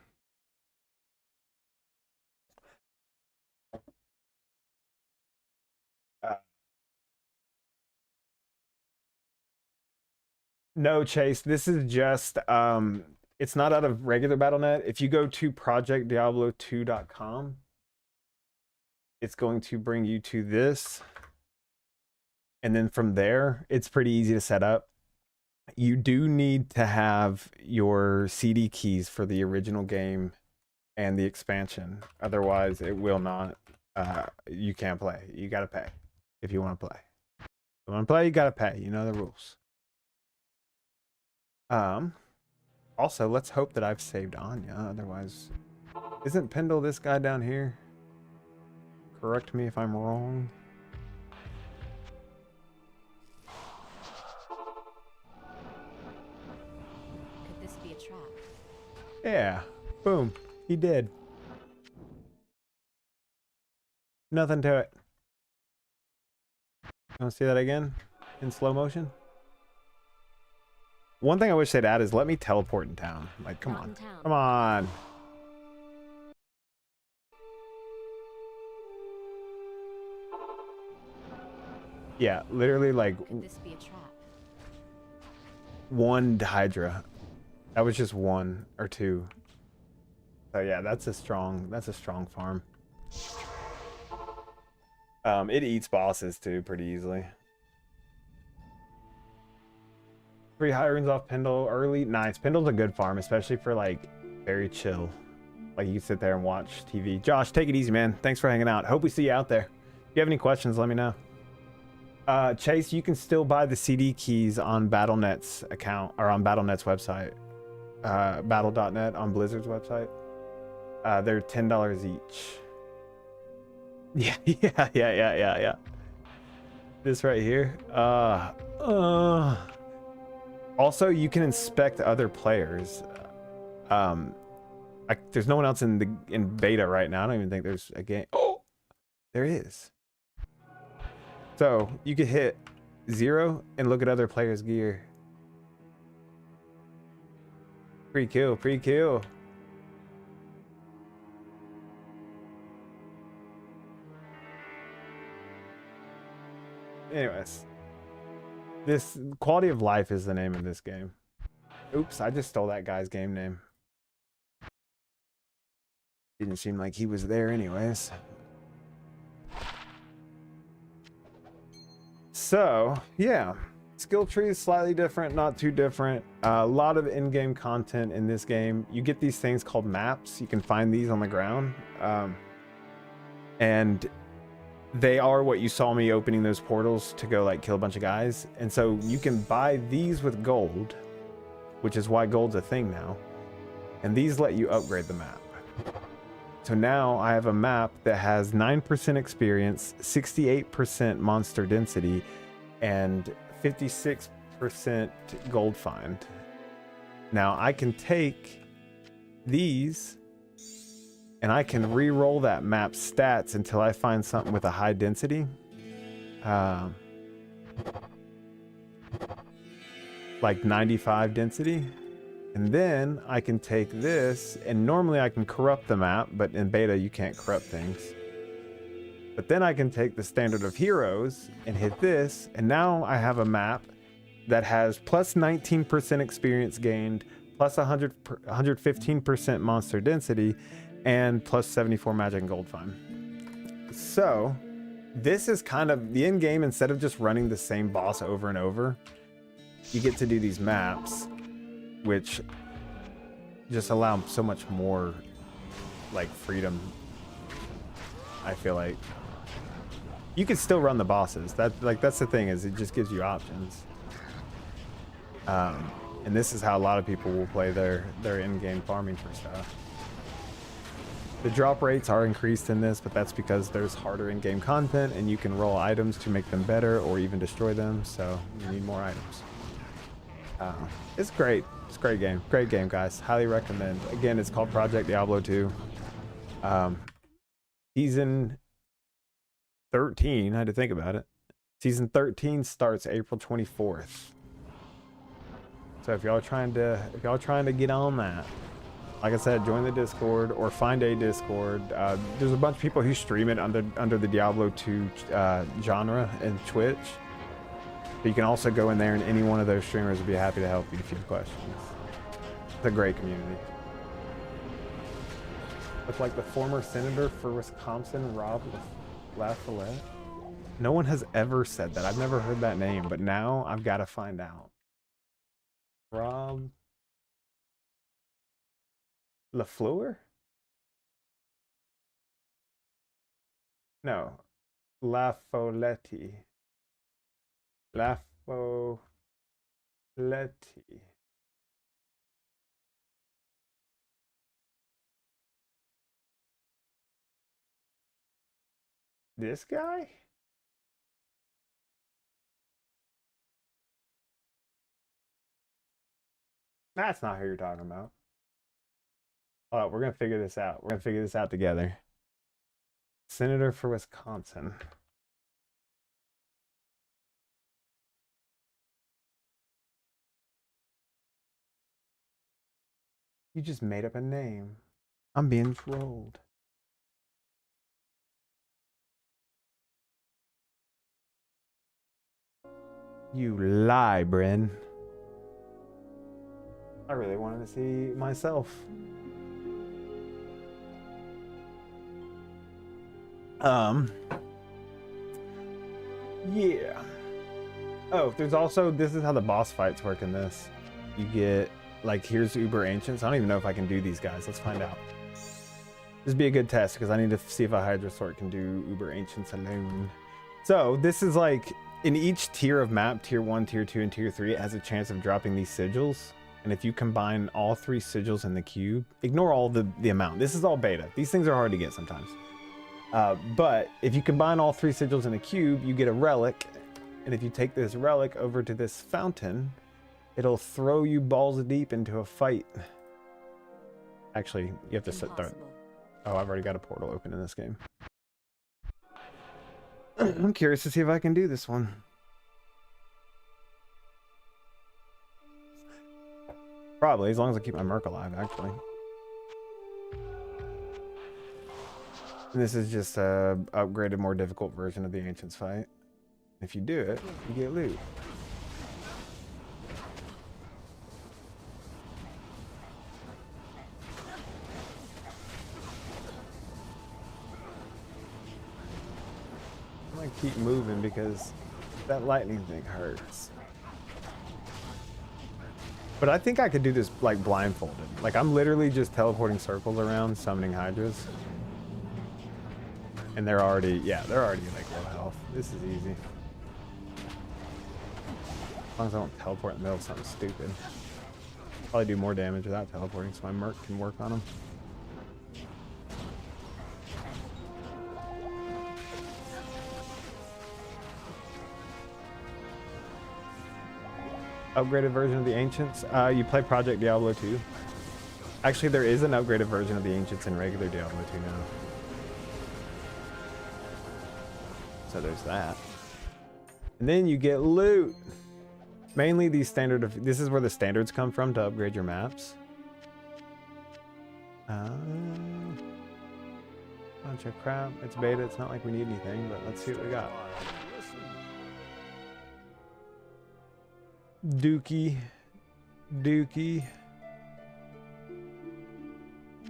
No, Chase, this is just it's not out of regular BattleNet. If you go to projectdiablo2.com, it's going to bring you to this. And then from there, it's pretty easy to set up. You do need to have your CD keys for the original game and the expansion. Otherwise, it will not. You can't play. You got to pay if you want to play. If you want to play, you got to pay. You know the rules. Also, let's hope that I've saved Anya. Otherwise, isn't Pendle this guy down here? Correct me if I'm wrong. Could this be a trap? Yeah. Boom. He did. Nothing to it. Want to see that again in slow motion? One thing I wish they'd add is let me teleport in town. Like, come on. Come on. Yeah, literally like Could this be a trap? 1 HYDRA. That was just 1 or 2. So yeah, that's a strong farm. It eats bosses too pretty easily. 3 high runes off Pendle early. Nice. Pendle's a good farm, especially for like very chill. Like you can sit there and watch TV. Josh, take it easy, man. Thanks for hanging out. Hope we see you out there. If you have any questions, let me know. Chase, you can still buy the CD keys on BattleNet's account or on BattleNet's website. Battle.net on Blizzard's website. They're $10 each. Yeah, yeah. This right here. Also, you can inspect other players. There's no one else in beta right now. I don't even think there's a game. Oh, there is. So you could hit 0 and look at other players' gear. Pre-kill. Anyways, this Quality of Life is the name of this game. Oops, I just stole that guy's game name. Didn't seem like he was there anyways. So, yeah. Skill tree is slightly different, not too different. A lot of in-game content in this game. You get these things called maps. You can find these on the ground. And they are what you saw me opening those portals to go like kill a bunch of guys. And so you can buy these with gold, which is why gold's a thing now. And these let you upgrade the map. So now I have a map that has 9% experience, 68% monster density, and 56% gold find. Now I can take these and I can re-roll that map stats until I find something with a high density. Like 95 density. And then I can take this, and normally I can corrupt the map, but in beta you can't corrupt things. But then I can take the standard of heroes and hit this, and now I have a map that has plus 19% experience gained, plus 115% monster density, and plus 74 magic and gold find. So this is kind of the end game. Instead of just running the same boss over and over, you get to do these maps, which just allow so much more like freedom. I feel like you can still run the bosses. That's the thing, is it just gives you options. And this is how a lot of people will play their in-game farming for stuff. The drop rates are increased in this, but that's because there's harder in-game content and you can roll items to make them better or even destroy them, so you need more items. It's great. It's a great game. Great game, guys. Highly recommend. Again, it's called Project Diablo 2. Season 13, I had to think about it. Season 13 starts April 24th. So if y'all trying to get on that, like I said, join the Discord or find a Discord. There's a bunch of people who stream it under the Diablo 2 genre in Twitch. But you can also go in there, and any one of those streamers would be happy to help you if you have questions. It's a great community. Look like the former senator for Wisconsin, Rob LaFollette. No one has ever said that. I've never heard that name, but now I've got to find out. Rob LaFleur? No. LaFollette. LaFollette. This guy? That's not who you're talking about. Oh, we're gonna figure this out. We're gonna figure this out together. Senator for Wisconsin. You just made up a name. I'm being trolled. You lie, Bryn. I really wanted to see myself. Yeah. Oh, there's also, this is how the boss fights work in this. You get, like, here's Uber Ancients. I don't even know if I can do these guys. Let's find out. This would be a good test because I need to see if a HYDRA SORC can do Uber Ancients alone. So this is like, in each tier of map, tier 1, tier 2, and tier 3, it has a chance of dropping these sigils. And if you combine all 3 sigils in the cube, ignore all the amount. This is all beta. These things are hard to get sometimes. But if you combine all 3 sigils in a cube, you get a relic. And if you take this relic over to this fountain, it'll throw you balls deep into a fight. Actually, you have to set that. Impossible. Oh, I've already got a portal open in this game. I'm curious to see if I can do this one. Probably, as long as I keep my Merc alive, actually. And this is just a upgraded, more difficult version of the Ancients fight. If you do it, you get loot. I'm gonna keep moving because that lightning thing hurts. But I think I could do this like blindfolded. Like I'm literally just teleporting circles around, summoning hydras. And they're already like low health. This is easy. As long as I don't teleport in the middle of something stupid. Probably do more damage without teleporting so my Merc can work on them. Upgraded version of the Ancients. You play Project Diablo 2. Actually, there is an upgraded version of the Ancients in regular Diablo 2 now. So there's that. And then you get loot. Mainly these standard. This is where the standards come from to upgrade your maps. Bunch of crap. It's beta. It's not like we need anything, but let's see what we got. Dookie, Dookie,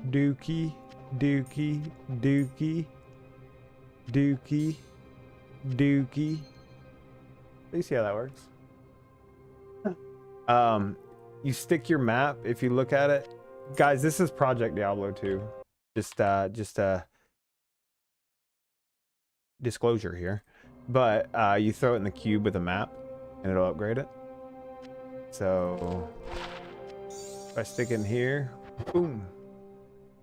Dookie, Dookie, Dookie, Dookie, Dookie. You see how that works? You stick your map. If you look at it, guys, this is Project Diablo 2. Just disclosure here, but you throw it in the cube with a map, and it'll upgrade it. So if I stick it in here, boom,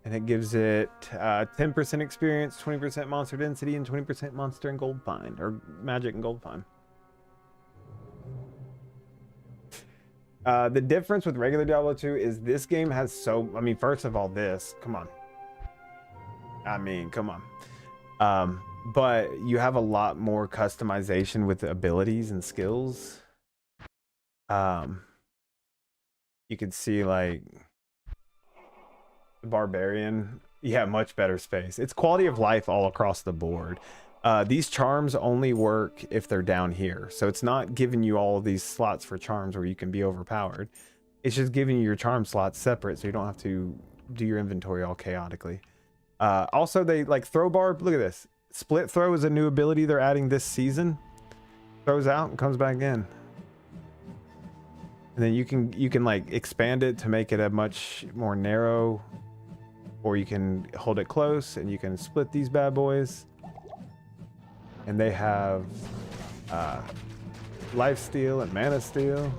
and it gives it 10% experience, 20% monster density, and 20% monster and gold find, or magic and gold find. The difference with regular Diablo 2 is this game has I mean, first of all, this, come on. I mean, come on. But you have a lot more customization with the abilities and skills. You can see like the barbarian, yeah, much better space. It's quality of life all across the board. These charms only work if they're down here, so it's not giving you all of these slots for charms where you can be overpowered. It's just giving you your charm slots separate, so you don't have to do your inventory all chaotically. Also, they like throw bar. Look at this. Split throw is a new ability they're adding this season. Throws out and comes back in. And then you can like expand it to make it a much more narrow, or you can hold it close and you can split these bad boys. And they have life steal and mana steal.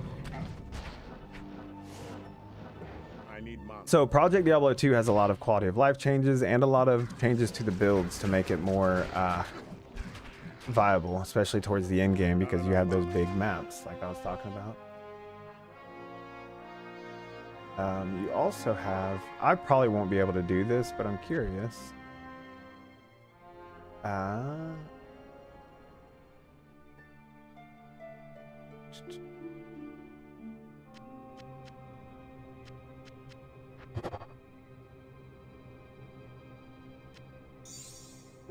So Project Diablo 2 has a lot of quality of life changes and a lot of changes to the builds to make it more viable, especially towards the end game, because you have those big maps like I was talking about. You also have, I probably won't be able to do this, but I'm curious.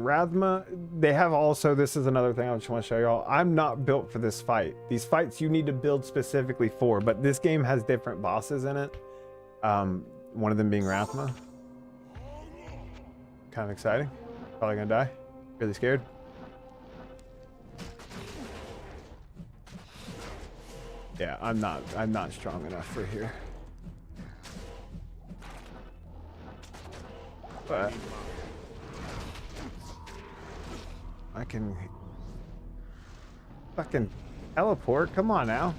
Rathma, they have also, this is another thing I just want to show y'all. I'm not built for this fight. These fights you need to build specifically for, but this game has different bosses in it. One of them being Rathma. Kind of exciting. Probably gonna die. Really scared. Yeah, I'm not strong enough for here. But I can fucking teleport. Come on now.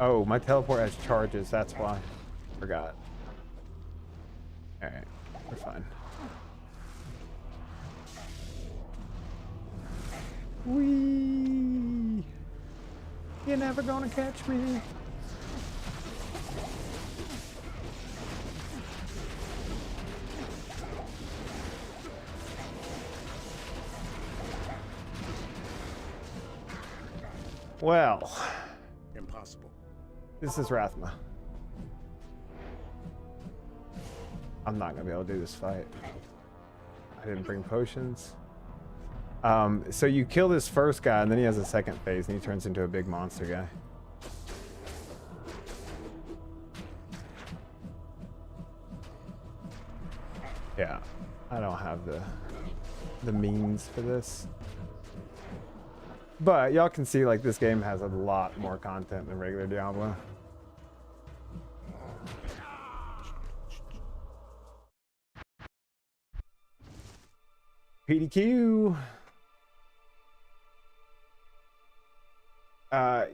Oh, my teleport has charges. That's why. Forgot. All right, we're fine. Whee! You're never gonna catch me. Well, Impossible. this is Rathma. I'm not gonna be able to do this fight. I didn't bring potions. So you kill this first guy, and then he has a second phase, and he turns into a big monster guy. Yeah, I don't have the means for this. But y'all can see, like, this game has a lot more content than regular Diablo. PD2.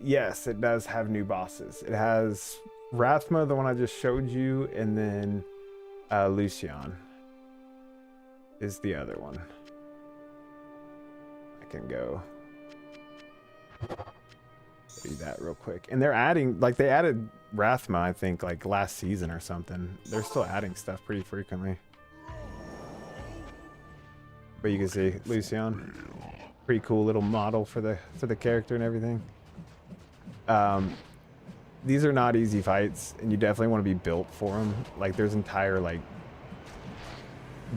Yes, it does have new bosses. It has Rathma, the one I just showed you, and then Lucian is the other one. I can go do that real quick. And they're adding, like, they added Rathma, I think, like last season or something. They're still adding stuff pretty frequently. But you can see Lucian, pretty cool little model for the character and everything. These are not easy fights, and you definitely want to be built for them. Like, there's entire, like,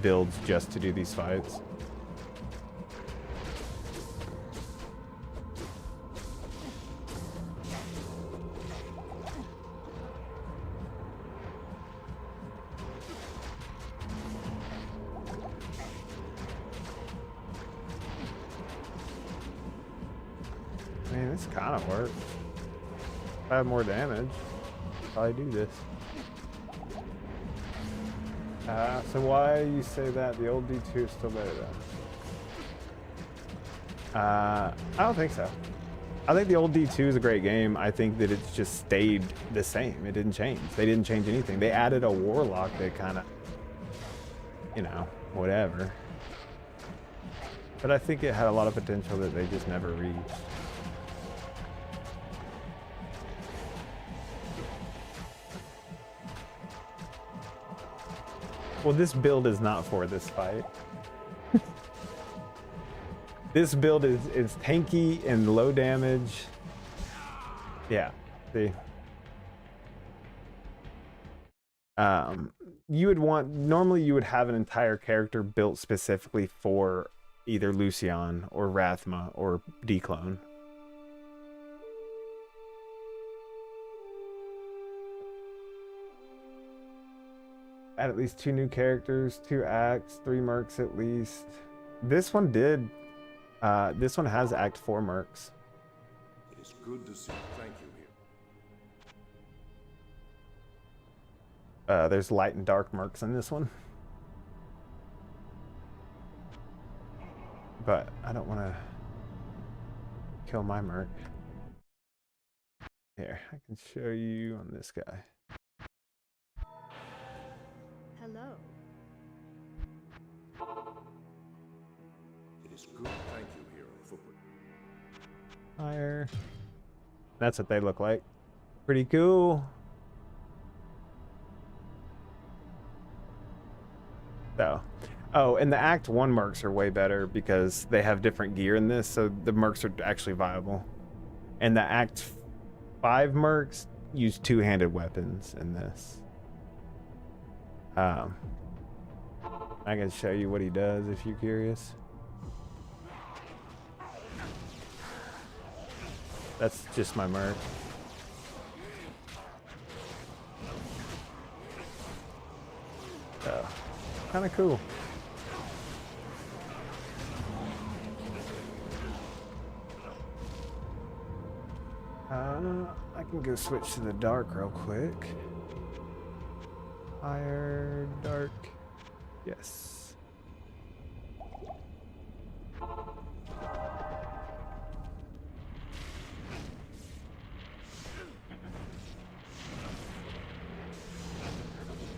builds just to do these fights. I mean, this kind of works. If I have more damage, I'll probably do this. So why you say that? The old D2 is still better though? I don't think so. I think the old D2 is a great game. I think that it's just stayed the same. It didn't change. They didn't change anything. They added a warlock that kind of, you know, whatever. But I think it had a lot of potential that they just never reached. Well, this build is not for this fight. This build is tanky and low damage. Yeah, see. You would want, normally you would have an entire character built specifically for either Lucian or Rathma or Declone. Add at least 2 new characters, 2 acts, 3 mercs at least. This one did. This one has Act 4 mercs. It is good to see you. Thank you here. There's light and dark mercs in this one. But I don't want to kill my merc. Here, I can show you on this guy. Hello. It is good. Thank you here on footprint. Fire. That's what they look like. Pretty cool. So, oh, and the Act 1 mercs are way better because they have different gear in this, so the mercs are actually viable. And the Act 5 mercs use 2-handed weapons in this. I can show you what he does if you're curious. That's just my merc. So, kind of cool. I can go switch to the dark real quick. Fire, dark, yes.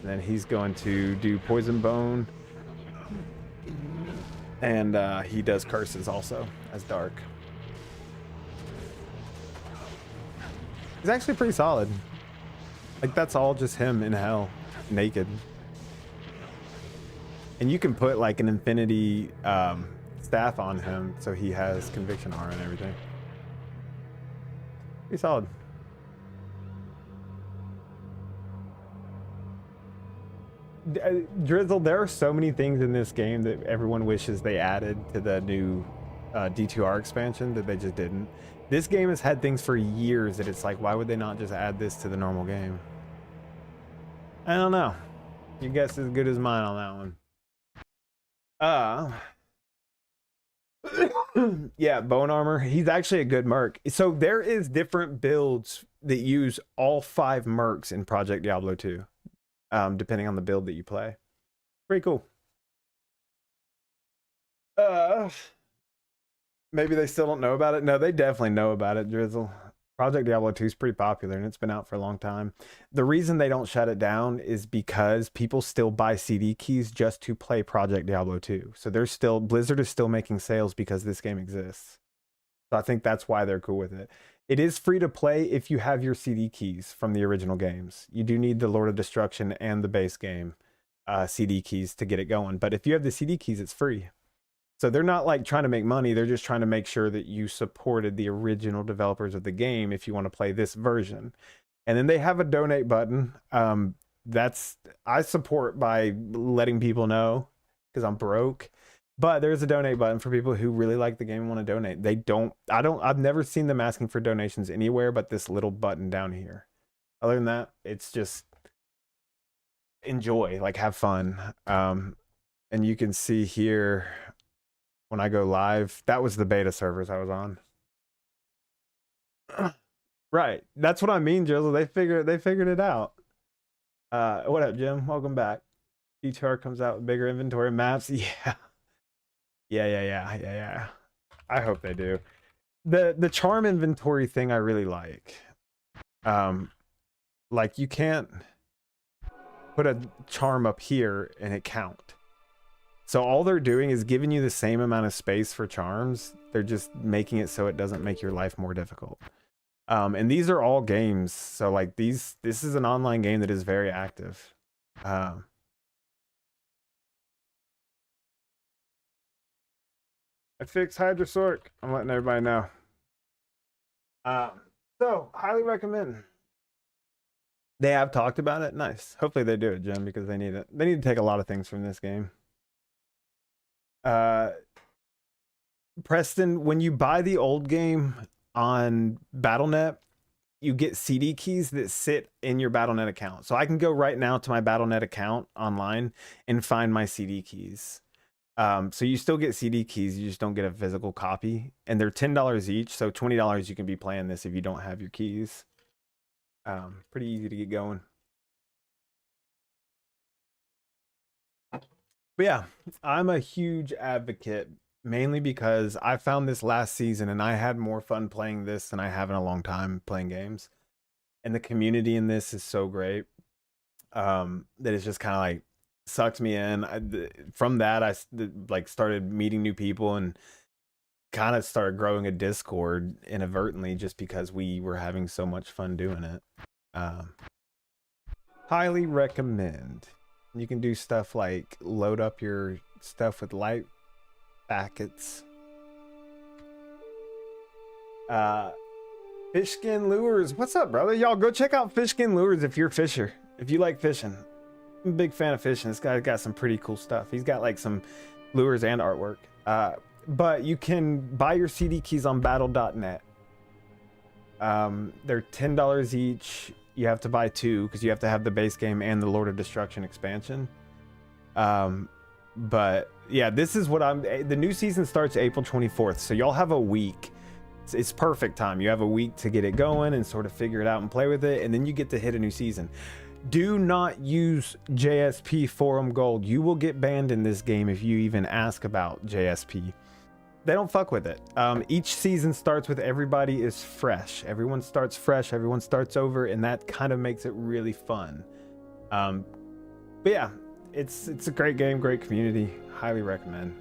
And then he's going to do Poison Bone. And he does curses also as Dark. He's actually pretty solid. Like, that's all just him in hell, naked. And you can put like an infinity staff on him so he has conviction armor and everything. Pretty solid. Drizzle, there are so many things in this game that everyone wishes they added to the new D2R expansion that they just didn't. This game has had things for years that it's like, why would they not just add this to the normal game? I don't know. Your guess is as good as mine on that one. Yeah, bone armor. He's actually a good merc. So there is different builds that use all 5 mercs in Project Diablo 2, depending on the build that you play. Pretty cool. Maybe they still don't know about it. No, they definitely know about it, Drizzle. Project Diablo 2 is pretty popular and it's been out for a long time. The reason they don't shut it down is because people still buy CD keys just to play Project Diablo 2. So there's still, Blizzard is still making sales because this game exists. So I think that's why they're cool with it. It is free to play if you have your CD keys from the original games. You do need the Lord of Destruction and the base game CD keys to get it going. But if you have the CD keys, it's free. So they're not like trying to make money. They're just trying to make sure that you supported the original developers of the game if you want to play this version. And then they have a donate button. That's I support by letting people know because I'm broke. But there's a donate button for people who really like the game and want to donate. I've never seen them asking for donations anywhere but this little button down here. Other than that, it's just enjoy, like have fun. And you can see here when I go live, that was the beta servers I was on. Right. That's what I mean, Drizzle. They figured it out. What up, Jim? Welcome back. D2R comes out with bigger inventory maps. Yeah. Yeah. I hope they do. The charm inventory thing I really like. Like you can't put a charm up here and it count. So all they're doing is giving you the same amount of space for charms. They're just making it so it doesn't make your life more difficult. And these are all games. So like this is an online game that is very active. I fixed HYDRA SORC. I'm letting everybody know. So highly recommend. They have talked about it. Nice. Hopefully they do it, Jim, because they need it. They need to take a lot of things from this game. Preston, when you buy the old game on BattleNet, you get CD keys that sit in your BattleNet account. So I can go right now to my BattleNet account online and find my CD keys. So you still get CD keys, you just don't get a physical copy, and they're $10 each. So $20 you can be playing this if you don't have your keys. Pretty easy to get going. But yeah, I'm a huge advocate, mainly because I found this last season and I had more fun playing this than I have in a long time playing games. And the community in this is so great that it's just kind of like sucked me in. From that, I like started meeting new people and kind of started growing a Discord inadvertently just because we were having so much fun doing it. Highly recommend. You can do stuff like load up your stuff with light packets. Fish Skin Lures. What's up, brother? Y'all go check out Fish Skin Lures if you're a fisher. If you like fishing. I'm a big fan of fishing. This guy's got some pretty cool stuff. He's got like some lures and artwork. But you can buy your CD keys on battle.net. They're $10 each. You have to buy 2 because you have to have the base game and the Lord of Destruction expansion. But yeah, this is what the new season starts April 24th. So y'all have a week. It's perfect time. You have a week to get it going and sort of figure it out and play with it. And then you get to hit a new season. Do not use JSP Forum Gold. You will get banned in this game if you even ask about JSP. They don't fuck with it. Each season starts with everybody is fresh. Everyone starts fresh. Everyone starts over, and that kind of makes it really fun. But yeah, it's a great game, great community. Highly recommend.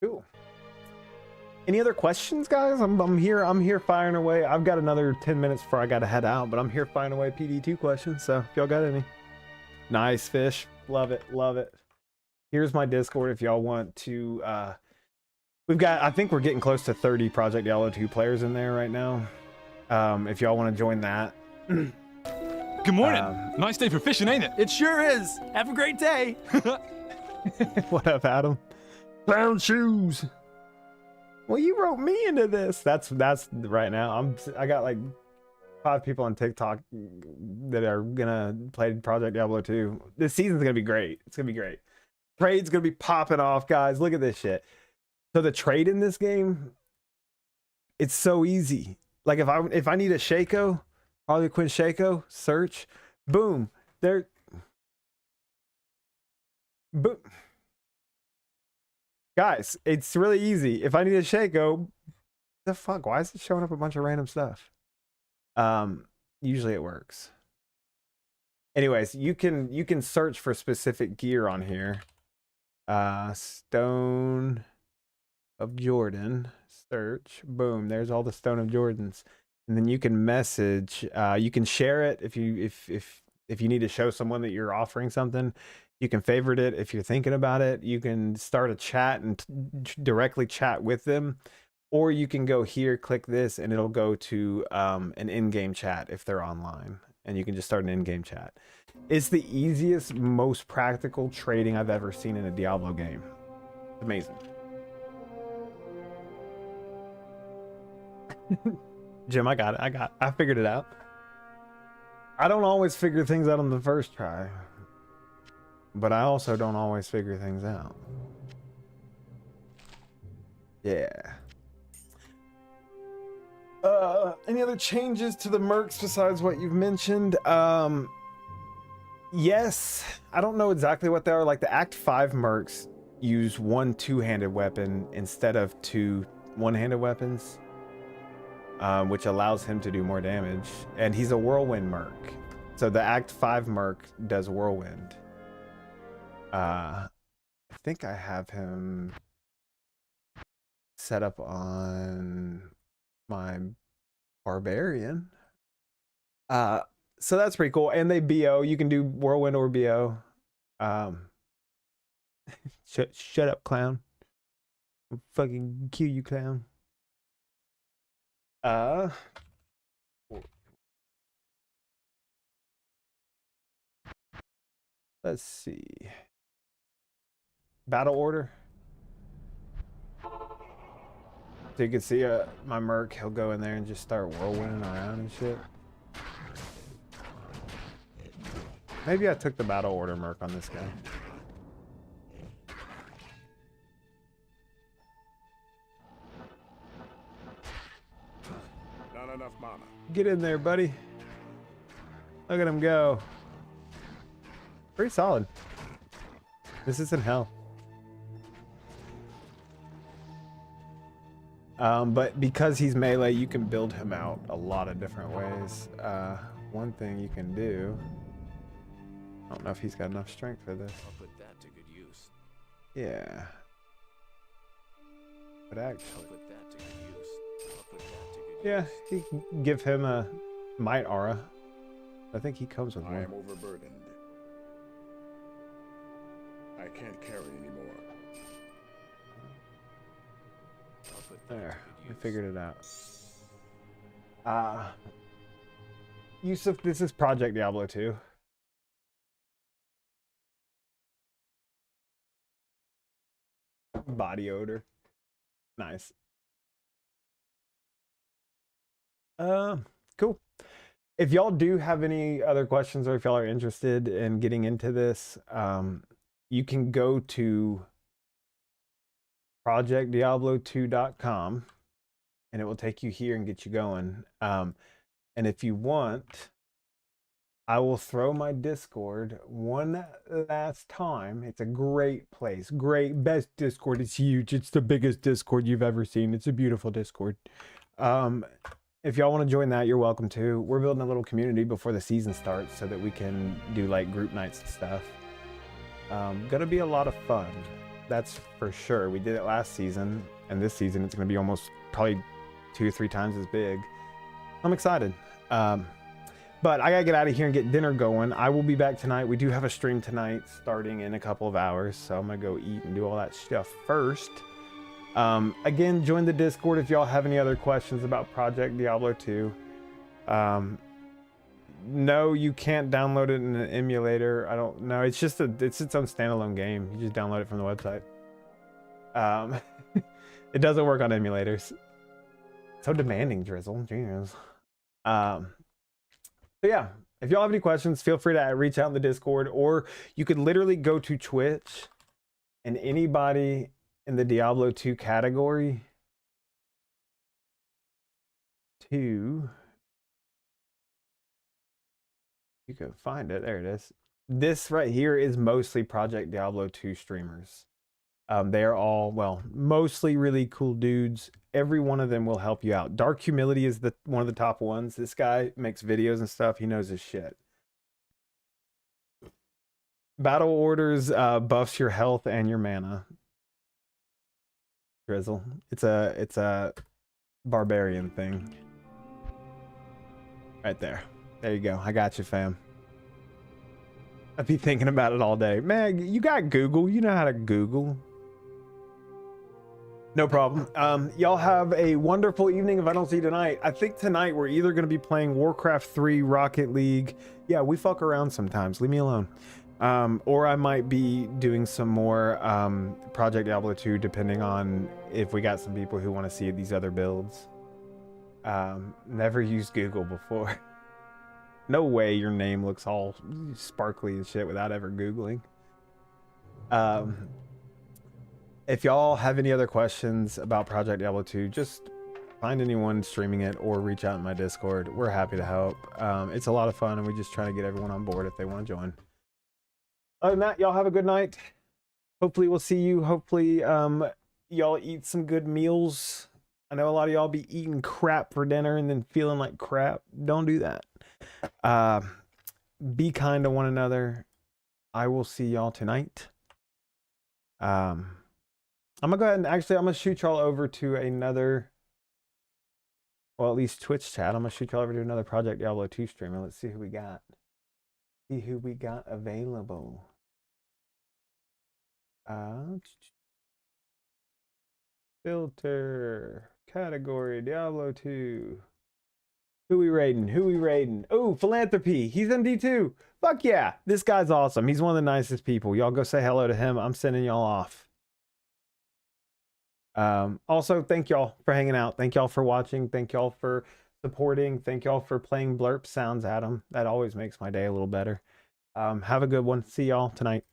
Cool. Any other questions, guys? I'm here firing away. I've got another 10 minutes before I gotta head out, but I'm here firing away PD2 questions. So if y'all got any, nice fish, love it, love it. Here's my Discord if y'all want to. We've got, I think we're getting close to 30 Project Diablo 2 players in there right now. If y'all want to join that. Good morning. Nice day for fishing, ain't it? It sure is. Have a great day. What up, Adam? Clown shoes. Well, you wrote me into this. That's right now. I got like 5 people on TikTok that are gonna play Project Diablo 2. This season's gonna be great. It's gonna be great. Trade's gonna be popping off, guys. Look at this shit. So the trade in this game, it's so easy. Like if I need a Shaco, Harley Quinn Shaco, search, boom, there. Boom. Guys, it's really easy. If I need a Shaco, the fuck? Why is it showing up a bunch of random stuff? Usually it works. Anyways, you can search for specific gear on here. Stone of Jordan, search, boom, there's all the Stone of Jordans. And then you can message, you can share it if you need to show someone that you're offering something. You can favorite it if you're thinking about it. You can start a chat and directly chat with them, or you can go here, click this, and it'll go to an in-game chat if they're online, and you can just start an in-game chat. It's the easiest, most practical trading I've ever seen in a Diablo game. It's amazing. Jim, I figured it out. I don't always figure things out on the first try, but I also don't always figure things out. Yeah. Any other changes to the mercs besides what you've mentioned? Yes, I don't know exactly what they are. Like the Act 5 mercs use 1 two-handed weapon instead of 2 one-handed weapons, which allows him to do more damage. And he's a whirlwind merc, so the Act 5 merc does whirlwind. I think I have him set up on my barbarian. So that's pretty cool. And they BO. You can do whirlwind or BO. Shut up, clown. I'll fucking kill you, clown. Let's see. Battle order. So you can see my merc, he'll go in there and just start whirlwinding around and shit. Maybe I took the battle order merc on this guy. Not enough mana. Get in there, buddy. Look at him go. Pretty solid. This isn't hell. But because he's melee, you can build him out a lot of different ways. One thing you can do, I don't know if he's got enough strength for this. I'll put that to good use. Yeah. But I'll actually, put that to good use. I'll put that to good yeah, use. you can give him a might aura. I think he comes with I one. am overburdened. I can't carry anymore. I'll put that There, to I good use. figured it out. Yusuf, this is Project Diablo 2. Body odor. Nice. Cool. If y'all do have any other questions, or if y'all are interested in getting into this, you can go to projectdiablo2.com and it will take you here and get you going. And if you want, I will throw my Discord one last time. It's a great place. Great. Best Discord. It's huge. It's the biggest Discord you've ever seen. It's a beautiful Discord. If y'all want to join that, you're welcome to. We're building a little community before the season starts so that we can do like group nights and stuff. Gonna be a lot of fun. That's for sure. We did it last season, and this season it's gonna be almost probably 2 or 3 times as big. I'm excited. But I gotta get out of here and get dinner going. I will be back tonight. We do have a stream tonight starting in a couple of hours, so I'm gonna go eat and do all that stuff first. Again, join the Discord if y'all have any other questions about Project Diablo 2. No, you can't download it in an emulator. I don't know. It's just it's its own standalone game. You just download it from the website. It doesn't work on emulators. So demanding, Drizzle. Genius. So yeah, if y'all have any questions, feel free to reach out in the Discord, or you could literally go to Twitch and anybody in the Diablo 2 category you can find it. There it is. This right here is mostly Project Diablo 2 streamers. They are all, well, mostly really cool dudes. Every one of them will help you out. Dark Humility is one of the top ones. This guy makes videos and stuff. He knows his shit. Battle Orders buffs your health and your mana. Drizzle. It's a barbarian thing. Right there. There you go. I got you, fam. I'd be thinking about it all day. Man, you got Google. You know how to Google. No problem. Y'all have a wonderful evening if I don't see you tonight. I think tonight we're either going to be playing Warcraft 3, Rocket League. Yeah, we fuck around sometimes. Leave me alone. Or I might be doing some more Project Diablo 2, depending on if we got some people who want to see these other builds. Never used Google before. No way your name looks all sparkly and shit without ever Googling. If y'all have any other questions about Project Diablo 2, just find anyone streaming it or reach out in my Discord. We're happy to help. It's a lot of fun, and we just try to get everyone on board if they want to join. Other than that, y'all have a good night. Hopefully we'll see you. Hopefully y'all eat some good meals. I know a lot of y'all be eating crap for dinner and then feeling like crap. Don't do that. Be kind to one another. I will see y'all tonight. I'm gonna go ahead and I'm gonna shoot y'all over to another, well, at least Twitch chat. I'm gonna shoot y'all over to another Project Diablo 2 streamer. Let's see who we got. See who we got available. Filter category Diablo 2. Who we raiding? Who we raiding? Oh, Philanthropy. He's MD2. Fuck yeah. This guy's awesome. He's one of the nicest people. Y'all go say hello to him. I'm sending y'all off. Also, thank y'all for hanging out. Thank y'all for watching. Thank y'all for supporting. Thank y'all for playing blurp sounds, Adam. That always makes my day a little better. Have a good one. See y'all tonight.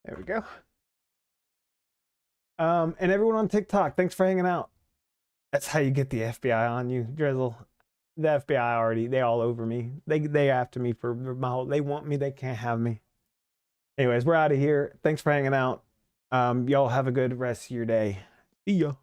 There we go. And everyone on TikTok, thanks for hanging out. That's how you get the FBI on you, Drizzle. The FBI already, they all over me. They after me for my whole, they want me, they can't have me. Anyways, we're out of here. Thanks for hanging out. Y'all have a good rest of your day. See ya.